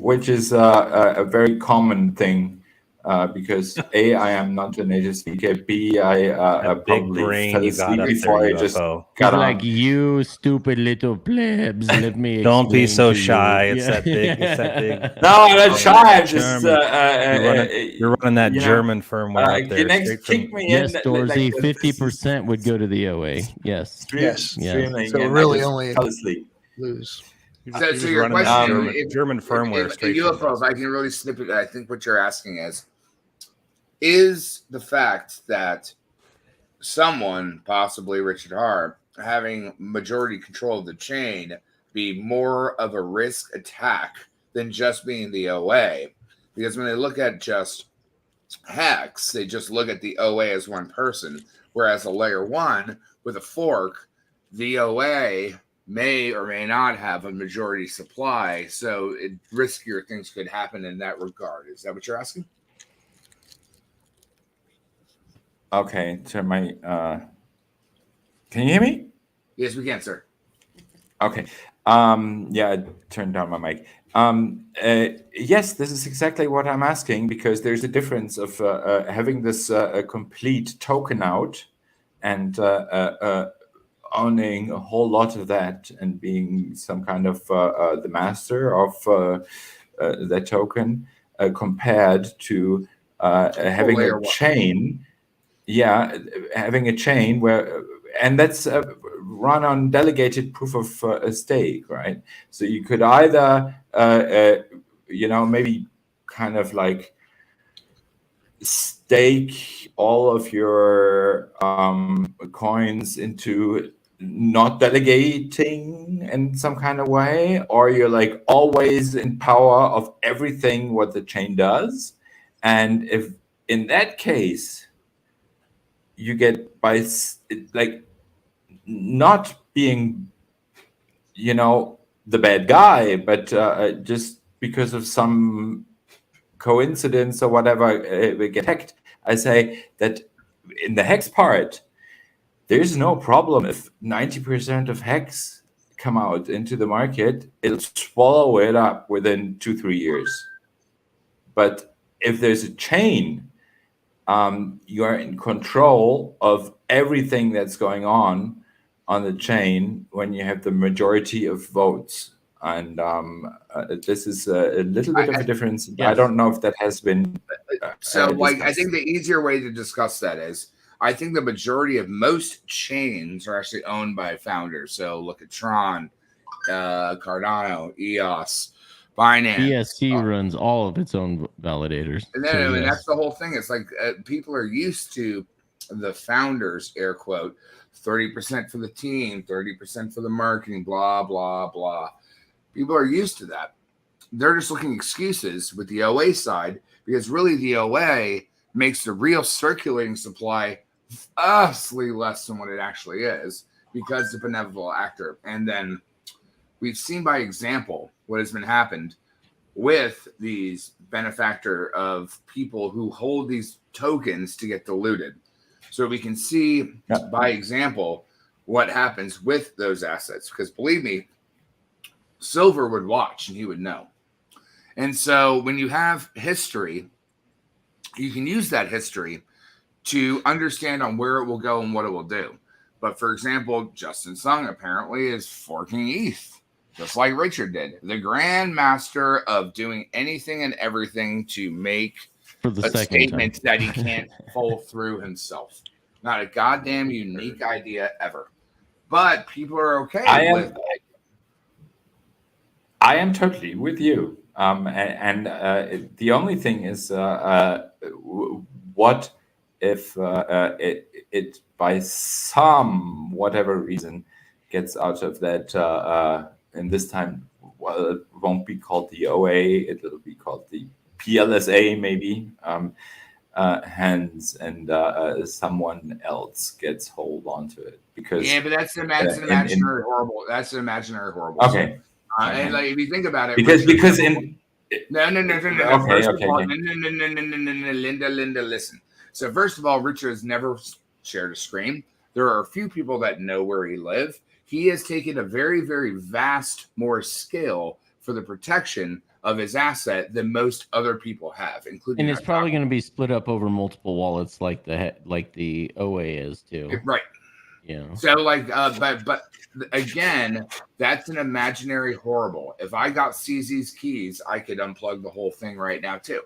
Which is a very common thing because A, I am not a native speaker. B, I probably fell asleep before I just got on. Like, you stupid little plebs. Let me Don't be so shy. It's that big. It's that big. No, I'm not shy. I'm just you're running that German firmware up there. Kick me yes, in. Dorsey, 50% would go to the OA. Yes. Yes. So really only fell asleep. Lose. So your question, German firmware. UFO, if I can really snip it, I think what you're asking is the fact that someone, possibly Richard Hart, having majority control of the chain be more of a risk attack than just being the OA. Because when they look at just Hex, they just look at the OA as one person, whereas a layer one with a fork, the OA may or may not have a majority supply, so riskier things could happen in that regard. Is that what you're asking? Okay, turn my can you hear me? Yes, we can, sir. Okay. Yeah, I turned down my mic. Yes, this is exactly what I'm asking, because there's a difference of having this complete token out and owning a whole lot of that and being some kind of the master of that token compared to having a chain. Yeah, having a chain where and that's run on delegated proof of stake, right? So you could either, maybe kind of like stake all of your coins into not delegating in some kind of way, or you're like always in power of everything what the chain does. And if in that case you get by like not being the bad guy, but just because of some coincidence or whatever, we get hacked. I say that in the hex part, there's no problem if 90% of hex come out into the market. It'll swallow it up within 2-3 years. But if there's a chain, you are in control of everything that's going on the chain when you have the majority of votes. And this is a little bit of a difference. Yes. I don't know if that has been I think the easier way to discuss that is, I think the majority of most chains are actually owned by founders. So look at Tron, Cardano, EOS, Binance. BSC runs all of its own validators. And then, and that's the whole thing. It's like people are used to the founders, air quote, 30% for the team, 30% for the marketing, blah, blah, blah. People are used to that. They're just looking excuses with the OA side, because really the OA makes the real circulating supply vastly less than what it actually is, because the benevolent actor. And then we've seen by example what has been happened with these benefactor of people who hold these tokens to get diluted. So we can see by example what happens with those assets, because believe me, Silver would watch and he would know. And so when you have history, you can use that history to understand on where it will go and what it will do. But for example, Justin Sung apparently is forking ETH, just like Richard did. The grand master of doing anything and everything to make a statement that he can't follow through himself. Not a goddamn unique idea ever. But people are okay with it. I am totally with you. And the only thing is, what if it by some whatever reason gets out of that, and this time, well, it won't be called the OA, it will be called the PLSA maybe, hands, and someone else gets hold onto it, because but that's an imaginary horrible. That's an imaginary horrible. Okay. And like, if you think about it, because no. Okay, first of all, Linda, listen. So first of all, Richard has never shared a screen. There are a few people that know where he lives. He has taken a very, very vast more scale for the protection of his asset than most other people have, including. And it's probably going to be split up over multiple wallets, like the OA is too. Right. Yeah. So like, but again, that's an imaginary horrible. If I got CZ's keys, I could unplug the whole thing right now too.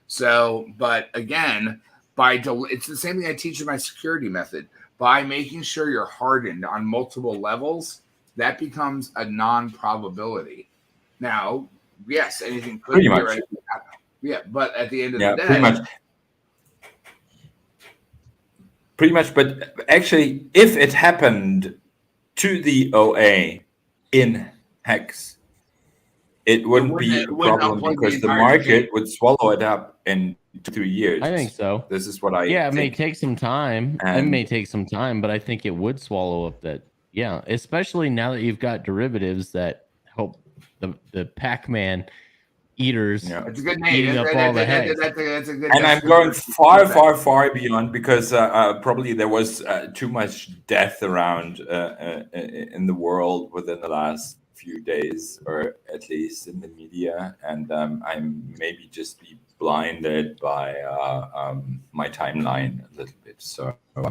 So, but again, it's the same thing I teach in my security method. By making sure you're hardened on multiple levels, that becomes a non-probability. Now, yes, anything could be right. Yeah, but at the end of the day, pretty much. But actually, if it happened to the OA in Hex, it wouldn't be a problem, because the market would swallow it up in 2 years. I think so. This is what I think. It may take some time. It may take some time, but I think it would swallow up that. Yeah, especially now that you've got derivatives that help the Pac-Man eaters. Yeah. It's a good name. That's a good. And I'm going far beyond, because probably there was too much death around in the world within the last few days, or at least in the media, and I'm maybe just be blinded by my timeline a little bit. So I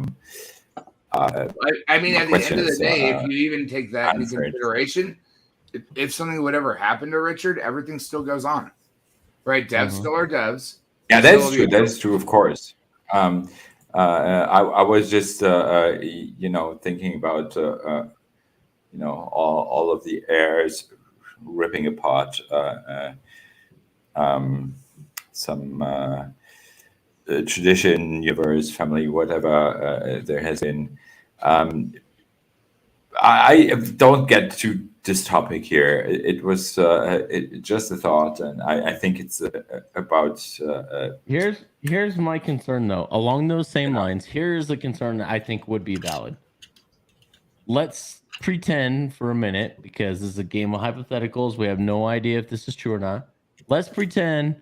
mean, at the end of the day, if you even take that into consideration, if something would ever happen to Richard, everything still goes on, right? Devs still are devs. Yeah, that's true. That's true, of course. I was just thinking about all of the heirs ripping apart some tradition, universe, family, whatever there has been. I don't get to this topic here. It was just a thought, and I think it's about. Here's my concern, though. Along those same lines, here's a concern that I think would be valid. Let's pretend for a minute, because this is a game of hypotheticals. We have no idea if this is true or not. Let's pretend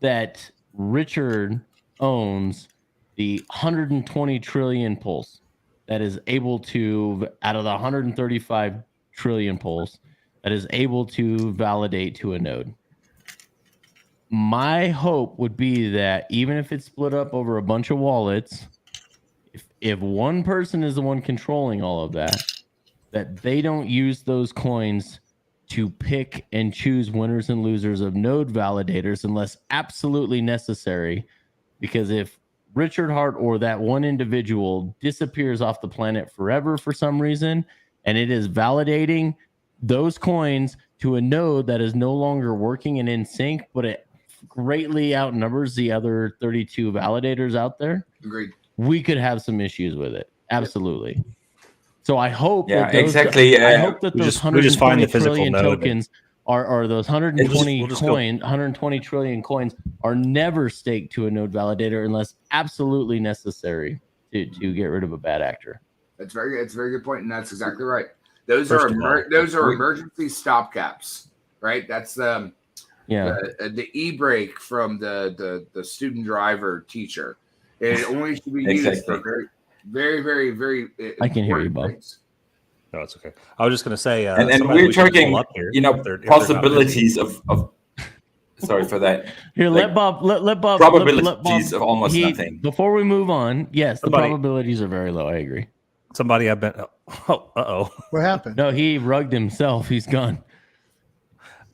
that Richard owns the 120 trillion pulse that is able to, out of the 135 trillion pulse, that is able to validate to a node. My hope would be that even if it's split up over a bunch of wallets, if one person is the one controlling all of that, that they don't use those coins to pick and choose winners and losers of node validators unless absolutely necessary. Because if Richard Hart or that one individual disappears off the planet forever for some reason, and it is validating those coins to a node that is no longer working and in sync, but it greatly outnumbers the other 32 validators out there, Agreed. We could have some issues with it. Absolutely. So I hope Yeah, that those, exactly. I hope that those we just find the physical trillion node tokens are those 120 trillion coins are never staked to a node validator unless absolutely necessary to get rid of a bad actor. It's a very good point, and that's exactly right. Those are emergency stopgaps, right? That's the e-brake from the student driver teacher. It only should be used for very. I can hear you, Bob. Things. No, it's okay. I was just going to say, and we're talking, possibilities of. Sorry for that. Here, let Bob. Probabilities of almost nothing. Before we move on, yes, the probabilities are very low. I agree. Somebody I've been. What happened? No, he rugged himself. He's gone.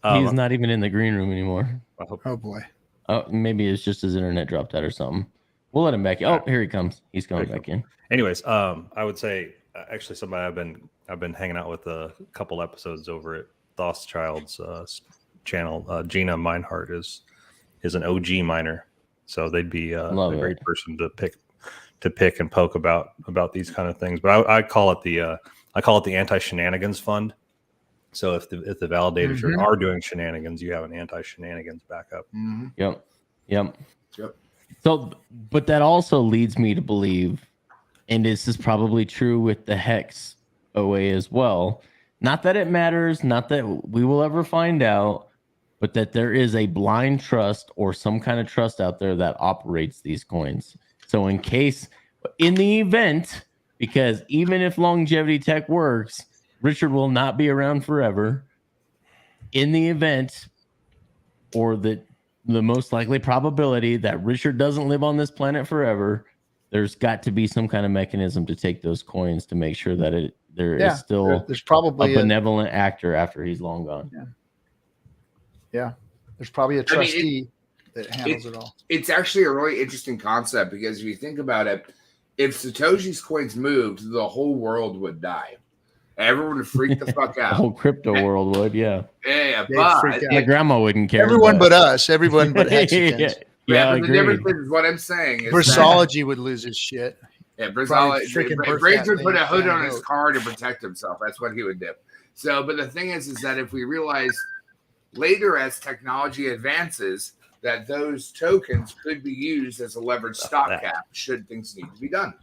He's not even in the green room anymore. Oh boy. Oh, maybe it's just his internet dropped out or something. We'll let him back in. Oh, here he comes. He's coming back in. Anyways, I would say actually somebody I've been hanging out with a couple episodes over at Thosschild's channel. Gina Meinhardt is an OG miner, so they'd be a great person to pick and poke about these kind of things. But I call it the anti-shenanigans fund. So if the validators are doing shenanigans, you have an anti-shenanigans backup. Mm-hmm. Yep. So, but that also leads me to believe, and this is probably true with the Hex OA as well, not that it matters, not that we will ever find out, but that there is a blind trust or some kind of trust out there that operates these coins. So in the event, because even if longevity tech works, Richard will not be around forever. In the event, or the most likely probability that Richard doesn't live on this planet forever, there's got to be some kind of mechanism to take those coins to make sure that there is still there's probably a benevolent actor after he's long gone. Yeah. There's probably a trustee that handles it all. It's actually a really interesting concept because if you think about it, if Satoshi's coins moved, the whole world would die. Everyone would freak the fuck out. The whole crypto world would, Yeah, but my grandma wouldn't care. Everyone but us. Everyone but Hexicans. But the difference is what I'm saying is Versology would lose his shit. Yeah, Briggs would put a hood on his car to protect himself. That's what he would do. So, but the thing is that if we realize later as technology advances that those tokens could be used as a leveraged stopgap should things need to be done.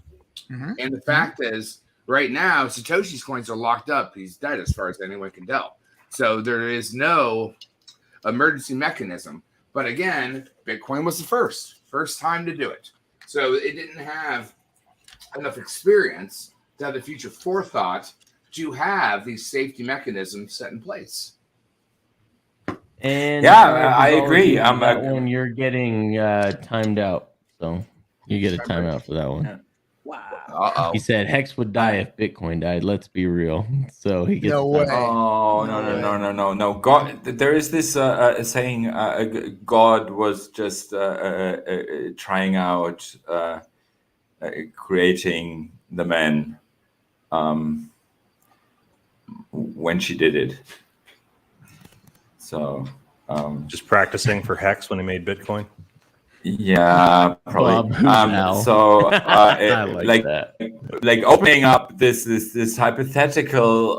Mm-hmm. And the fact is, right now, Satoshi's coins are locked up. He's dead as far as anyone can tell. So there is no emergency mechanism. But again, Bitcoin was the first time to do it. So it didn't have enough experience to have the future forethought to have these safety mechanisms set in place. And I agree. When you're getting timed out, so you get a timeout for that one. Yeah. Wow. He said Hex would die if Bitcoin died. Let's be real. So he gets no way. Oh no. God, there is this saying God was just trying out creating the man when she did it. So just practicing for Hex when he made Bitcoin. Yeah, probably. Like opening up this hypothetical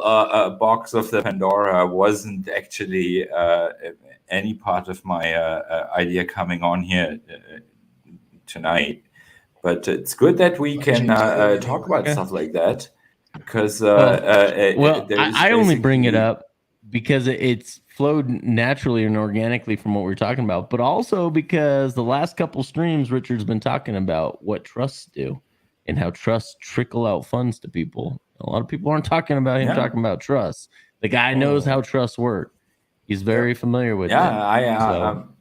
box of the Pandora wasn't actually any part of my idea coming on here tonight. But it's good that we can talk about stuff like that, because I only bring it up because it's flowed naturally and organically from what we're talking about, but also because the last couple streams Richard's been talking about what trusts do and how trusts trickle out funds to people. A lot of people aren't talking about him talking about trusts. The guy knows how trusts work. He's very familiar with them.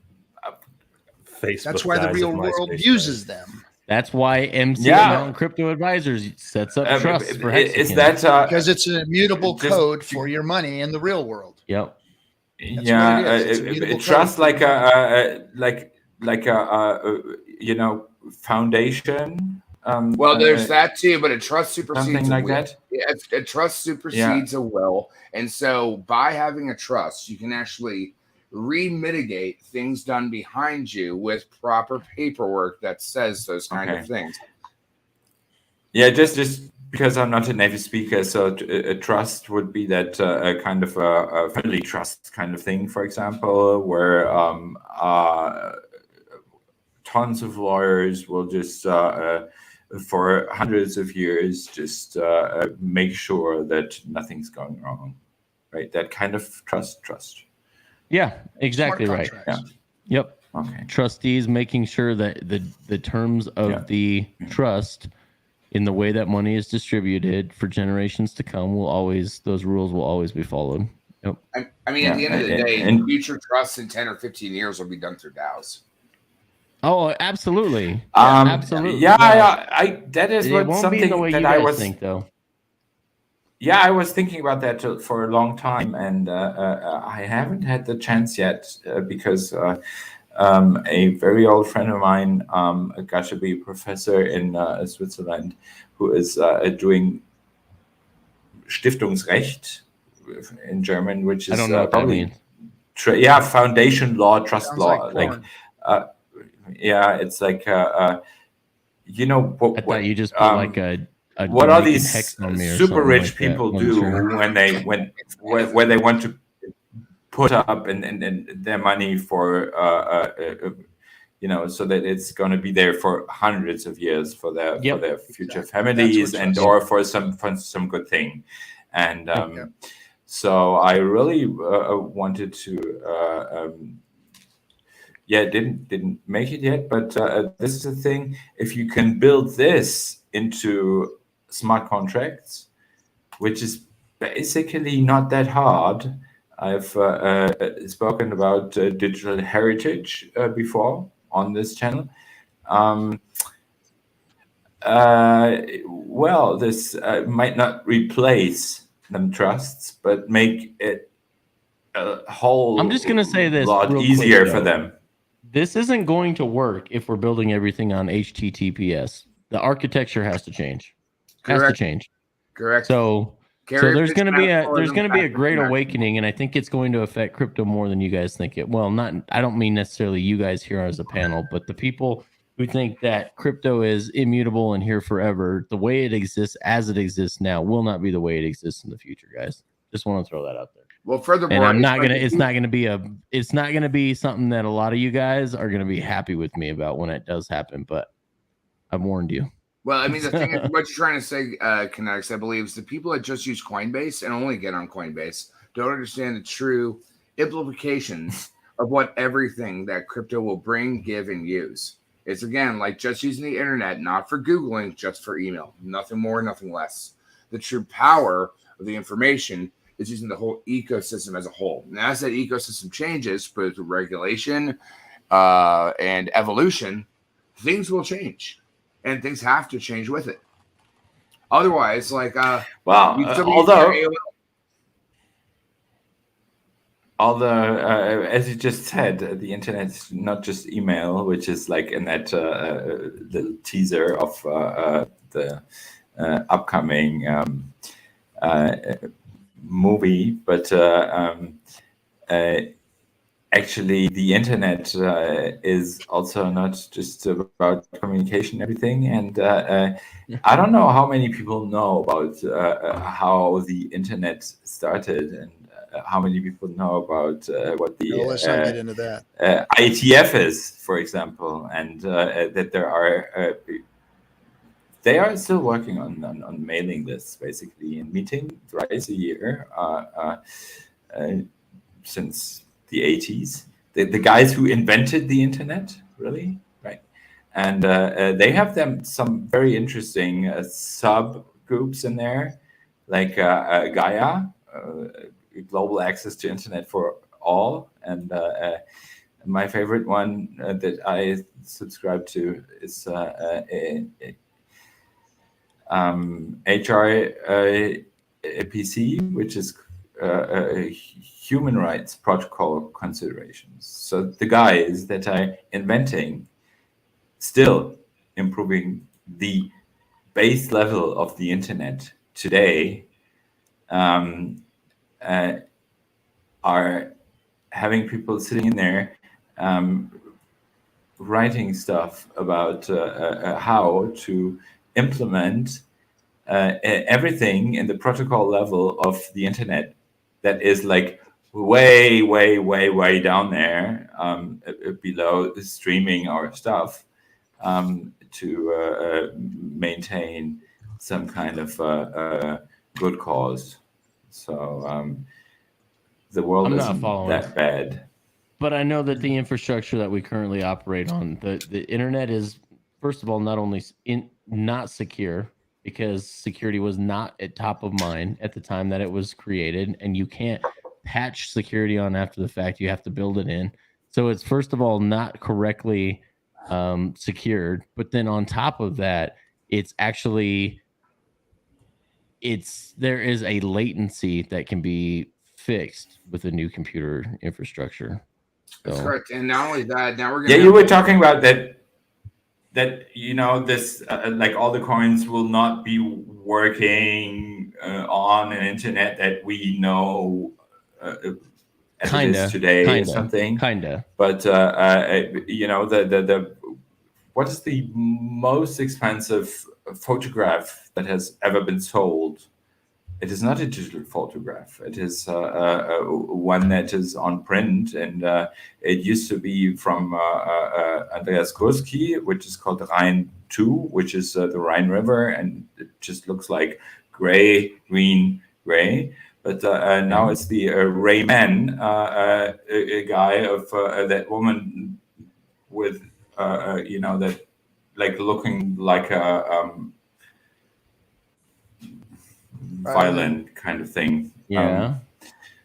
That's why the real world uses them. That's why MC Mountain Crypto Advisors sets up trusts for Hexicans. Is that because it's an immutable code for your money in the real world. Yep. It trusts like a foundation. Well, there's that too, but a trust supersedes something like a will. that. Yeah, a trust supersedes a will, and so by having a trust, you can actually re-mitigate things done behind you with proper paperwork that says those kind of things. Yeah, just because I'm not a native speaker, so a trust would be that a kind of a family trust kind of thing, for example, where tons of lawyers will just for hundreds of years just make sure that nothing's going wrong, right? That kind of trust. Yeah, exactly right. Yeah. Yep. Okay. Trustees making sure that the terms of the trust in the way that money is distributed for generations to come those rules will always be followed. Yep. I mean, at the end of the day, future trusts in 10 or 15 years will be done through DAOs. Oh, absolutely. Absolutely. Yeah, that is something that I was think though. Yeah, I was thinking about that for a long time, and I haven't had the chance yet because a very old friend of mine got to be a professor in Switzerland who is doing Stiftungsrecht in German, which is I don't know what probably that means. foundation law, trust Sounds law. like It's like I thought you just put like a what are these super super rich people do when they want to put up and their money for so that it's going to be there for hundreds of years for their future families and or for some good thing, and so I really wanted to didn't make it yet, but this is the thing. If you can build this into smart contracts, which is basically not that hard. I've spoken about digital heritage before on this channel. This might not replace them trusts, but make it a whole I'm just going to say this lot easier for them. This isn't going to work if we're building everything on HTTPS. The architecture has to change. Correct. So there's going to be a great awakening, and I think it's going to affect crypto more than you guys think it. Well, I don't mean necessarily you guys here as a panel, but the people who think that crypto is immutable and here forever, the way it exists as it exists now will not be the way it exists in the future, guys. Just want to throw that out there. Well, furthermore, and it's not gonna be something that a lot of you guys are gonna be happy with me about when it does happen, but I've warned you. Well, I mean, the thing is, what you're trying to say, Kinetics, I believe, is the people that just use Coinbase and only get on Coinbase don't understand the true implications of what everything that crypto will bring, give, and use. It's, again, like just using the internet, not for Googling, just for email. Nothing more, nothing less. The true power of the information is using the whole ecosystem as a whole. And as that ecosystem changes, with regulation and evolution, things will change. And things have to change with it. Otherwise, like, although although, as you just said, the internet is not just email, which is like in that little teaser of the upcoming movie, but actually the internet is also not just about communication and everything. And I don't know how many people know about how the internet started, and how many people know about what the let's not get into that. IETF is, for example, and that there are they are still working on mailing lists, basically, and meeting thrice a year since the 80s. The guys who invented the internet, really, right? And they have some very interesting subgroups in there, like Gaia, global access to internet for all, and my favorite one that I subscribe to is HRPC, which is human rights protocol considerations. So the guys that are inventing, still improving the base level of the internet today, are having people sitting in there writing stuff about how to implement everything in the protocol level of the internet that is like way, way, way, way down there below streaming our stuff to maintain some kind of good cause. So the world isn't that bad. But I know that the infrastructure that we currently operate on, the internet is, first of all, not only not secure, because security was not at top of mind at the time that it was created, and you can't patch security on after the fact. You have to build it in. So it's, first of all, not correctly secured. But then on top of that, it's actually, there is a latency that can be fixed with a new computer infrastructure. That's correct. And not only that, now we're going to... Yeah, you were talking about that this like all the coins will not be working on an internet that we know as it is today or something. But the what is the most expensive photograph that has ever been sold? It is not a digital photograph. It is one that is on print, and it used to be from Andreas Kurski, which is called Rhine 2, which is the Rhine River, and it just looks like gray, green, gray. But now it's the Rayman, a guy of that woman with, that like looking like a violent kind of thing. Yeah.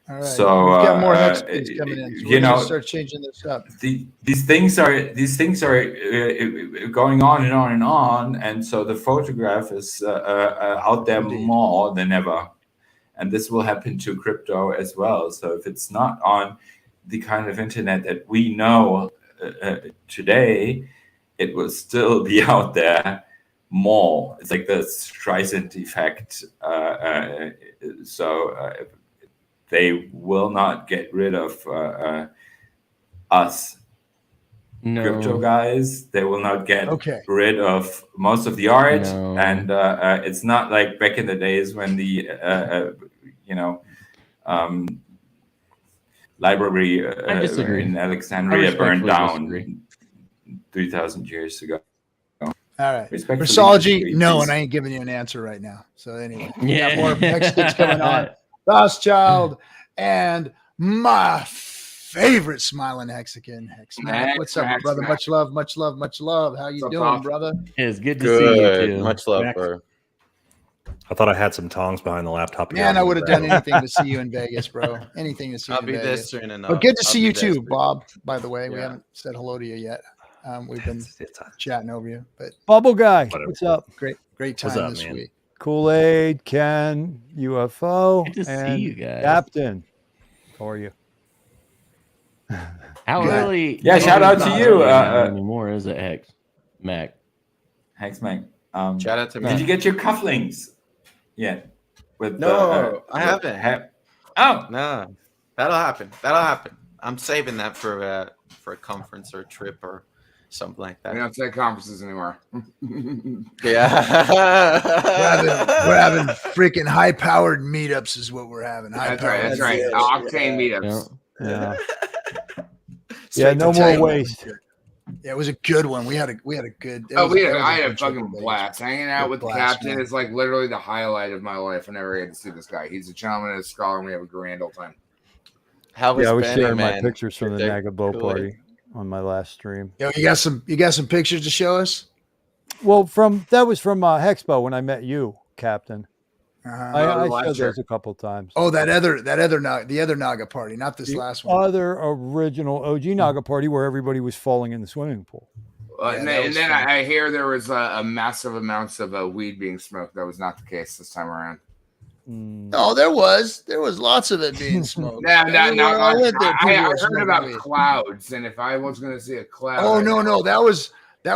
All right. So we've got more Hexicans coming in. So we're gonna start changing this up. These things are going on and on and on, and so the photograph is out there more than ever, and this will happen to crypto as well. So if it's not on the kind of internet that we know today, it will still be out there more. It's like the Streisand effect. So they will not get rid of us crypto guys. They will not get rid of most of the art. And it's not like back in the days when the library in Alexandria burned down 3,000 years ago. All right. Versology, no, and I ain't giving you an answer right now. So anyway, we got more Hexicans coming on. Rothschild and my favorite smiling Hexican, Hexmac. What's up, brother? Much love, much love, much love. How you doing, brother? It's good to see you too. Much love, bro. I thought I had some tongs behind the laptop. Man, I would have done anything to see you in Vegas, bro. Anything to see you in Vegas. But good to see you too, Bob, by the way. We haven't said hello to you yet. We've been chatting over you, but Bubble Guy, what's up? Great time this week. Kool-Aid, Ken, UFO, good to and see you guys. Captain. How are you? How Good. early? Yeah, shout out to you. Anymore is it Hex Mac? Hex Mac. Shout out to me. Did you get your cufflinks? Yeah. With No, I haven't. Oh No, that'll happen. I'm saving that for a conference or a trip or something like that. We don't say conferences anymore. Yeah. We're having freaking high-powered meetups is what we're having. That's right. Octane meetups. Yeah. Straight no to more tape. waste. Yeah, it was a good one. We had a good. I had a fucking blast. Hanging out with the Blast, captain man. is like literally the highlight of my life. I never get to see this guy. He's a gentleman and a scholar, and we have a grand old time. How was Yeah, I was Benny, sharing my man? pictures from the They're Naga Bow cool. party on my last stream. Yo, you got some pictures to show us? Well, that was from Hexpo when I met you, Captain. Uh-huh. I showed those a couple times. Oh, the other Naga party, not this last one. Other original OG Naga party where everybody was falling in the swimming pool. And then I hear there was a massive amounts of weed being smoked. That was not the case this time around. No, there was lots of it being smoked. I I heard about clouds, and if I was going to see a cloud, Oh no, that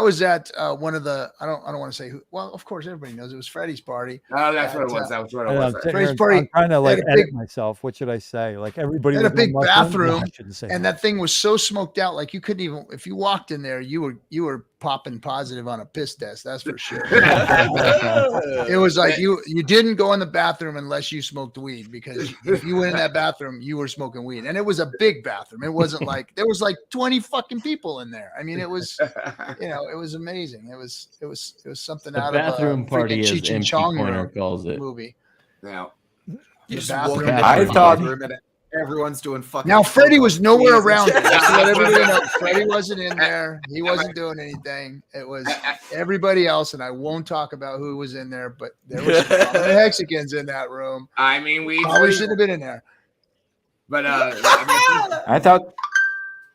was at one of the I don't want to say who. Well, of course everybody knows it was Freddie's party. Oh, that's what it was. That was what it I'm was. sitting Freddie's here, party I'm trying to like had a edit big- myself. What should I say? Like everybody Had a was big on mushroom? bathroom, No, I shouldn't say and that thing was so smoked out, like you couldn't even. If you walked in there, you were popping positive on a piss test. That's for sure. It was like you didn't go in the bathroom unless you smoked weed, because if you went in that bathroom, you were smoking weed, and it was a big bathroom. It wasn't like there was like 20 fucking people in there. I mean, it was, it was amazing. It was something The out of bathroom a party, freaking as Cheech and MP Chong Pointer calls it. movie. Yeah. You The just bathroom. walk into I the thought- bathroom and everyone's doing fucking. Now Freddie was nowhere Jesus. around it. Just to let everybody know, Freddie wasn't in there. He wasn't doing anything. It was everybody else, and I won't talk about who was in there, but there was some prominent Hexicans in that room. I mean, we Probably should have been in there. but I thought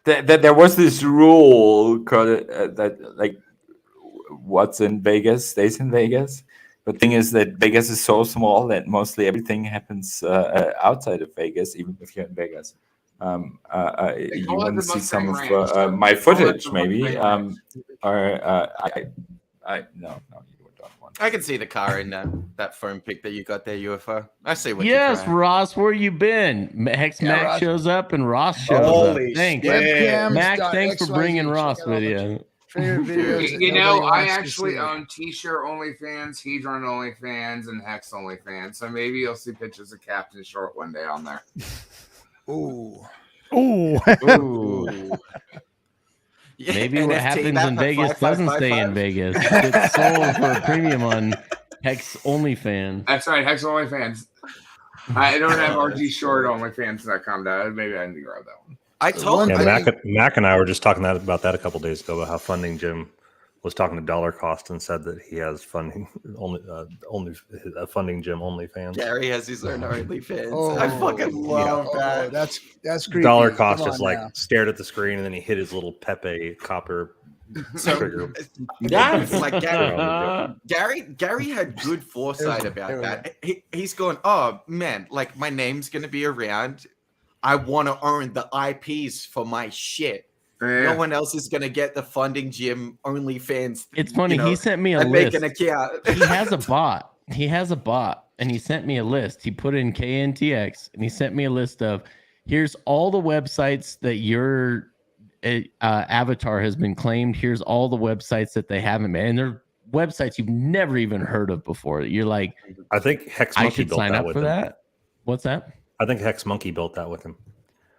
that there was this rule called that like what's in Vegas stays in Vegas. The thing is that Vegas is so small that mostly everything happens outside of Vegas, even if you're in Vegas. You call it want the to see some Mustang of Ranch. my Call it footage, the maybe. Mustang Ranch. No, you don't want. I can see the car in that phone pic that you got there, UFO. I see what Yes, you're trying. Ross, where you been? Hex Yeah, Mac Ross. shows up and Ross shows Holy up. Thanks, Webcams Mac. dot Thanks for XYZ. bringing Check Ross out all with the you. favorite videos that You know, nobody I wants to actually see. own T-shirt OnlyFans, Hedron OnlyFans, and Hex OnlyFans. So maybe you'll see pictures of Captain Short one day on there. Ooh. Ooh. Ooh. Yeah, Maybe what NFT, happens that in for Vegas doesn't stay in 5555. Vegas. It's sold for a premium on Hex OnlyFans. That's right, Hex OnlyFans. I don't have RG Short OnlyFans.com. Maybe I need to grab that one. I told one Yeah, thing- Mac and I were just talking about that a couple days ago, about how Funding Jim was talking to Dollar Cost and said that he has funding only a Funding Jim OnlyFans. Gary has his own OnlyFans. Oh, I fucking love Oh, that. that's creepy. Dollar Cost Come just on like now. stared at the screen and then he hit his little Pepe copper So, trigger. it's like Gary. Gary had good foresight about that. He's going, oh man, like my name's gonna be around. I want to earn the IPs for my shit. No one else is gonna get the Funding Jim OnlyFans. It's funny. He sent me a and list. make an account. He has a bot. And he sent me a list. He put in KNTX and he sent me a list of here's all the websites that your avatar has been claimed. Here's all the websites that they haven't made. And they're websites you've never even heard of before. You're like, I think Hex I Monkey should built sign that up with for him. that. What's that? I think Hex Monkey built that with him.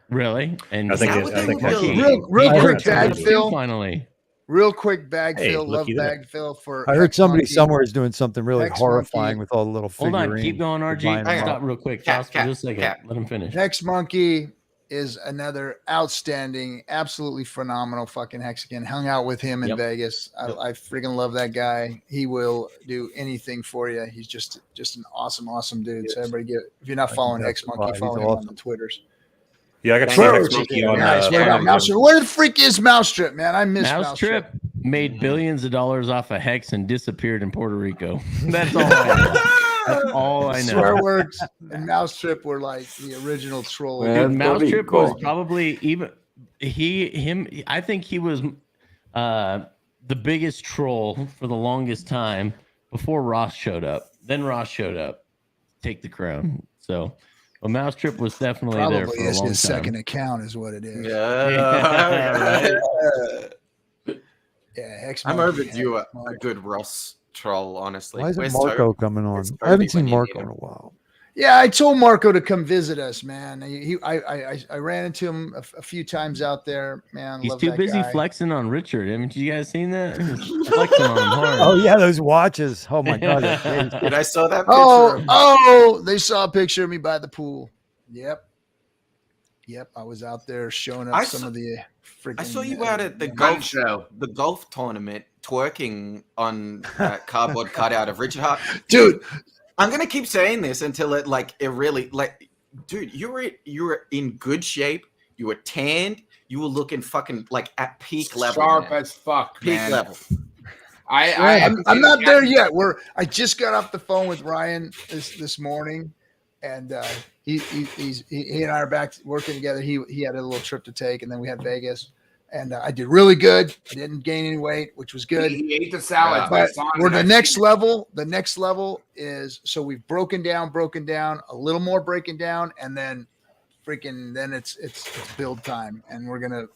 Really? And I think Is that I think what Hex they Monkey. built? Real He quick did bag too, fill. finally. Real quick bag Hey, fill. Love looky there. bag fill for. I heard Hex somebody Monkey. somewhere is doing something really Hex horrifying Monkey. with all the little Hold figurines. on. Keep going, They're RG. buying them Stop up. real quick. Cap, Josh, for cap, just a second. cap. Let him finish. Hex Monkey is another outstanding, absolutely phenomenal fucking Hexican. Hung out with him in Yep. Vegas. I freaking love that guy. He will do anything for you. He's just an awesome dude. So everybody if you're not following Hex Monkey, He's follow him on awesome. the Twitters. Yeah, I got to see Where Hex was Monkey he? on Nice. What about Funding Mousetrip? Jim. Where the freak is Mousetrip, man? I miss Mouse Mousetrip. Trip made billions of dollars off of Hex and disappeared in Puerto Rico. That's all I know. That's all I know. Swearworks and Mousetrip were like the original troll. Well, Dude, Mouse Puerto Trip was Rico. probably I think he was the biggest troll for the longest time before Ross showed up. Then Ross showed up, take the crown. So, well, Mouse Trip was definitely there for a long time. His second account is what it is. Yeah, yeah. I'm overdue a good Ross troll. Honestly, why isn't Marco coming on? I haven't seen Marco in a while. Yeah, I told Marco to come visit us, man. I ran into him a few times out there, man. He's Love too that busy guy. flexing on Richard. Haven't you guys seen that? He's flexing on him hard. Oh yeah, those watches. Oh my god. Did I saw that picture? Oh, they saw a picture of me by the pool. Yep. I was out there showing up some of the freaking. I saw you out at the golf tournament twerking on that cardboard cutout of Richard Hart. Dude, I'm gonna keep saying this until it really dude, you were in good shape. You were tanned. You were looking fucking like at peak level. Sharp man. as fuck, peak man. level. I'm not there yet. I just got off the phone with Ryan this morning, and he and I are back working together. He had a little trip to take, and then we had Vegas. And I did really good. I didn't gain any weight, which was good. He ate the salad. But we're the next level. The next level is, so we've broken down, a little more breaking down, and then then it's build time, and I'm gonna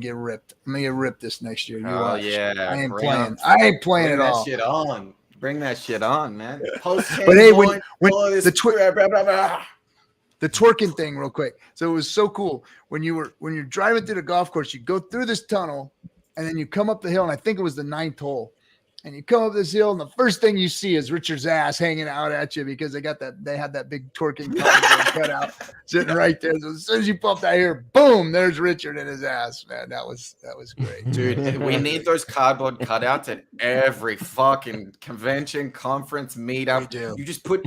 get ripped. I'm gonna get ripped this next year. Yeah, I ain't playing. I ain't playing at all. Shit on. Bring that shit on, man. But hey, when the twerking thing real quick. So it was so cool when you're driving through the golf course, you go through this tunnel and then you come up the hill. And I think it was the 9th hole, and you come up this hill and the first thing you see is Richard's ass hanging out at you because they had that big twerking cut out sitting right there. So as soon as you pull up that here, boom, there's Richard and his ass, man. That was great. Dude, we need those cardboard cutouts at every fucking convention, conference, meetup. You just put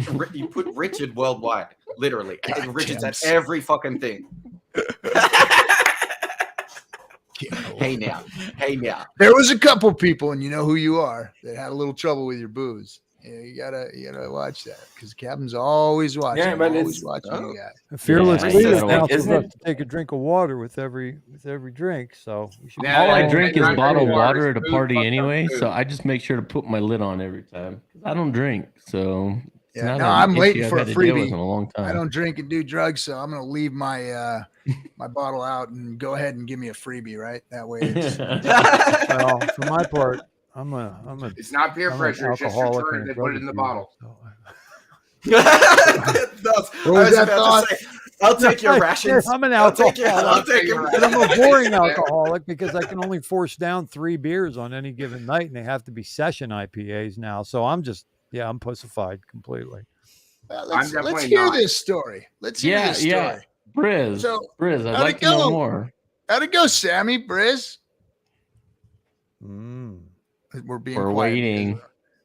Richard worldwide. Literally. Richard's at every fucking thing. Hey now. There was a couple people, and you know who you are, that had a little trouble with your booze. Yeah, you gotta watch that because Captain's always watching. Yeah, but always watching you guys. A fearless leader now isn't supposed it? to take a drink of water with every drink. So we should all I drink is bottled water at a party anyway, so I just make sure to put my lid on every time. I don't drink, so yeah. No, I'm waiting for a freebie. In a long time. I don't drink and do drugs, so I'm gonna leave my my bottle out and go ahead and give me a freebie, right? That way. It's... well, for my part, I'm a. It's not peer pressure. It's just your turn. They put it in the bottle. I'll take your rations. I'm an alcoholic. I'll take your but I'm a boring alcoholic because I can only force down 3 beers on any given night, and they have to be session IPAs now. So I'm just, I'm pussified completely. Well, let's hear this story. Let's hear this story. Yeah. Briz, I'd like to know more. How'd it go, Sammy? Briz? We're waiting.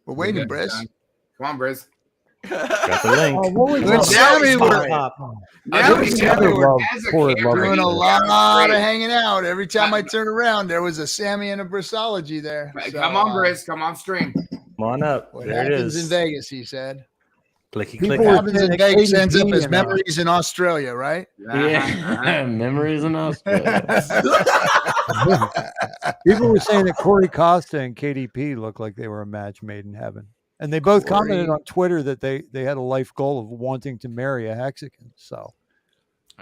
We're waiting, Briz. Come on, Briz. Got the link. Sammy, we're doing a lot of hanging out. Every time I turn around, there was a Sammy and a Brissology there. So, come on, Briz. Come on, stream. Come on up. What there it happens is. in Vegas, he said. Clicky, What clicky. happens in Vegas ends up as memories in Australia, right? Yeah, memories in Australia. People were saying that Corey Costa and KDP looked like they were a match made in heaven. And they both commented on Twitter that they had a life goal of wanting to marry a Hexican. So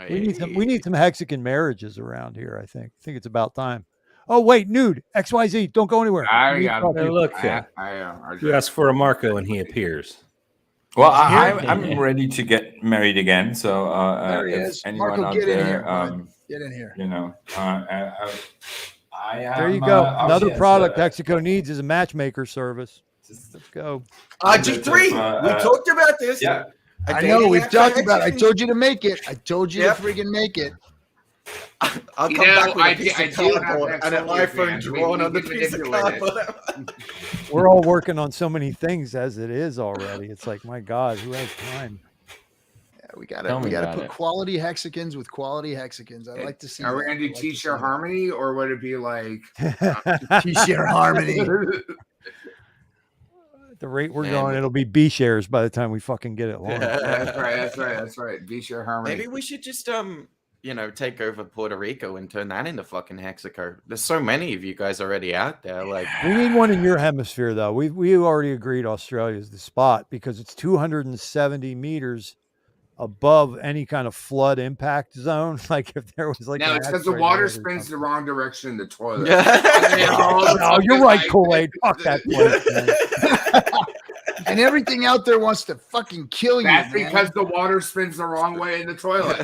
we need some Hexican marriages around here, I think. I think it's about time. Oh, wait, nude. XYZ. Don't go anywhere. Hey, look. You ask for a Marco and he appears. Well, I'm ready to get married again. So there he if is. anyone Marco, out get there, in here. Get in here. You know, there you go. Another product Hexico needs is a matchmaker service. Let's go. G3. We talked about this. Yeah. I know. We've talked about it. I told you to make it. I told you to freaking make it. I'll come back with a piece of cardboard and an iPhone drawn on the piece of cardboard. We're all working on so many things as it is already. It's like, my God, who has time? Yeah, we gotta put quality Hexicans with quality Hexicans. I'd like to see. Are we gonna do T-shirt harmony, or would it be like T-shirt harmony? At the rate we're going, it'll be B shares by the time we fucking get it launched. That's right. B-shirt harmony. Maybe we should just take over Puerto Rico and turn that into fucking Hexico. There's so many of you guys already out there. Like, we need one in your hemisphere, though. We already agreed Australia is the spot because it's 270 meters above any kind of flood impact zone. Like if there was like, no, it's because the water spins the wrong direction in the toilet. No, you're right, Kool-Aid. Fuck that place, man. And everything out there wants to fucking kill you. That's because the water spins the wrong way in the toilet.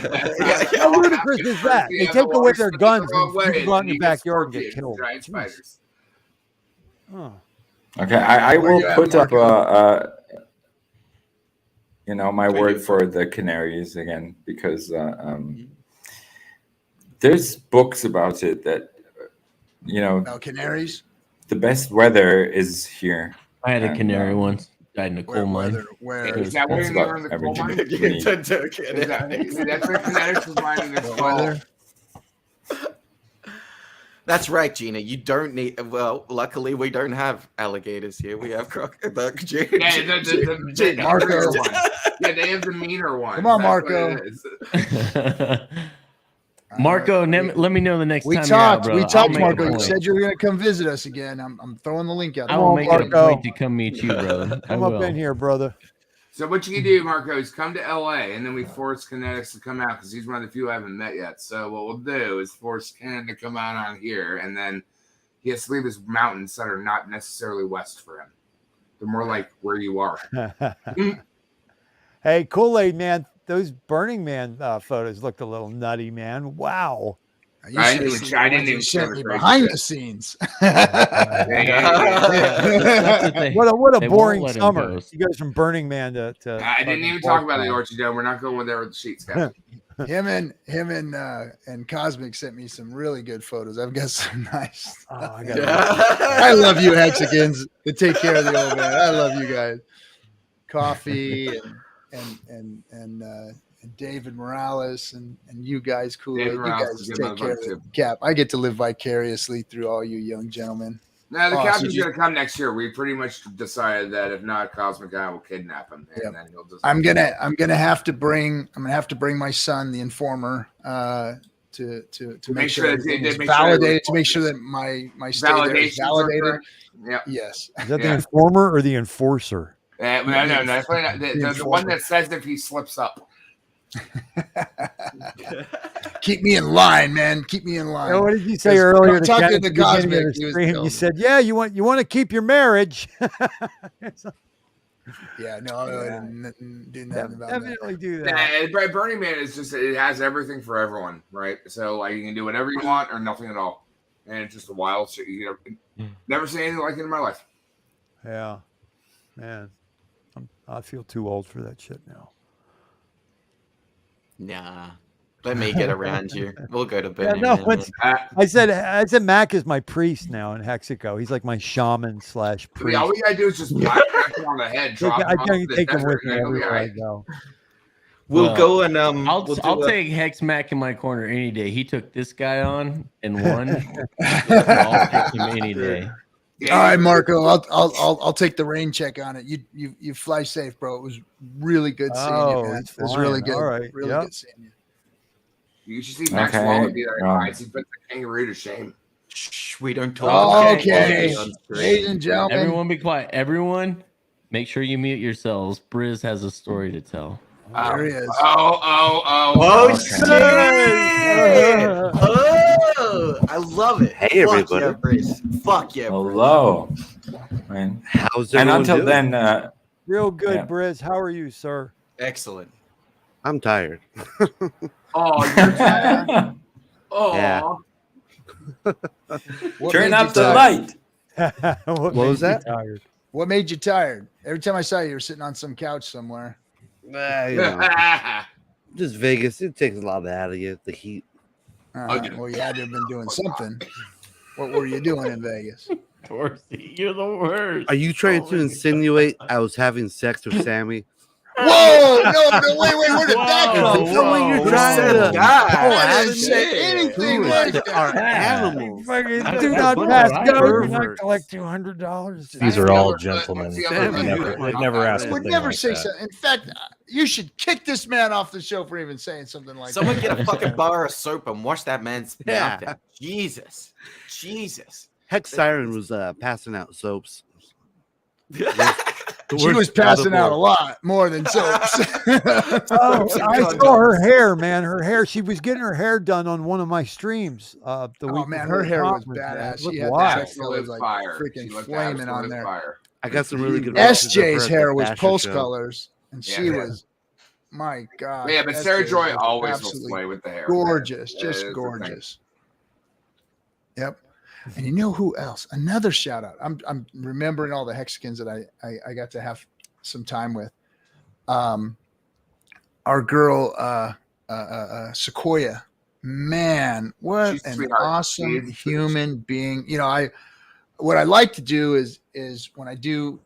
How ludicrous is that? They take away their guns and you can go out in your backyard and get killed. Giant spiders. Oh. Okay, I will put up my word for the canaries again, because there's books about it that about canaries. The best weather is here. I had a canary once. Died in a coal mine. Where is that? Where you're in the coal mine? That's where kinetics is mining this weather. That's right, Gina. You don't need. Well, luckily we don't have alligators here. We have crocodiles. The Marco one. Yeah, they have the meaner one. Come on, Marco. Marco, let me know the next time. We talked, Marco. You said you were going to come visit us again. I'm throwing the link out. I will make it a point to come meet you, brother. Come up in here, brother. So what you can do, Marco, is come to LA, and then we force Kinetics to come out because he's one of the few I haven't met yet. So what we'll do is force Ken to come out on here, and then he has to leave his mountains that are not necessarily west for him. They're more like where you are. Hey, Kool-Aid, man. Those Burning Man photos looked a little nutty, man. Wow. I didn't even show me behind the scenes. What a boring summer. You guys from Burning Man to I didn't even talk about the Orchard Dome. We're not going there with the sheets, guys. Him and Cosmic sent me some really good photos. I've got some nice. I love you, Hexicans, to take care of the old man. I love you guys. Coffee and David Morales and you guys, Kool-Aid. You guys take care of the Cap. I get to live vicariously through all you young gentlemen. No, the Captain's going to come next year. We pretty much decided that if not, Cosmic Guy will kidnap him, and then he'll just. I'm gonna have to bring my son, the Informer, to make sure it's validated, to make sure that my stay there is validated. Yeah. Yes. Is that the Informer or the Enforcer? No, the one that says if he slips up. Keep me in line, man. Keep me in line. What did you say earlier? Talking to Cosmic, you said, "Yeah, you want to keep your marriage." Yeah, no, I didn't have definitely do that. Burning Man is just, it has everything for everyone, right? So like you can do whatever you want or nothing at all, and it's just a wild shit. Never seen anything like it in my life. Yeah, man, I feel too old for that shit now. Nah, let me get around you. We'll go to bed. Yeah, no, I said Mac is my priest now in Hexico. He's like my shaman / priest. Yeah, all we gotta do is just whack him on the head. I can take him with me everywhere I go. We'll go and I'll take Hex Mac in my corner any day. He took this guy on and won. I'll take him any day. All right, Marco. I'll take the rain check on it. You fly safe, bro. It was really good seeing you, man. It was really good. All right, really good seeing you. You should see Max Waller be there. He put the kangaroo to shame. Shh, we don't talk. Okay, ladies and gentlemen, everyone, be quiet. Everyone, make sure you mute yourselves. Briz has a story to tell. There he is. Oh, shit! I love it. Hey, everybody. Yeah, Briz. Fuck yeah, Briz. Hello. Man. How's and everyone until doing? then, real good, Briz. How are you, sir? Excellent. I'm tired. Oh, you're tired? Oh. Yeah. Turn up the light. What was that? Tired? What made you tired? Every time I saw you, you were sitting on some couch somewhere. Just Vegas. It takes a lot out of you. The heat. Well, you had to have been doing something. What were you doing in Vegas? Dorsey, you're the worst. Are you trying to insinuate I was having sex with Sammy? Whoa! No, wait, where did that come Is that what you're trying to? I didn't say anything like that. Are animals? Do not pass go. Do not collect $200. These are all gentlemen. I Never asked. would never say so. In fact, you should kick this man off the show for even saying something like Someone that. get a fucking bar of soap and wash that man's mouth out. Jesus. Hex Siren was passing out soaps. She was passing out a lot more than soaps. I saw her hair, man. Her hair. She was getting her hair done on one of my streams. The week man, before her the hair was conference, badass. man. She Looked had wild. that was like freaking flaming on there. Fire. I got some really good. SJ's hair was Basher pulse show. colors, and she was, my God. Yeah, but Sarah SJ Joy was always will absolutely play with the hair. gorgeous, That just is the thing. gorgeous. Yep. And you know who else? Another shout out. I'm remembering all the Hexicans that I got to have some time with. Our girl Sequoia, man, what She's an sweetheart. awesome She's- human being. You know, what I like to do is when I do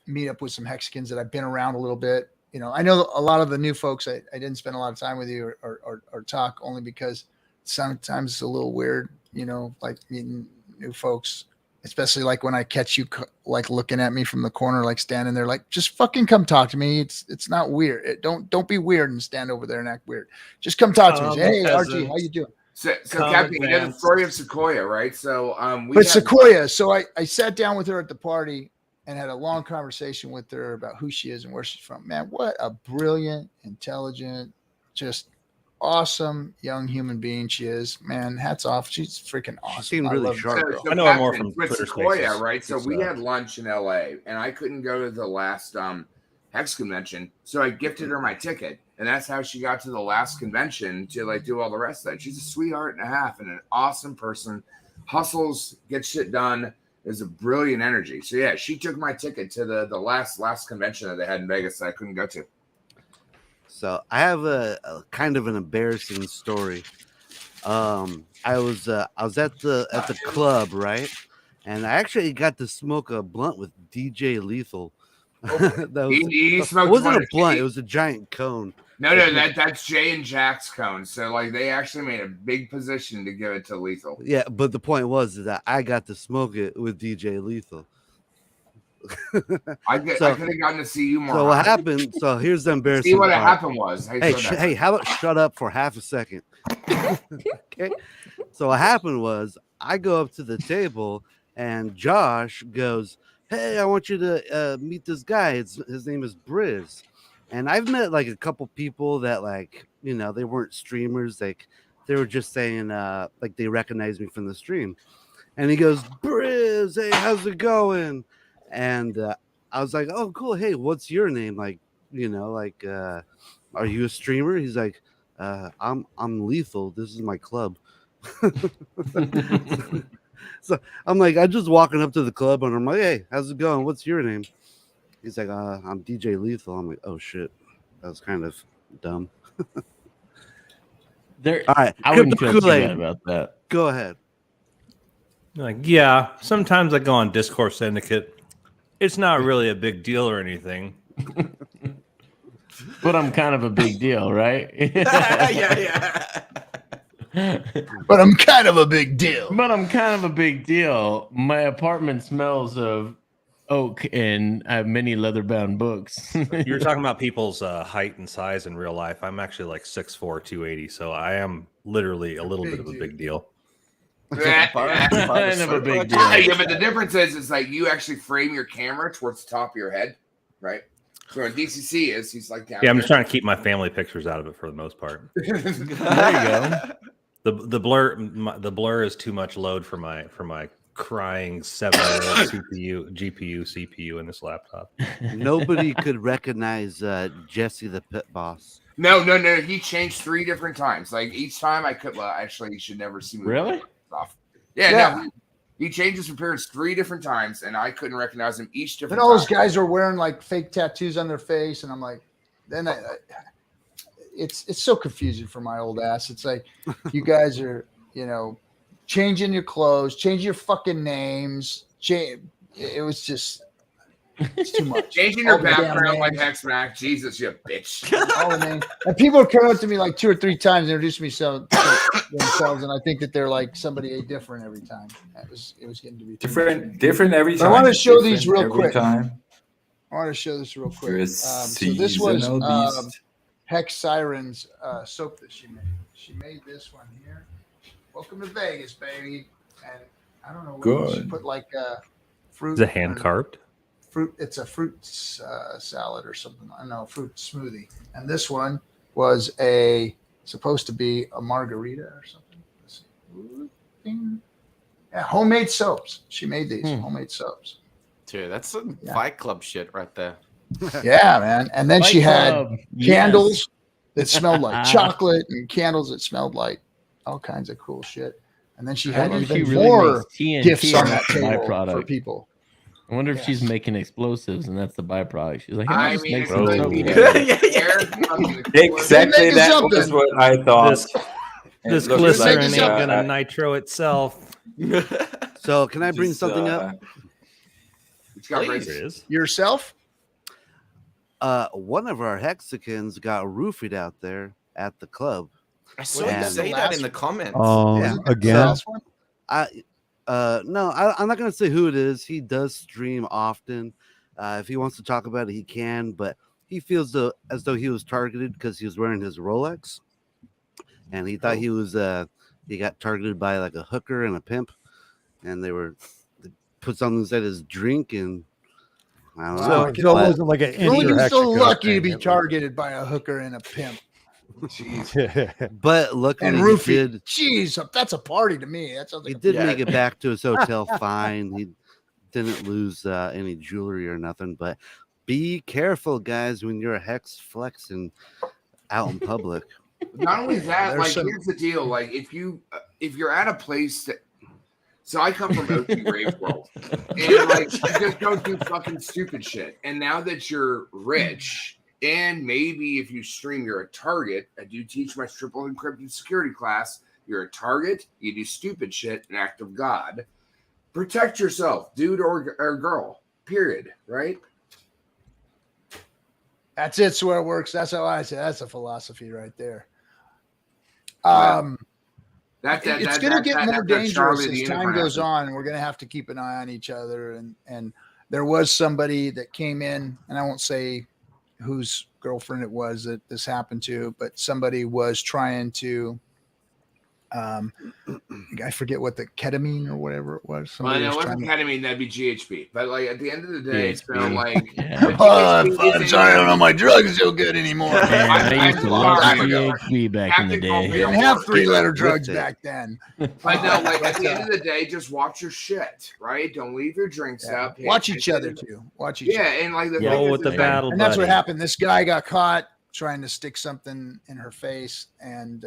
meet up with some Hexicans that I've been around a little bit. You know, I know a lot of the new folks. I didn't spend a lot of time with you or talk only because sometimes it's a little weird. You know, like meeting new folks, especially like when I catch you like looking at me from the corner, like standing there, like just fucking come talk to me. It's not weird. Don't be weird and stand over there and act weird. Just come talk to me. Say, hey, RG, how you doing? So Captain, you know the story of Sequoia, right? So Sequoia. So I sat down with her at the party and had a long conversation with her about who she is and where she's from. Man, what a brilliant, intelligent, just awesome young human being she is. Man, hats off. She's freaking awesome. She seemed really sharp. So I know her more Captain, from with Twitter Sequoia, Spaces. right? So we had lunch in LA, and I couldn't go to the last Hex convention, so I gifted her my ticket, and that's how she got to the last convention to like do all the rest of that. She's a sweetheart and a half, and an awesome person. Hustles, gets shit done. Is a brilliant energy. So yeah, she took my ticket to the last convention that they had in Vegas that I couldn't go to. So I have a kind of an embarrassing story. I was at the club, right? And I actually got to smoke a blunt with DJ Lethal. He smoked it wasn't one a blunt, of- it was a giant cone. No, that's Jay and Jack's cone. So like they actually made a big position to give it to Lethal. Yeah, but the point was that I got to smoke it with DJ Lethal. I could have gotten to see you more. So what happened? So here's the embarrassing. See what part. happened was. Hey, how about shut up for half a second? Okay. So what happened was I go up to the table and Josh goes, "Hey, I want you to meet this guy. His name is Briz." And I've met like a couple people that like, you know, they weren't streamers. Like they were just saying like they recognized me from the stream. And he goes, "Briz, hey, how's it going?" And I was like, "Oh, cool. Hey, what's your name? Like, you know, like, are you a streamer?" He's like, I'm Lethal. This is my club." So I'm like, I'm just walking up to the club and I'm like, "Hey, how's it going? What's your name?" He's like, "I'm DJ Lethal." I'm like, "Oh shit, that was kind of dumb." All right, I wouldn't feel too Kool-Aid, bad about that. Go ahead. Like, yeah, sometimes I go on Discourse Syndicate. It's not really a big deal or anything. But I'm kind of a big deal, right? yeah. But I'm kind of a big deal. My apartment smells of oak and many leather-bound books. You're talking about people's height and size in real life. I'm actually like 6'4", 280, so I am literally a little bit of a big deal. Yeah, Kind of a big deal. yeah, but the difference is like you actually frame your camera towards the top of your head, right? So when DCC he's like down. Yeah, I'm just trying to keep my family pictures out of it for the most part. There you go. The blur is too much load for my crying 7-year-old GPU, CPU in this laptop. Nobody could recognize Jesse the pit boss. No. He changed 3 different times. Like each time I could. Well, actually, you should never see me. Really? Off. Yeah. No. He changed his appearance 3 different times, and I couldn't recognize him each different. And all those time. guys are wearing like fake tattoos on their face, and I'm like, then it's so confusing for my old ass. It's like you guys are, you know, changing your clothes, changing your fucking names. It was just It's too much. Changing your All the damn background like names. Hex Mac. Jesus, you bitch. All the names. And people have come up to me like 2 or 3 times and introduced themselves, and I think that they're like somebody different every time. It was getting to be too much. Different every But time. I want to show Different these real every quick. time. I want to show this real quick. You're a So this was seasonal beast. Hex Sirens soap that she made. She made this one here. Welcome to Vegas, baby. And I don't know what she Good. put like fruit. Is it hand carved? Fruit. It's a fruit salad or something. I don't know, fruit smoothie. And this one was supposed to be a margarita or something. Let's see. Ding. Yeah, homemade soaps. She made these homemade soaps. Dude, that's some Fight Club shit right there. Yeah, man. And then Fight she had Club, candles that smelled like chocolate and candles that smelled like all kinds of cool shit. And then she had wonder if even she really more makes TNT gifts on and that that's the table for byproduct. people. I wonder if she's making explosives and that's the byproduct. She's like, I just mean, make it's some like soap. Exactly, that was what I thought. This It looks glycerin like, ain't gonna nitro itself. So can I bring Just, something up? Yourself? One of our Hexicans got roofied out there at the club. I saw you say that in the comments. Again? No, I'm not going to say who it is. He does stream often. If he wants to talk about it, he can, but he feels as though he was targeted because he was wearing his Rolex. And he thought he got targeted by like a hooker and a pimp. And they put something inside his drink, and I don't know. So it wasn't like an You're so inter-Hexaco lucky to thing. be It was- targeted by a hooker and a pimp. But luckily And he roofie. did. Jeez, that's a party to me. That sounds like He did make it back to his hotel fine. He didn't lose any jewelry or nothing. But be careful, guys, when you're a hex flexing out in public. Not only that, There's like some- here's the deal: like if you're at a place that, so I come from OT Rave World, and like you just go do fucking stupid shit. And now that you're rich, and maybe if you stream, you're a target. I do teach my triple encrypted security class. You're a target. You do stupid shit, an act of God. Protect yourself, dude or girl. Period. Right. That's it. So it works. That's how I say. That's a philosophy right there. It's going to get more dangerous as time goes on. We're going to have to keep an eye on each other. And there was somebody that came in, and I won't say whose girlfriend it was that this happened to, but somebody was trying to. I forget what the ketamine or whatever it was. Well, Somebody no, it was wasn't trying to- ketamine. That'd be GHB. But like at the end of the day, it's GHB. been like. I'm sorry, I don't know my drugs so good anymore. Man, I used to love Time ago. GHB back in the day. We didn't have 3-letter drugs back then. But no, like at the end of the day, just watch your shit, right? Don't leave your drinks up. Pay Watch each attention. other too. Watch each other. Yeah, and like the Yeah, thing with is, the is battle And that's what buddy. happened. This guy got caught trying to stick something in her face, and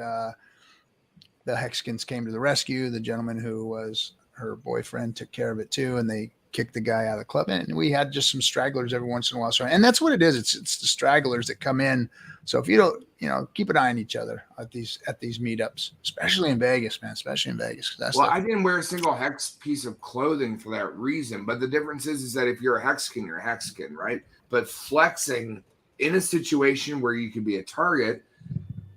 the Hexicans came to the rescue. The gentleman who was her boyfriend took care of it too, and they kicked the guy out of the club. And we had just some stragglers every once in a while. So, and that's what it is. It's the stragglers that come in. So if you don't, keep an eye on each other at these meetups, especially in Vegas, man. Especially in Vegas. That's well, I didn't wear a single hex piece of clothing for that reason. But the difference is that if you're a Hexican, you're a Hexican, right? But flexing in a situation where you could be a target,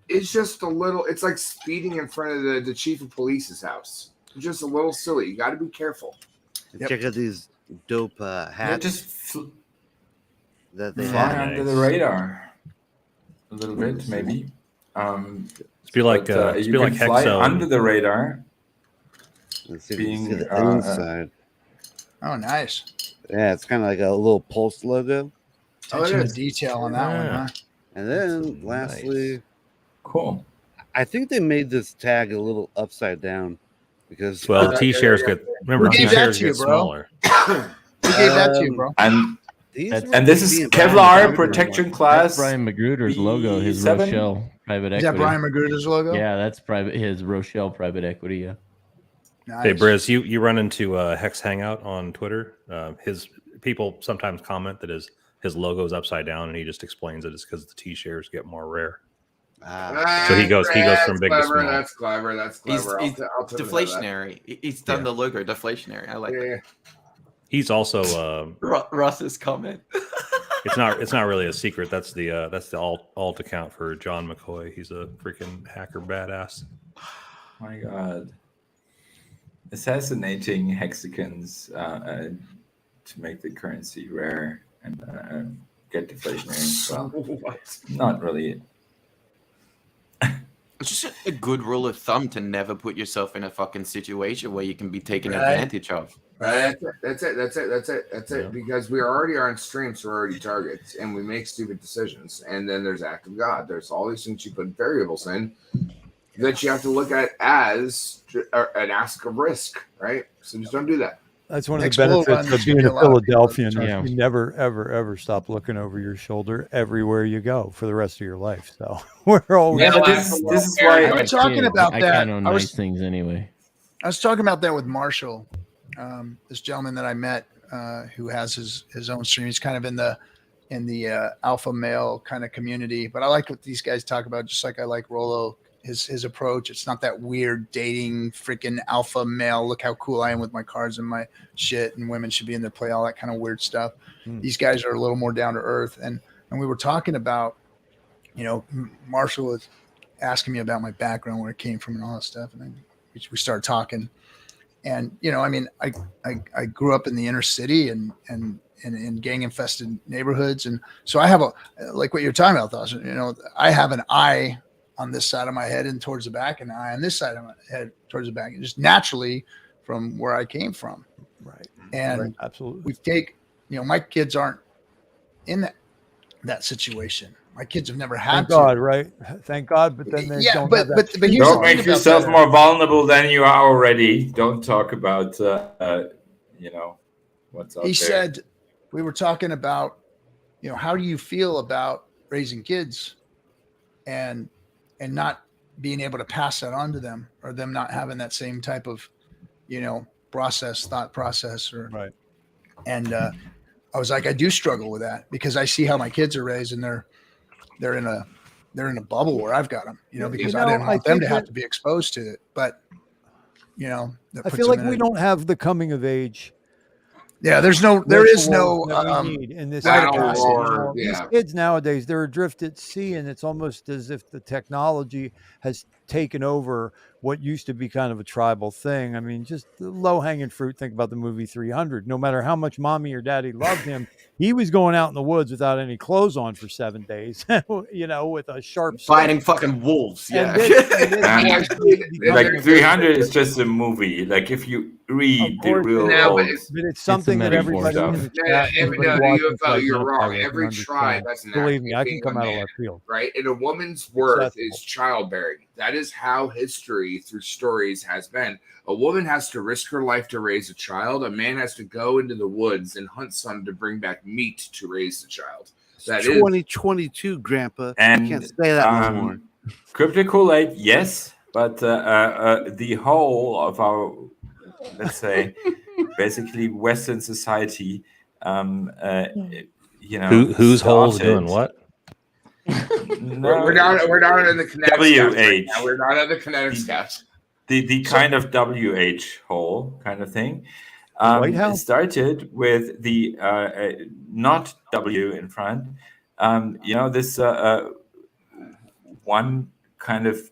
it's just a little. It's like speeding in front of the chief of police's house. It's just a little silly. You got to be careful. Check out these dope hats that they fly have. under the radar a little bit, maybe. Be like you be can like fly Hexo. under the radar. Let's see if Being, you can see the inside. Oh, nice. Yeah, it's kind of like a little pulse logo. Attention to detail on that one, huh? And then lastly, cool. I think they made this tag a little upside down because Well, T-shares get remember Who gave that T-shares to you, get bro? smaller. Who gave that to you, bro? And These and this is Kevlar protection class. That's Brian Magruder's logo, his B7? Rochelle private Is equity. that Brian Magruder's logo? Yeah, that's his Rochelle private equity. Yeah. Nice. Hey, Briz, you run into Hex Hangout on Twitter. His people sometimes comment that his logo is upside down, and he just explains it. It's because the T-shares get more rare. So he goes from big to small. That's clever. That's He's clever. I'll tell him about that. deflationary. He's done the logo deflationary. I like that. He's also Russ's comment. It's not really a secret. That's the alt account for John McCoy. He's a freaking hacker badass. My God. Assassinating Hexicans to make the currency rare and get deflationary. Well, What? not really. It's just a good rule of thumb to never put yourself in a fucking situation where you can be taken advantage of. Right. That's it. Because we already are on stream, so we're already targets, and we make stupid decisions. And then there's act of God. There's all these things you put variables in that you have to look at as an ask of risk, right? So just don't do that. That's one of the benefits of being a Philadelphian. You never, ever stop looking over your shoulder everywhere you go for the rest of your life. So we're all. Yeah, this is why I'm talking about that. I kind of know nice things anyway. I was talking about that with Marshall, this gentleman that I met who has his own stream. He's kind of in the alpha male kind of community, but I like what these guys talk about. Just like I like Rollo. His approach, it's not that weird dating freaking alpha male. Look how cool I am with my cards and my shit, and women should be in their play, all that kind of weird stuff. These guys are a little more down to earth. And we were talking about, Marshall was asking me about my background, where it came from and all that stuff. And we started talking. And, I grew up in the inner city and in gang infested neighborhoods. And so I have like what you're talking about, Thos, I have an eye on this side of my head and towards the back, and eye on this side of my head towards the back, and just naturally from where I came from. Right. And right. Absolutely. we take, my kids aren't in that situation. My kids have never had Thank God, right? Thank God. But then they don't have that. But don't make yourself more vulnerable than you are already. Don't talk about, what's out there. He said, we were talking about, how do you feel about raising kids and not being able to pass that on to them, or them not having that same type of, thought process or, and I was like, I do struggle with that because I see how my kids are raised, and they're in a bubble where I've got them, because I didn't want them to have to be exposed to it. But, I feel like we don't have the coming of age. Yeah, there is no need in this. These Yeah. kids nowadays, they're adrift at sea, and it's almost as if the technology has taken over what used to be kind of a tribal thing. I mean, just low hanging fruit. Think about the movie 300. No matter how much mommy or daddy loved him, he was going out in the woods without any clothes on for 7 days, with a sharp fighting fucking wolves. Yeah. Like 300 is just a movie. Like if you read the real but it's something that everybody in the chat, you're wrong. Every tribe, that's an believe me, I can come out of left field. Right? And a woman's worth is childbearing. That is how history through stories has been. A woman has to risk her life to raise a child. A man has to go into the woods and hunt some to bring back meat to raise the child. That 2022, Grandpa. And you can't say that no more. Crypto Kool-Aid, yes, but the whole of our, let's say, basically Western society, whose hole's doing what? No, we're not in the kinetics. WH. Right, we're not in the kinetics couch. The kind of WH hole kind of thing. It started with the not W in front. This one kind of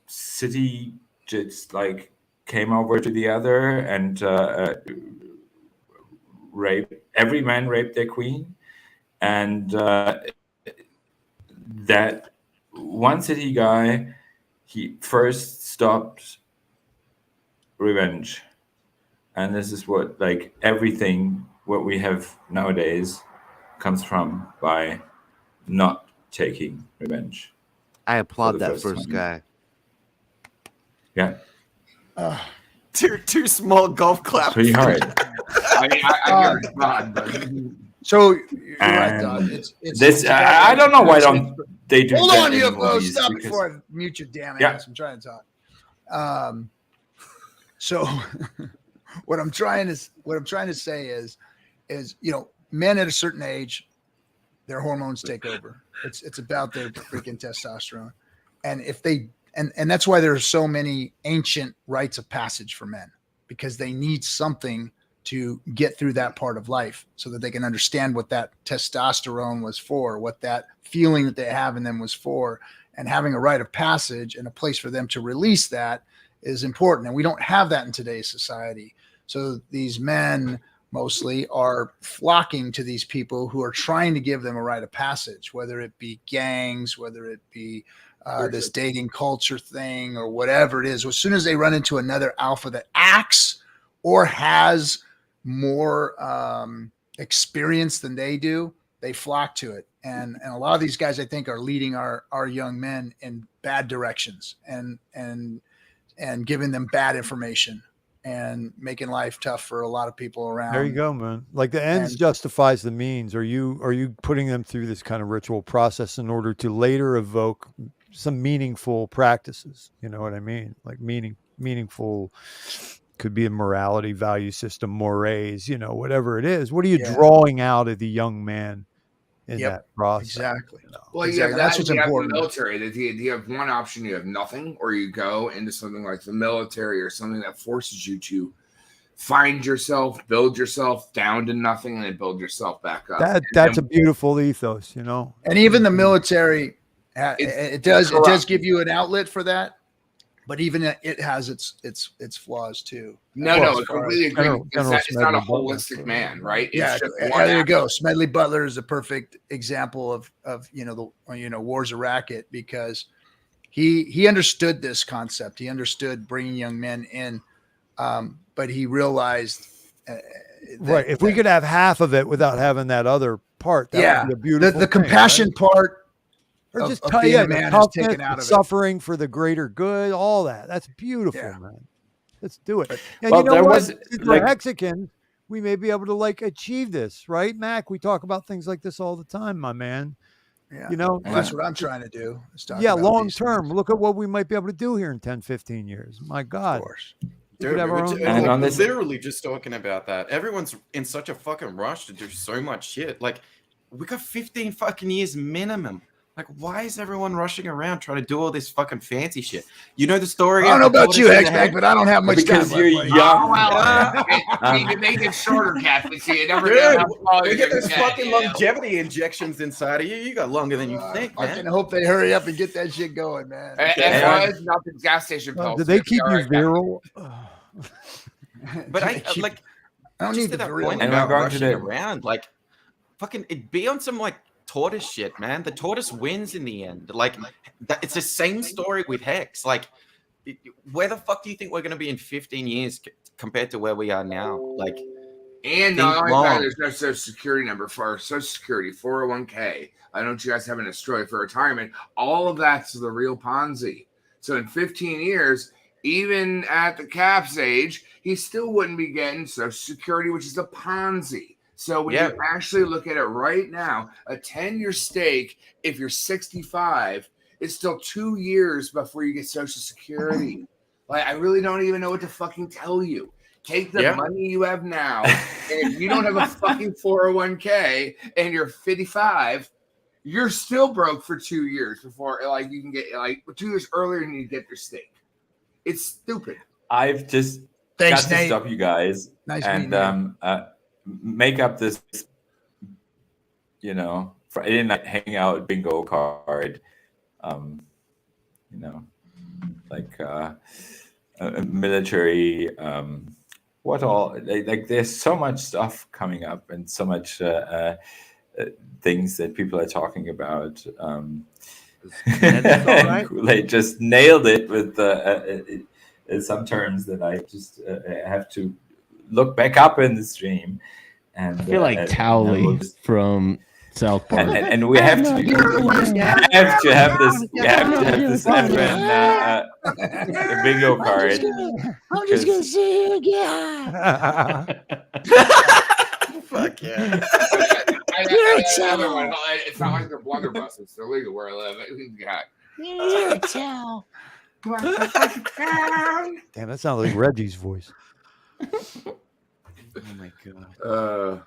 city just like came over to the other and every man raped their queen, and that one city guy, he first stopped revenge. And this is what, like, everything what we have nowadays comes from, by not taking revenge. I applaud that first guy. Yeah. Two small golf claps. Pretty hard. I mean, I hear God, but so you're right, Don. I don't know why don't they do Hold that on, in you movies, stop because- before I mute your damn ass. Yeah. I'm trying to talk. So what I'm trying to say is men at a certain age, their hormones take over. It's about their freaking testosterone, and if they and that's why there's so many ancient rites of passage for men, because they need something to get through that part of life so that they can understand what that testosterone was for, what that feeling that they have in them was for, and having a rite of passage and a place for them to release that is important. And we don't have that in today's society. So these men mostly are flocking to these people who are trying to give them a rite of passage, whether it be gangs, whether it be this dating culture thing or whatever it is. As soon as they run into another alpha that acts or has more experience than they do, they flock to it. And a lot of these guys, I think, are leading our young men in bad directions and giving them bad information and making life tough for a lot of people around. There you go, man. Like the ends justifies the means. Are you putting them through this kind of ritual process in order to later evoke some meaningful practices? You know what I mean? Like meaningful could be a morality, value system, mores, you know, whatever it is. What are you drawing out of the young man in that process? Exactly. You know? Well, exactly. That's what's important. The military, you have one option, you have nothing, or you go into something like the military or something that forces you to find yourself, build yourself down to nothing, and then build yourself back up. That's a beautiful ethos, you know. And even the military, it does give you an outlet for that. But even it has its flaws too. No, I completely agree. It's not a holistic man, right? Yeah, there you go. Smedley Butler is a perfect example of War's a Racket, because he understood this concept. He understood bringing young men in, but he realized right. If we could have half of it without having that other part, that would be a beautiful. The compassion part. Or just the suffering for the greater good, all that. That's beautiful, man. Let's do it. And well, you know there what? was We're Hexicans, we may be able to achieve this, right, Mac? We talk about things like this all the time, my man. Yeah. You know, that's what I'm trying to do. Long term. Look at what we might be able to do here in 10, 15 years. My God. Of course. Dude, we're literally just talking about that. Everyone's in such a fucking rush to do so much shit. Like, we got 15 fucking years minimum. Like, why is everyone rushing around trying to do all this fucking fancy shit? You know the story? I don't know about you, Hextech, but I don't have much because time. Because you're young. You can make it shorter, Captain. See, you never you get those fucking longevity injections inside of you. You got longer than you think, man. I can hope they hurry up and get that shit going, man. And nothing gas station pills. Did they keep you virile? But I don't need to that point about rushing around. Like, fucking, it'd be on some, tortoise shit, man. The tortoise wins in the end. It's the same story with Hex. Like, where the fuck do you think we're going to be in 15 years compared to where we are now? And not only that, there's no social security number for our social security, 401k. I know you guys haven't destroyed for retirement. All of that's the real Ponzi. So in 15 years, even at the Cap's age, he still wouldn't be getting social security, which is a Ponzi. So when you actually look at it right now, a 10-year stake, if you're 65, it's still 2 years before you get Social Security. I really don't even know what to fucking tell you. Take the money you have now, and if you don't have a fucking 401k and you're 55, you're still broke for 2 years before you can get 2 years earlier and you get your stake. It's stupid. I've just got to stop you guys make up this, Friday night hangout bingo card, a military, what all, there's so much stuff coming up and so much things that people are talking about. They just nailed it with some terms that I just have to look back up in the stream, and I feel like Cowley from South Park, and we have to have this FN bingo card. I'm just gonna say it again. Fuck yeah! It's not like they're blunderbuss. It's illegal where I live. Damn, that sounds like Reggie's voice. Oh my god!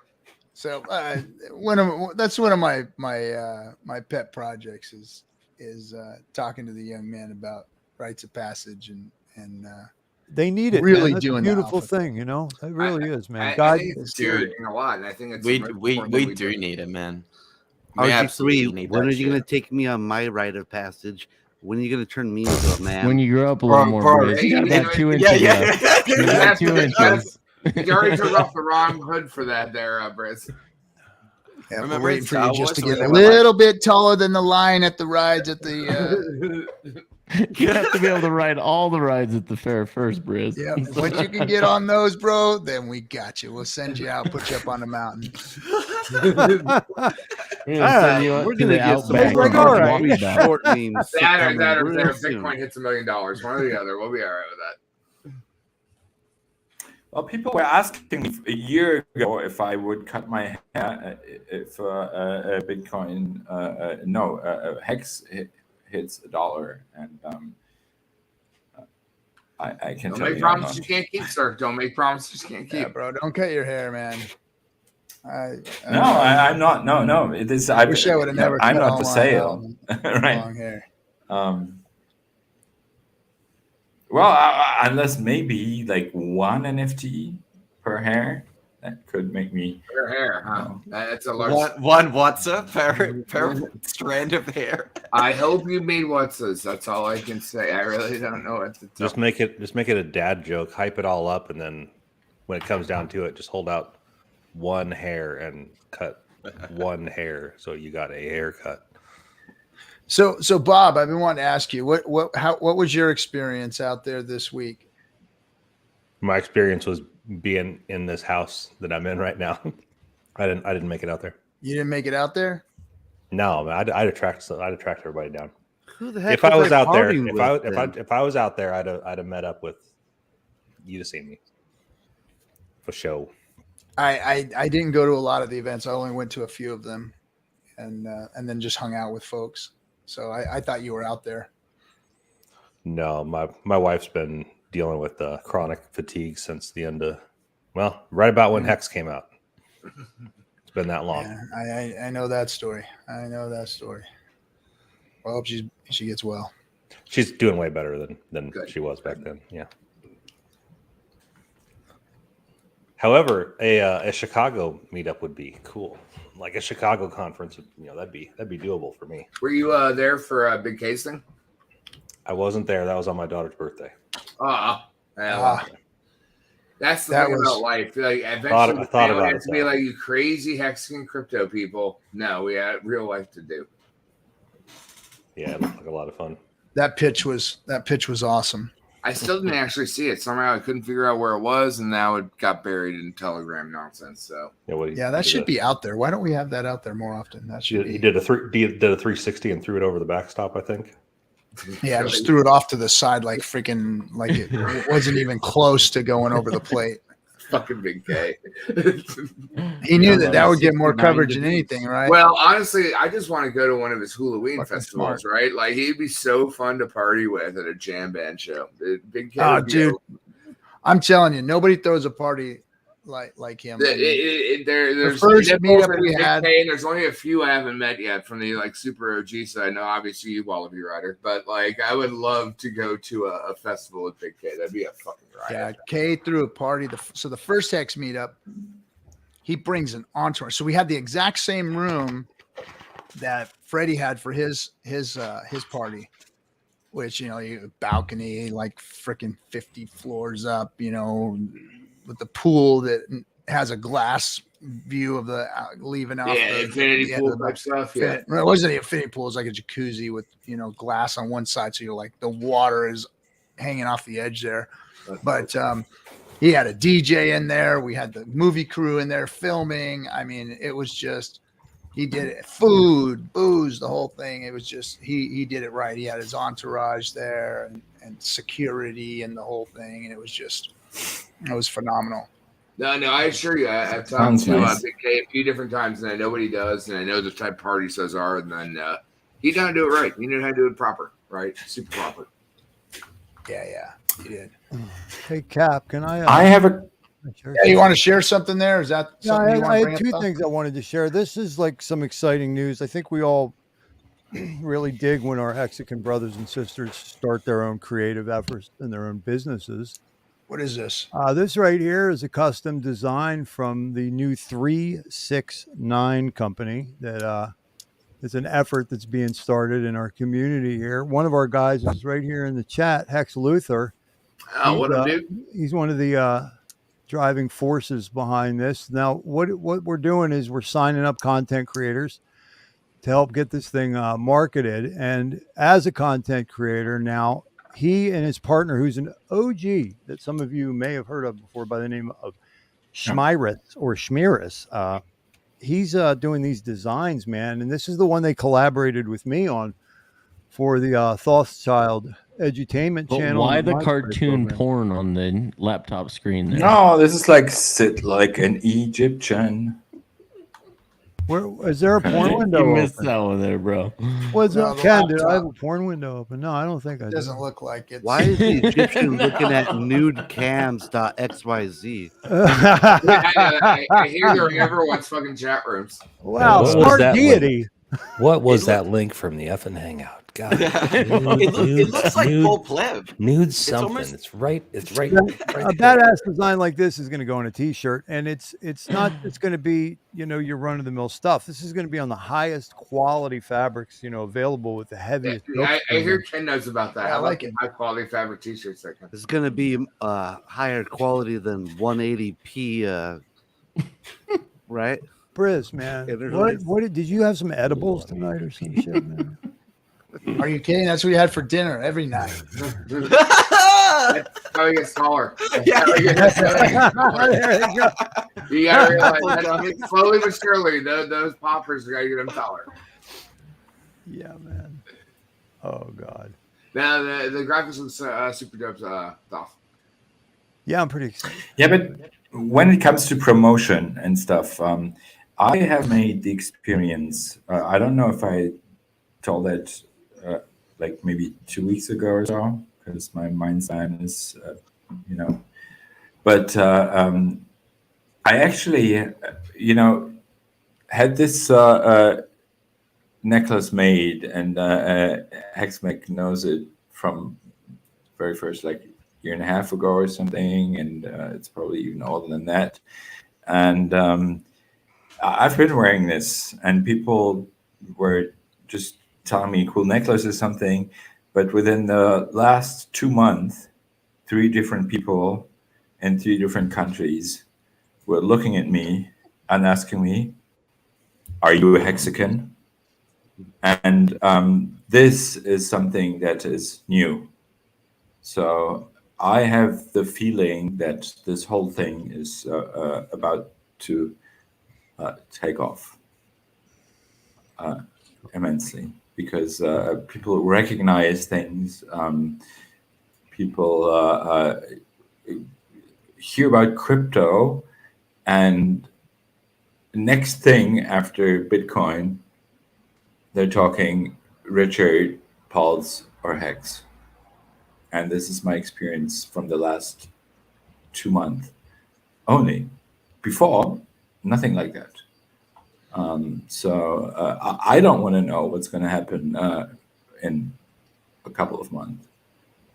So that's one of my pet projects is talking to the young men about rites of passage and They need it. Really man. That's a doing that beautiful off of thing, you know. It really is, man. I God, think it's deteriorating a lot, and I think it's we most we important that we do need it, man. We RG3, absolutely need when that are you going shit. to take me on my rite of passage? When are you going to turn me into a man? When you grow up a little more, Briz, you got about 2 inches left. You got 2 inches. You already took off the wrong hood for that there, Briz. Yeah, Remember we're waiting in for you Star just to Wars get a when they were little bit taller than the line at the rides at the. You have to be able to ride all the rides at the fair first, Briz. Yeah, once you can get on those, bro, then we got you. We'll send you out, put you up on the mountain. We're gonna send you we're to gonna the get some outback. like, All right. right. Short memes. That or real soon. Bitcoin hits $1 million. One or the other. We'll be all right with that. Well, people were asking me a year ago if I would cut my hair if Bitcoin, Hex hits $1, and I can Don't tell make you, promises you can't keep, sir. Don't make promises you can't keep. Yeah, bro, don't cut your hair, man. I'm not. No. It is. I wish I would have never. I'm cut not all for my sale, right? Long hair. Well, unless maybe like one NFT per hair, that could make me. Your hair, huh? That's a large. One what's up per strand of hair. I hope you made what's this. That's all I can say. I really don't know what to tell. Just make it a dad joke. Hype it all up, and then when it comes down to it, just hold out one hair and cut one hair, so you got a haircut. So Bob, I've been wanting to ask you what was your experience out there this week? My experience was being in this house that I'm in right now. I didn't make it out there. You didn't make it out there? No, man, I'd attract everybody down. Who the heck If I was out there, partying with if I was out there, I'd have met up with you to see me for show. I didn't go to a lot of the events. I only went to a few of them, and then just hung out with folks. So I thought you were out there. No, my wife's been dealing with chronic fatigue since the end of, well, right about when Hex came out. It's been that long. Yeah, I know that story. Well, I hope she gets well. She's doing way better than she was back then. Yeah. However, a Chicago meetup would be cool. Like a Chicago conference, that'd be doable for me. Were you there for a big case thing? I wasn't there. That was on my daughter's birthday. That's the thing about life. Like eventually, I thought about it. To be like you crazy Hexagon crypto people. No, we had real life to do. Yeah, it looked like a lot of fun. That pitch was awesome. I still didn't actually see it. Somehow I couldn't figure out where it was, and now it got buried in Telegram nonsense. So that should be out there. Why don't we have that out there more often? That should. He did a 360 and threw it over the backstop, I think. Yeah, just threw it off to the side like freaking like it wasn't even close to going over the plate. Fucking Big K. He knew that would get more coverage than anything, right? Well, honestly, I just want to go to one of his Halloween festivals, right? Like he'd be so fun to party with at a jam band show. Big K. Oh, dude, I'm telling you, nobody throws a party like him. There's the first meetup we had, and there's only a few I haven't met yet from the super OG side. I know obviously you Wallaby Rider, but like I would love to go to a festival with Big K. That'd be a fucking ride. Yeah, K threw a party. So the first Hex meetup, he brings an entourage. So we had the exact same room that Freddie had for his party, which you balcony like freaking 50 floors up, with the pool that has a glass view of the leaving out. Yeah, infinity pool type stuff. Yeah, it wasn't an infinity pool. It was like a jacuzzi with glass on one side, so you're like the water is hanging off the edge there. But he had a DJ in there. We had the movie crew in there filming. I mean, it was just he did it. Food, booze, the whole thing. It was just he did it right. He had his entourage there and security and the whole thing, and it was phenomenal. No, I assure you, I've talked to Big K a few different times, and I know what he does, and I know the type of parties those are, and then he knew how to do it right. He knew how to do it proper, right? Super proper. Yeah, he did. Hey, Cap, can I? I have a. Yeah, you want to share something there? Is that something you want to bring I had two things I wanted to share. This is like some exciting news. I think we all really dig when our Hexagon brothers and sisters start their own creative efforts and their own businesses. What is this? This right here is a custom design from the new 369 company that it's an effort that's being started in our community here. One of our guys is right here in the chat, Hex Luther. Oh, what up, dude? He's one of the driving forces behind this. Now, what we're doing is we're signing up content creators to help get this thing marketed. And as a content creator now, he and his partner, who's an OG that some of you may have heard of before by the name of Schmiris, he's doing these designs, man. And this is the one they collaborated with me on for the Thothschild Edutainment channel. Why the cartoon porn on the laptop screen there? No, this is like sit like an Egyptian. Where is there a porn window? You missed that one there, bro. What's up, Ken? Did I have a porn window open? No, I don't think I did. Doesn't look like it. Why is the Egyptian looking at nudecams.xyz? I hear they're everyone's fucking chat rooms. Wow, smart deity. What was that link from the FN Hangout? God, it looks like full pleb. Nude something. It's right. A badass design like this is going to go on a T-shirt, and it's not. It's going to be your run of the mill stuff. This is going to be on the highest quality fabrics available with the heaviest. I hear Ken knows about that. Yeah, I like it. high quality fabric T-shirts. It's going to be higher quality than 180p, right? Briz, man. What did you have some edibles tonight or some shit, man? Are you kidding? That's what we had for dinner every night. That's how he gets taller. Yeah. You gotta realize that slowly but surely, those poppers are gonna get him taller. Yeah, man. Oh God. Now the graphics look super dope stuff. Yeah, I'm pretty excited. Yeah, but when it comes to promotion and stuff, I have made the experience. I don't know if I told that like maybe 2 weeks ago or so, because my mind span is, But I actually, had this necklace made, and Hexmec knows it from very first, like year and a half ago or something, and it's probably even older than that. And I've been wearing this, and people were just telling me cool necklace or something. But within the last 2 months, 3 different people in 3 different countries were looking at me and asking me, "Are you a Hexican?" And this is something that is new. So I have the feeling that this whole thing is about to take off immensely, because people recognize things. People hear about crypto, and next thing after Bitcoin, they're talking Richard, Pulse, or Hex. And this is my experience from the last 2 months only. Before, nothing like that. So I don't want to know what's going to happen in a couple of months.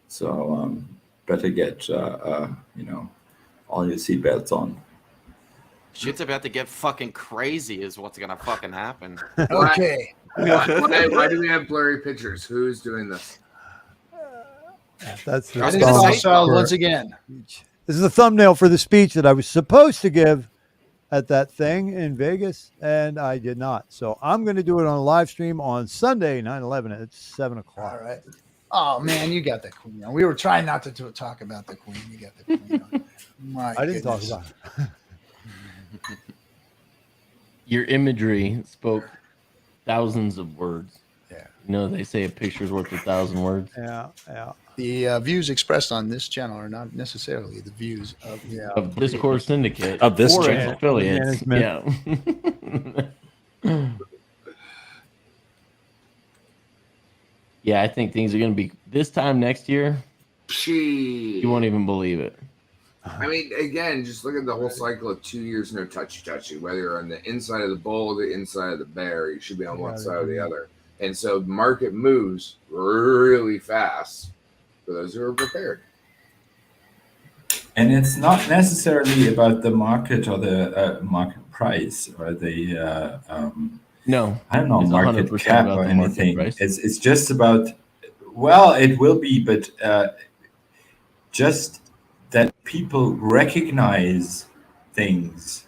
So better get all your seatbelts on. Shit's about to get fucking crazy is what's gonna fucking happen. Okay. Why do we have blurry pictures? Who's doing this? That's the Thothschild once again. This is the thumbnail for the speech that I was supposed to give at that thing in Vegas, and I did not. So I'm going to do it on a live stream on Sunday, 9/11 at 7 o'clock. All right. Oh man, you got the queen on. We were trying not to talk about the queen. You got the queen on. I didn't talk about it. Your imagery spoke thousands of words. Yeah. They say a picture's worth 1,000 words. Yeah, yeah. The views expressed on this channel are not necessarily the views Of Discourse Syndicate. Of this or its channel. affiliates. Yeah. Yeah, I think things are going to be this time next year. You won't even believe it. I mean, again, just look at the whole cycle of 2 years, no touchy. Whether you're on the inside of the bull or the inside of the bear, you should be on one side or the other. And so the market moves really fast for those who are prepared. And it's not necessarily about the market or the market price or the no, I don't know, it's market 100% cap about or the market anything. price. It's just about, well, it will be, but just that people recognize things.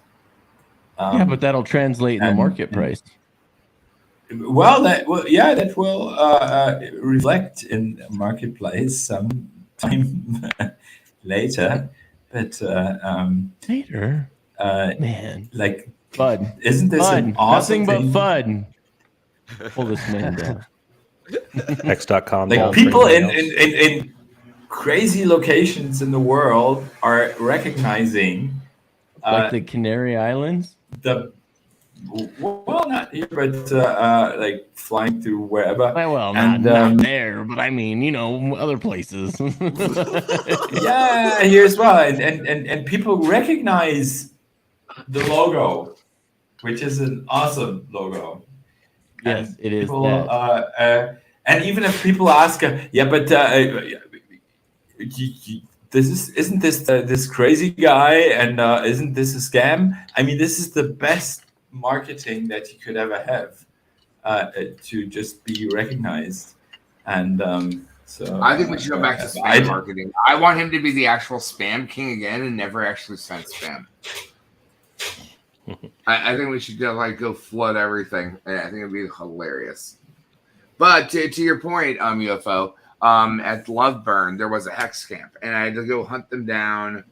Yeah, but that'll translate in the market price. Well, that will reflect in marketplace sometime later. But later, man, like FUD. Isn't this FUD. an awesome Nothing but thing? FUD. Pull this man down. X.com. Like people in crazy locations in the world are recognizing like the Canary Islands. Well, not here, but like flying to wherever. Well, not there, but I mean, other places. Yeah, here as well, and people recognize the logo, which is an awesome logo. Yes, and it is. People, and even if people ask, isn't this this crazy guy, and isn't this a scam? I mean, this is the best marketing that you could ever have, to just be recognized. And so I think we should go back to spam marketing. I want him to be the actual spam king again and never actually send spam. I think we should go flood everything. I think it'd be hilarious. But to your point, UFO, at Loveburn there was a hex camp, and I had to go hunt them down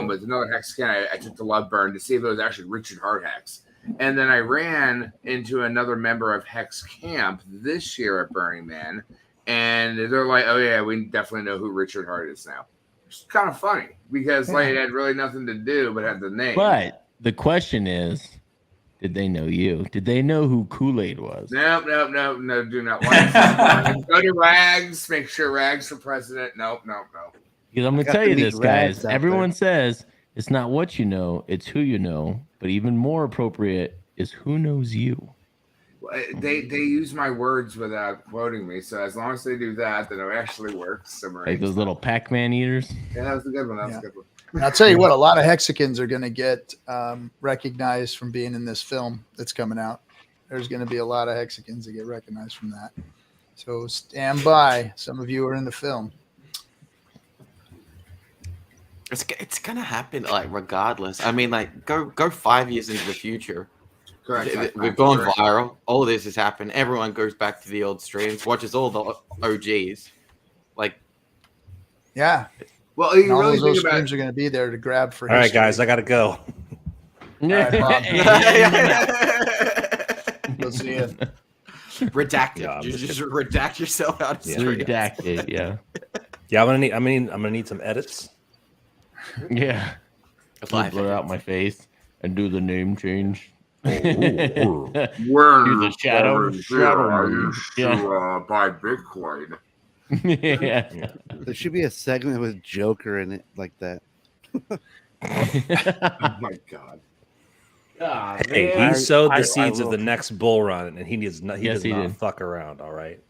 with another hex camp. I took to Loveburn to see if it was actually Richard Hart Hex. And then I ran into another member of Hex Camp this year at Burning Man, and they're like, "Oh yeah, we definitely know who Richard Hart is now." It's kind of funny because it had really nothing to do but had the name. But the question is, did they know you? Did they know who Kool-Aid was? No, do not want go to Rags, make sure Rags for president. No. Because I'm going to tell you this, guys. Everyone says it's not what you know, it's who you know. But even more appropriate is who knows you. They use my words without quoting me. So as long as they do that, then it actually works. Like those little Pac-Man eaters. Yeah, that was a good one. A good one. And I'll tell you what, a lot of Hexicans are going to get recognized from being in this film that's coming out. There's going to be a lot of Hexicans that get recognized from that. So stand by. Some of you are in the film. It's gonna happen, regardless. I mean, go 5 years into the future. Correct. We've gone viral. All this has happened. Everyone goes back to the old streams, watches all the OGs. Yeah. Well, you all really those think streams are going to be there to grab for. All right, guys, I got to go. All right, Bob. We'll see you. Redacted. Yeah, you just redact yourself out of streams. Redacted. Yeah. Yeah, I'm gonna need some edits. Yeah. Blur out my face and do the name change. We're do the shadow. Buy Bitcoin. Yeah. There should be a segment with Joker in it like that. Oh my God. Hey, he sowed the seeds of the next bull run, and he does not fuck around. All right.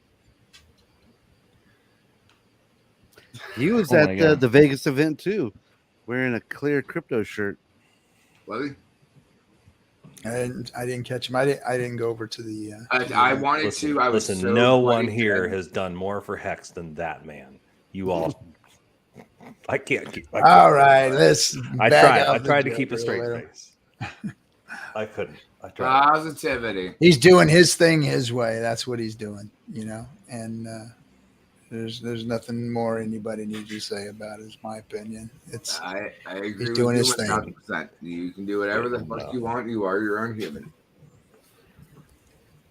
He was at the Vegas event too, wearing a clear crypto shirt. Was he? I didn't catch him. I didn't go over to the. I wanted to. I was listen. No one here has done more for Hex than that man. You all. I can't keep. All right, let's. I tried to keep a straight face. I couldn't. I tried. Positivity. He's doing his thing his way. That's what he's doing, and there's nothing more anybody needs to say about it, is my opinion. I agree. He's doing his thing. 100%. You can do whatever the fuck you want. You are your own human.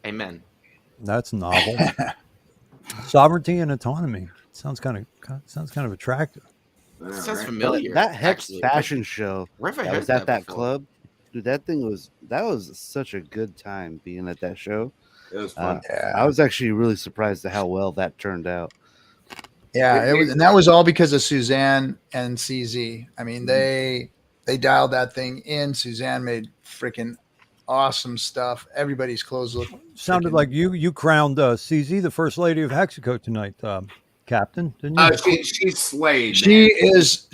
Amen. That's novel. Sovereignty and autonomy sounds kind of attractive. Sounds familiar. That Hex fashion show that was at that club, dude. That was such a good time being at that show. It was fun. I was actually really surprised at how well that turned out. Yeah, it was, and that was all because of Suzanne and CZ. I mean, they dialed that thing in. Suzanne made freaking awesome stuff. Everybody's clothes look. Sounded like you crowned CZ the first lady of Hexico tonight, Captain, didn't you? She slayed. She man. is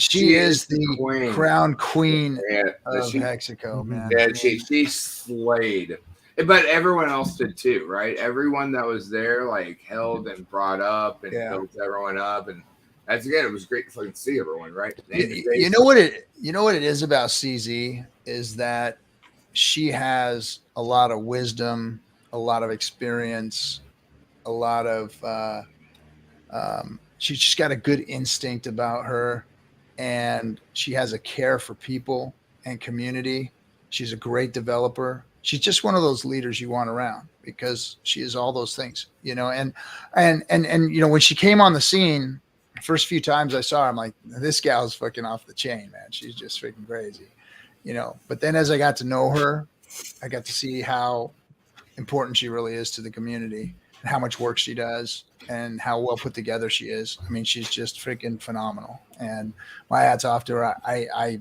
the queen. crown queen of she, Hexaco, man. Yeah, she slayed. But everyone else did too, right? Everyone that was there like held and brought up and built everyone up, and that's again, it was great to fucking see everyone, right? You know what it is about CZ is that she has a lot of wisdom, a lot of experience, a lot of she's just got a good instinct about her, and she has a care for people and community. She's a great developer. She's just one of those leaders you want around because she is all those things, you know. And you know, when she came on the scene, the first few times I saw her, I'm like, this gal's fucking off the chain, man. She's just freaking crazy, you know. But then as I got to know her, I got to see how important she really is to the community and how much work she does and how well put together she is. I mean, she's just freaking phenomenal. And my hat's off to her. I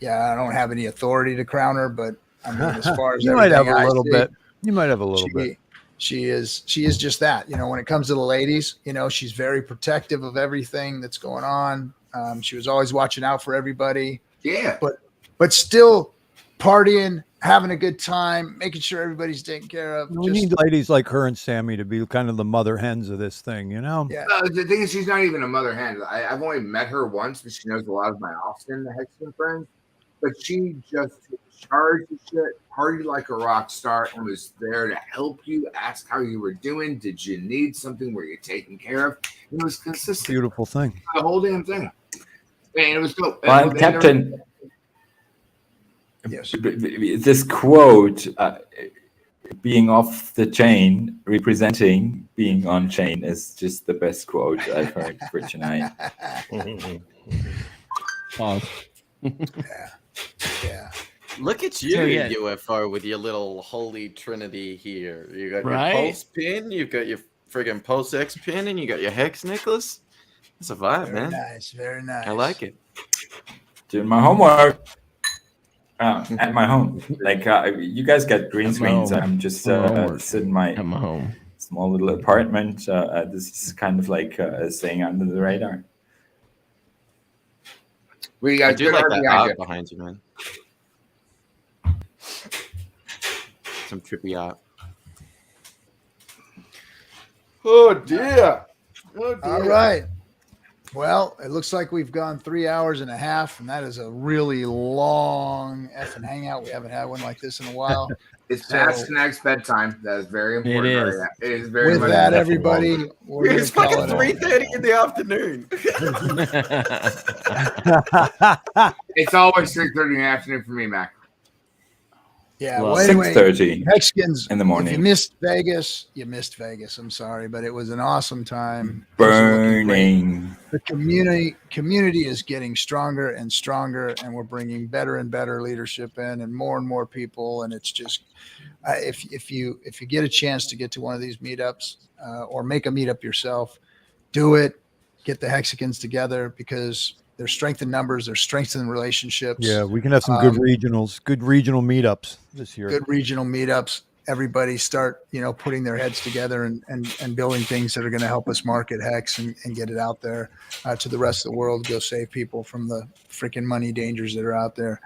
don't have any authority to crown her, but I mean, as far as you might have a little bit. You might have a little bit. She is just that, you know, when it comes to the ladies, you know, she's very protective of everything that's going on. She was always watching out for everybody. Yeah. But still partying, having a good time, making sure everybody's taken care of. We need ladies like her and Sammy to be kind of the mother hens of this thing, you know? Yeah. The thing is, she's not even a mother hen. I've only met her once, but she knows a lot of my Austin, the Hexican friends. But she just charged the shit, partied like a rock star, and was there to help you, ask how you were doing. Did you need something? Were you taken care of? It was consistent. Beautiful thing. The whole damn thing. And it was dope. Well, Captain, yes. This quote, being off the chain, representing being on chain, is just the best quote I've heard for tonight. Yeah. Look at you, UFO, with your little holy trinity here. You got your pulse pin, you've got your friggin' pulse X pin, and you got your hex necklace. It's a vibe, Very man. nice, very nice. I like it. Doing my homework at my home. Like you guys got green screens. I'm just sitting in my home, small little apartment. This is kind of like staying under the radar. We got I do like that art behind you, man. Some trippy art. Oh dear. All right. Well, it looks like we've gone 3 hours and a half, and that is a really long effing hangout. We haven't had one like this in a while. It's past Snack's bedtime. That is very important. It is. It is very With much that, everybody, It's fucking 3:30 in the afternoon. It's always 3:30 in the afternoon for me, Mac. Yeah, Well, anyway, 6:30 Mexicans in the morning. If you missed Vegas, you missed Vegas. I'm sorry, but it was an awesome time. Burning. The community is getting stronger and stronger, and we're bringing better and better leadership in, and more people. And it's just if you get a chance to get to one of these meetups or make a meetup yourself, do it. Get the Hexicans together because there's strength in numbers. There's strength in relationships. Yeah, we can have some good regional meetups this year. Good regional meetups. Everybody start, putting their heads together and building things that are going to help us market Hex and get it out there to the rest of the world. Go save people from the freaking money dangers that are out there.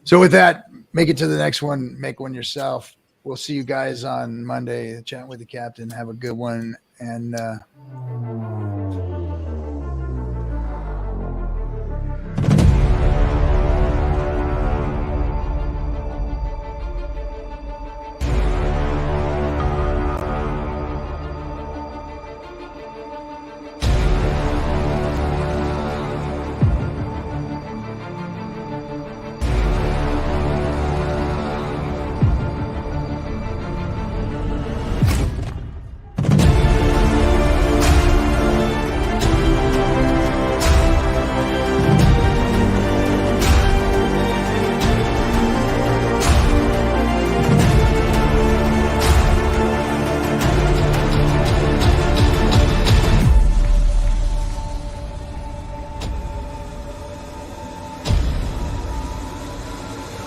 So with that, make it to the next one. Make one yourself. We'll see you guys on Monday. Chat with the captain. Have a good one. And